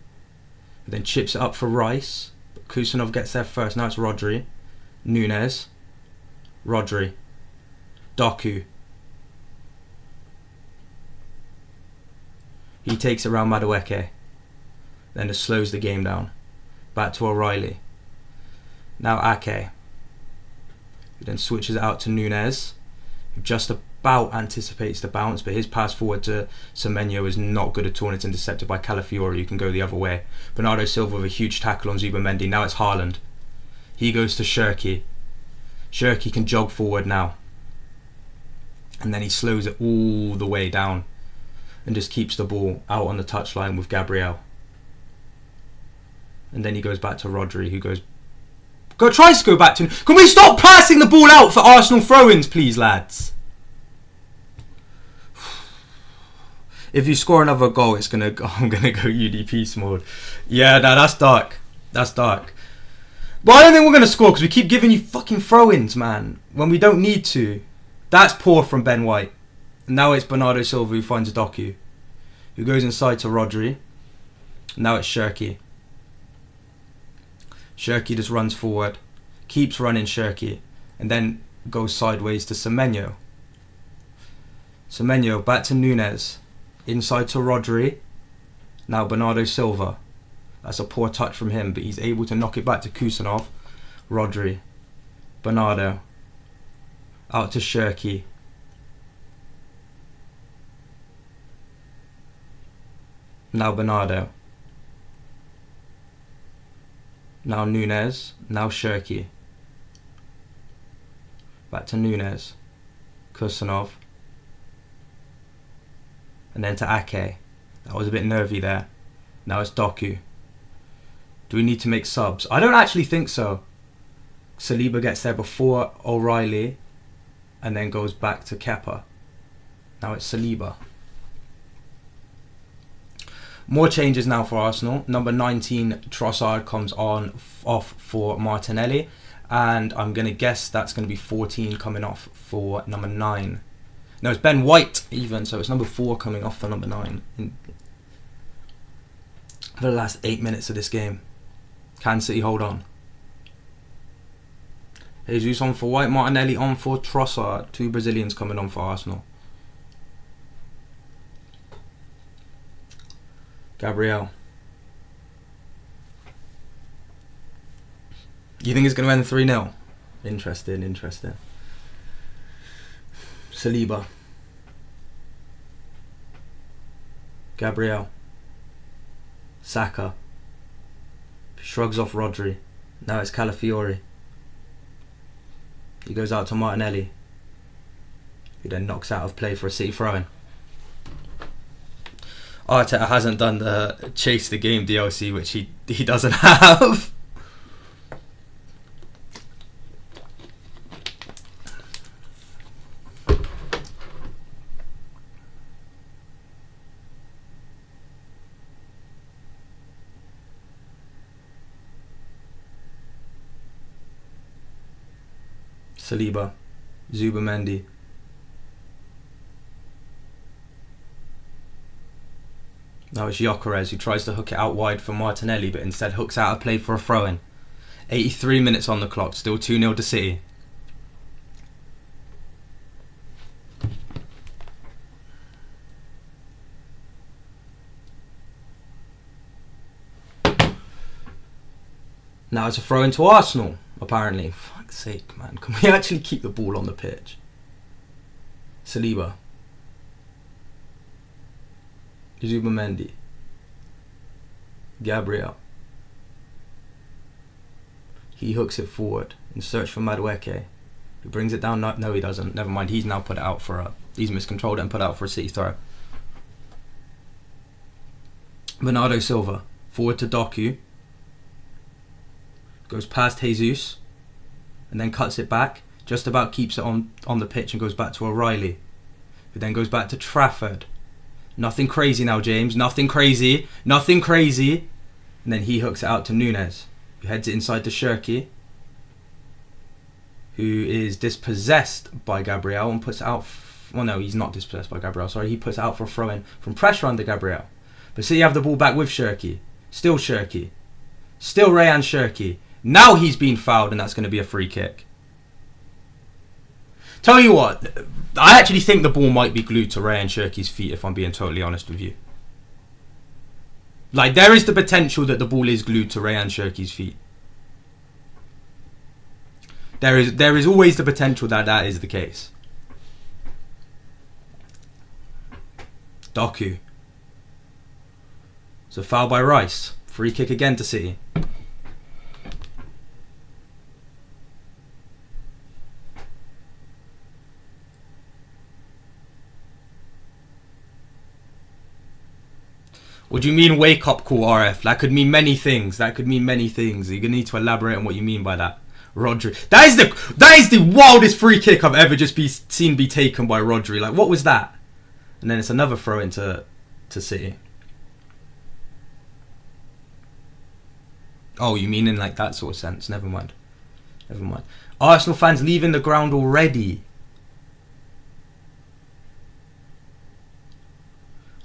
Then chips it up for Rice. But Kusanov gets there first. Now it's Rodri. Nunes. Rodri. Doku. He takes it around Madueke. Then just slows the game down. Back to O'Reilly. Now Ake. He then switches it out to Nunes, who just about anticipates the bounce, but his pass forward to Semenyo is not good at all, and it's intercepted by Calafiori, who can go the other way. Bernardo Silva with a huge tackle on Zubamendi. Now it's Haaland. He goes to Shirky. Shirky can jog forward now. And then he slows it all the way down and just keeps the ball out on the touchline with Gabriel. And then he goes back to Rodri, who tries to go back to... Can we stop passing the ball out for Arsenal throw-ins, please, lads? If you score another goal, I'm gonna go UDP mode. Yeah, no, that's dark. That's dark. But I don't think we're gonna score because we keep giving you fucking throw-ins, man, when we don't need to. That's poor from Ben White. And now it's Bernardo Silva who finds Doku, who goes inside to Rodri. Now it's Shirky. Shirky just runs forward, keeps running Shirky, and then goes sideways to Semenyo. Semenyo back to Nunes, inside to Rodri. Now Bernardo Silva. That's a poor touch from him, but he's able to knock it back to Kusanov. Rodri. Bernardo. Out to Shirky. Now Bernardo. Now Nunes. Now Shirky. Back to Nunes. Kusanov. And then to Ake. That was a bit nervy there. Now it's Doku. Do we need to make subs? I don't actually think so. Saliba gets there before O'Reilly and then goes back to Kepa. Now it's Saliba. More changes now for Arsenal. Number 19, Trossard, comes off for Martinelli. And I'm going to guess that's going to be 14 coming off for number 9. No, it's Ben White even, so it's number 4 coming off for number 9 for the last 8 minutes of this game. Can City hold on? Jesus on for White, Martinelli on for Trossard. 2 Brazilians coming on for Arsenal. Gabriel. You think it's going to end 3-0? Interesting. Saliba. Gabriel. Saka. Shrugs off Rodri. Now it's Calafiori. He goes out to Martinelli, who then knocks out of play for a City throw-in. Arteta hasn't done the chase the game DLC, which he doesn't have. Saliba, Zubamendi. Now it's Gyökeres who tries to hook it out wide for Martinelli, but instead hooks out a play for a throw-in. 83 minutes on the clock, still 2-0 to City. Now it's a throw-in to Arsenal, apparently. Fuck's sake, man. Can we actually keep the ball on the pitch? Saliba. Zubamendi. Gabriel. He hooks it forward in search for Madueke. He brings it down. No, he doesn't. Never mind. He's now put it out for a... He's miscontrolled it and put it out for a City throw. Bernardo Silva. Forward to Doku. Goes past Jesus. And then cuts it back. Just about keeps it on the pitch and goes back to O'Reilly. Who then goes back to Trafford. Nothing crazy now, James. Nothing crazy. Nothing crazy. And then he hooks it out to Nunez, who heads it inside to Shirky, who is dispossessed by Gabriel and puts it out... Well, no, he's not dispossessed by Gabriel. Sorry, he puts it out for a throw-in from pressure under Gabriel. But so you have the ball back with Shirky. Still Shirky. Still Rayan Shirky. Now he's been fouled and that's going to be a free kick. Tell you what, I actually think the ball might be glued to Rayan Shirky's feet, if I'm being totally honest with you. Like, there is the potential that the ball is glued to Rayan Shirky's feet. There is always the potential that that is the case. Doku. It's a foul by Rice. Free kick again to City. What do you mean wake up call, RF? That could mean many things. You're gonna need to elaborate on what you mean by that. Rodri. That is the wildest free kick I've ever just seen be taken by Rodri. Like, what was that? And then it's another throw into City. Oh, you mean in like that sort of sense? Never mind. Arsenal fans leaving the ground already.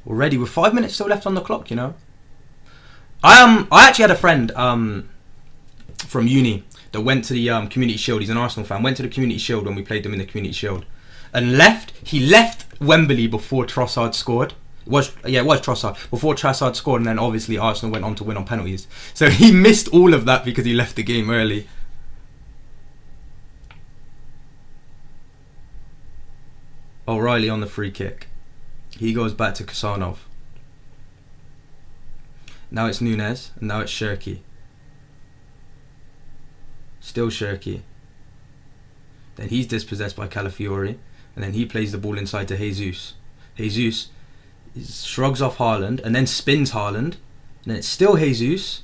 Already, with 5 minutes still left on the clock, you know. I actually had a friend from uni that went to the Community Shield. He's an Arsenal fan. Went to the Community Shield when we played them in the Community Shield, and left. He left Wembley before Trossard scored. It was Trossard before Trossard scored, and then obviously Arsenal went on to win on penalties. So he missed all of that because he left the game early. O'Reilly on the free kick. He goes back to Kasanov. Now it's Nunez, and now it's Shirky. Still Shirky. Then he's dispossessed by Calafiori, and then he plays the ball inside to Jesus. Jesus shrugs off Haaland, and then spins Haaland, and then it's still Jesus,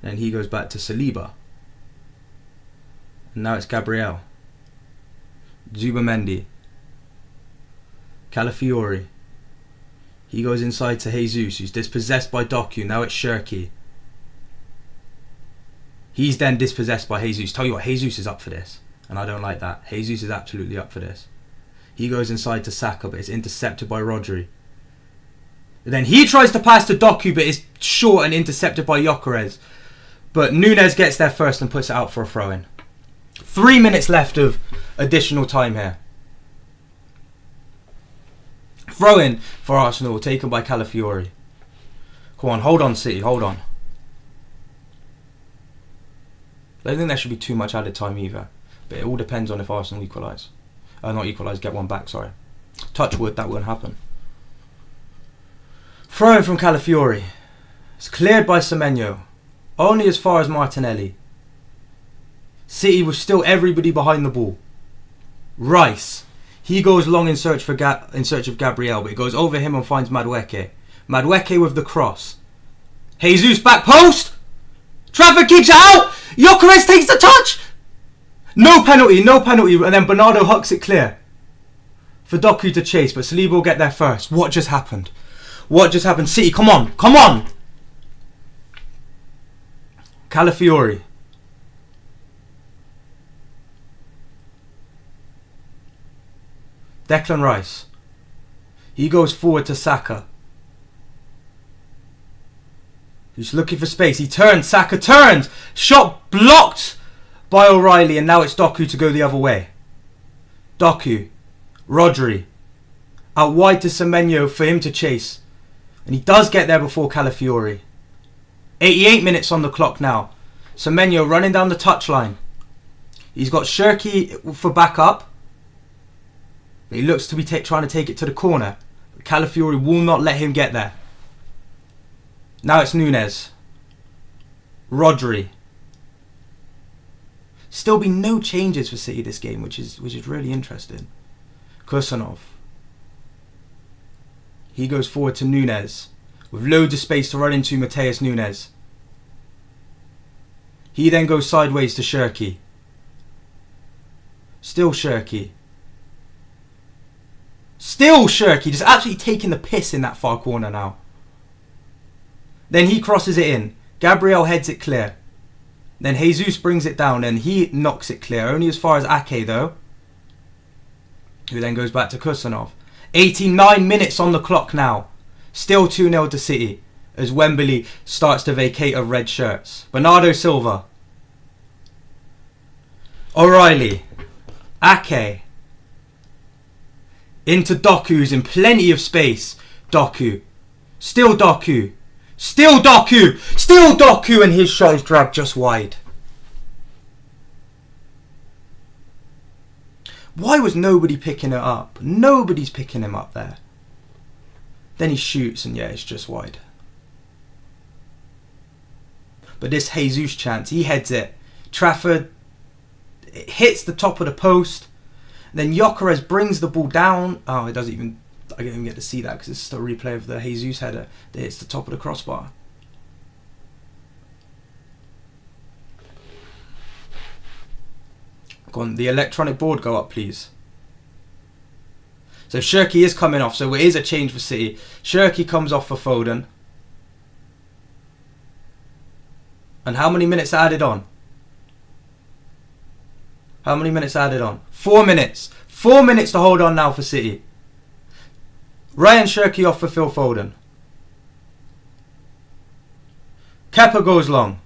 and then he goes back to Saliba. And now it's Gabriel. Zubamendi. Calafiori. He goes inside to Jesus, who's dispossessed by Doku. Now it's Shirky. He's then dispossessed by Jesus. Tell you what, Jesus is up for this. And I don't like that. Jesus is absolutely up for this. He goes inside to Saka, but it's intercepted by Rodri. Then he tries to pass to Doku, but it's short and intercepted by Gyökeres. But Nunez gets there first and puts it out for a throw-in. 3 minutes left of additional time here. Throw-in for Arsenal, taken by Calafiori. Come on, hold on, City, hold on. I don't think there should be too much added time either. But it all depends on if Arsenal equalise. Not equalise, get one back, sorry. Touch wood, that won't happen. Throw-in from Calafiori. It's cleared by Semenyo. Only as far as Martinelli. City was still everybody behind the ball. Rice, he goes long in search of Gabriel, but he goes over him and finds Madueke. Madueke with the cross. Jesus back post. Trafford keeps it out. Gyökeres takes the touch. No penalty. And then Bernardo hucks it clear for Doku to chase, but Saliba will get there first. What just happened? City, come on. Calafiori. Declan Rice. He goes forward to Saka. He's looking for space. He turns. Saka turns. Shot blocked by O'Reilly, and now it's Doku to go the other way. Doku. Rodri. Out wide to Semenyo for him to chase. And he does get there before Calafiori. 88 minutes on the clock now. Semenyo running down the touchline. He's got Shirky for backup. He looks to be trying to take it to the corner. But Calafiori will not let him get there. Now it's Nunez. Rodri. Still be no changes for City this game, which is really interesting. Kusanov. He goes forward to Nunez with loads of space to run into Mateus Nunes. He then goes sideways to Shirky. Still Shirky, just absolutely taking the piss in that far corner now. Then he crosses it in. Gabriel heads it clear. Then Jesus brings it down and he knocks it clear. Only as far as Ake though. Who then goes back to Kusanov. 89 minutes on the clock now. Still 2-0 to City. As Wembley starts to vacate of red shirts. Bernardo Silva. O'Reilly. Ake. Into Doku, who's in plenty of space. Doku. Still Doku. And his shot is dragged just wide. Why was nobody picking it up? Nobody's picking him up there. Then he shoots and yeah, it's just wide. But this Jesus chance, he heads it. Trafford hits the top of the post. Then Gyökeres brings the ball down. Oh, I don't even get to see that because it's just a replay of the Jesus header that hits the top of the crossbar. Go on, the electronic board go up, please. So Shirky is coming off, so it is a change for City. Shirky comes off for Foden. And how many minutes added on? 4 minutes. 4 minutes to hold on now for City. Ryan Shirky off for Phil Foden. Kepa goes long.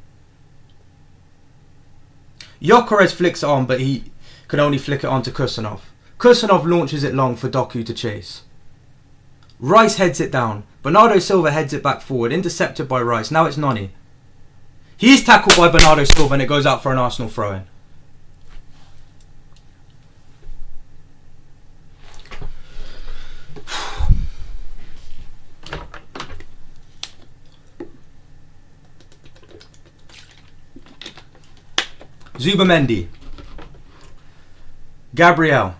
Gyökeres flicks it on, but he can only flick it on to Kusanov. Kusanov launches it long for Doku to chase. Rice heads it down. Bernardo Silva heads it back forward. Intercepted by Rice. Now it's Noni. He's tackled by Bernardo Silva and it goes out for an Arsenal throw-in. Zubamendi. Gabriel.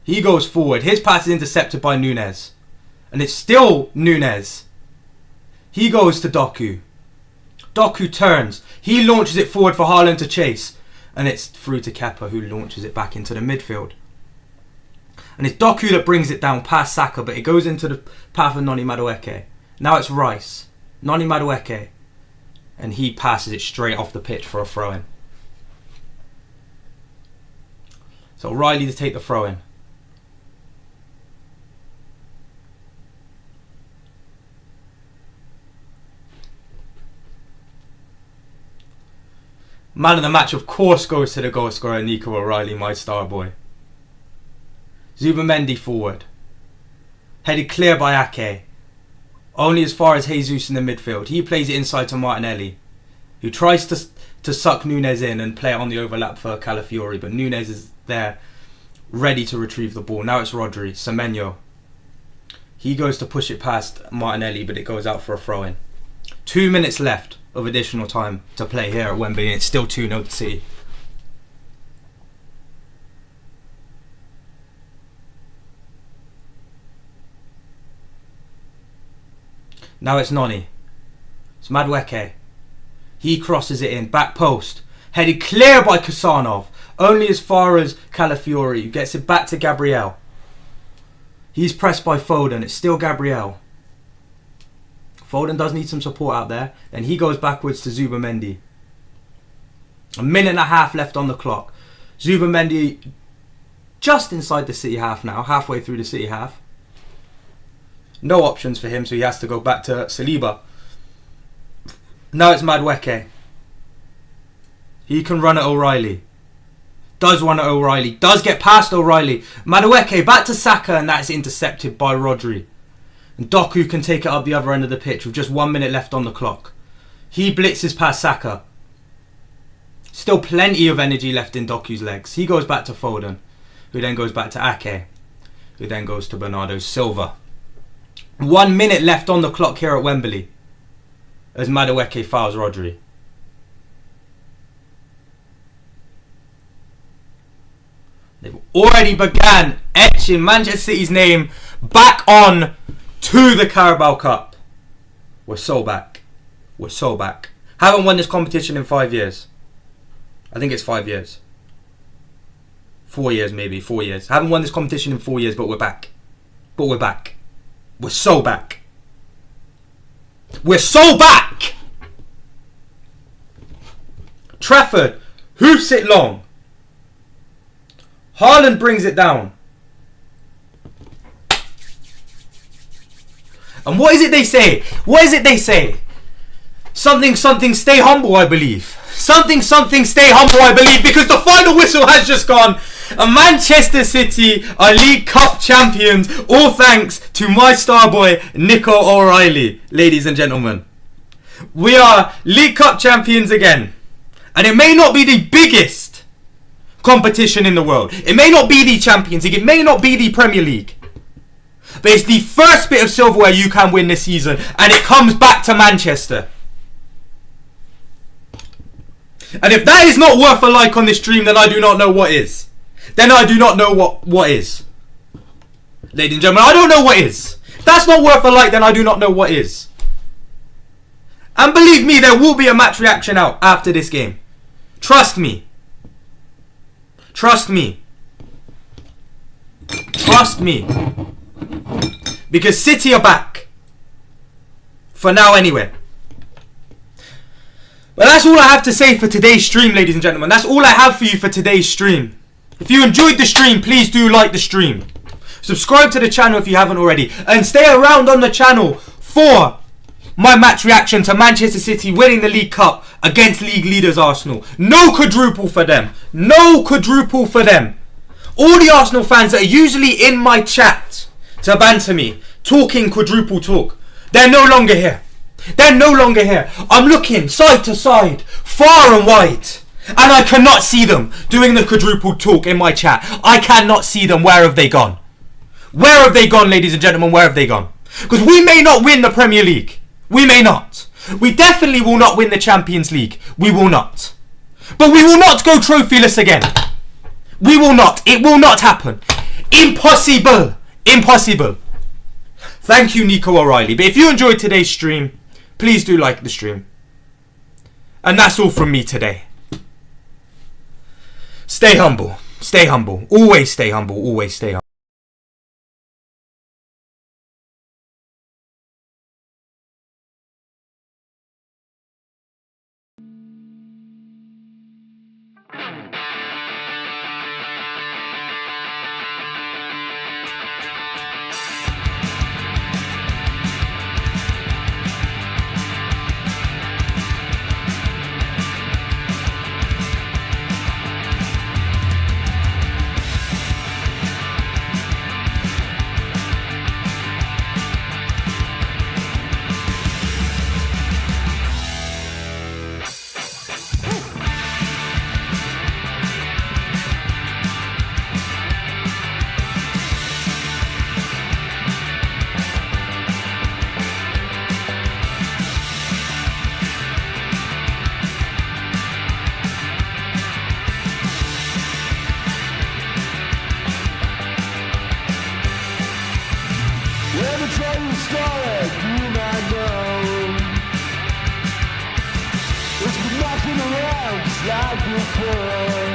He goes forward. His pass is intercepted by Nunes. And it's still Nunes. He goes to Doku. Doku turns. He launches it forward for Haaland to chase. And it's through to Kepa, who launches it back into the midfield. And it's Doku that brings it down past Saka, but it goes into the path of Noni Madueke. Now it's Rice. Noni Madueke. And he passes it straight off the pitch for a throw-in. So O'Reilly to take the throw-in. Man of the match, of course, goes to the goal scorer, Nico O'Reilly, my star boy. Zubamendi forward. Headed clear by Ake. Only as far as Jesus in the midfield. He plays it inside to Martinelli, who tries to suck Nunes in and play it on the overlap for Calafiori, but Nunes is there ready to retrieve the ball. Now it's Rodri. Semenyo. He goes to push it past Martinelli, but it goes out for a throw-in. 2 minutes left of additional time to play here at Wembley, and it's still 2-0 to City. Now it's Noni. It's Madueke. He crosses it in. Back post. Headed clear by Kusanov. Only as far as Calafiori, who gets it back to Gabriel. He's pressed by Foden. It's still Gabriel. Foden does need some support out there. Then he goes backwards to Zubamendi. A minute and a half left on the clock. Zubamendi just inside the City half now. Halfway through the City half. No options for him, so he has to go back to Saliba. Now it's Madueke. He can run at O'Reilly. Does run at O'Reilly. Does get past O'Reilly. Madueke back to Saka, and that's intercepted by Rodri. And Doku can take it up the other end of the pitch with just 1 minute left on the clock. He blitzes past Saka. Still plenty of energy left in Doku's legs. He goes back to Foden, who then goes back to Ake, who then goes to Bernardo Silva. 1 minute left on the clock here at Wembley as Madueke fouls Rodri. They've already began etching Manchester City's name back on to the Carabao Cup. We're so back. We're so back. Haven't won this competition in 5 years. I think it's 5 years. 4 years maybe, 4 years. Haven't won this competition in 4 years, but we're back. But we're back. We're so back. We're so back! Trafford, hoofs it long. Haaland brings it down. And what is it they say? What is it they say? Something, something, stay humble, I believe. Something, something, stay humble, I believe, because the final whistle has just gone. And Manchester City are League Cup champions, all thanks to my star boy, Nico O'Reilly, ladies and gentlemen. We are League Cup champions again. And it may not be the biggest competition in the world. It may not be the Champions League. It may not be the Premier League. But it's the first bit of silverware you can win this season. And it comes back to Manchester. And if that is not worth a like on this stream, then I do not know what is. Then I do not know what is. Ladies and gentlemen, I don't know what is. If that's not worth a like, then I do not know what is. And believe me, there will be a match reaction out after this game. Trust me. Trust me. Trust me. Because City are back. For now anyway. But that's all I have to say for today's stream, ladies and gentlemen. That's all I have for you for today's stream. If you enjoyed the stream, please do like the stream. Subscribe to the channel if you haven't already. And stay around on the channel for my match reaction to Manchester City winning the League Cup against league leaders Arsenal. No quadruple for them. No quadruple for them. All the Arsenal fans that are usually in my chat to banter me, talking quadruple talk, they're no longer here. They're no longer here. I'm looking side to side, far and wide, and I cannot see them doing the quadruple talk in my chat. I cannot see them. Where have they gone? Where have they gone, ladies and gentlemen? Where have they gone? Because we may not win the Premier League. We may not. We definitely will not win the Champions League. We will not. But we will not go trophyless again. We will not. It will not happen. Impossible. Impossible. Thank you, Nico O'Reilly. But if you enjoyed today's stream, please do like the stream. And that's all from me today. Stay humble. Stay humble. Always stay humble. Always stay humble. When the train started through my know. It's been knocking around just like before.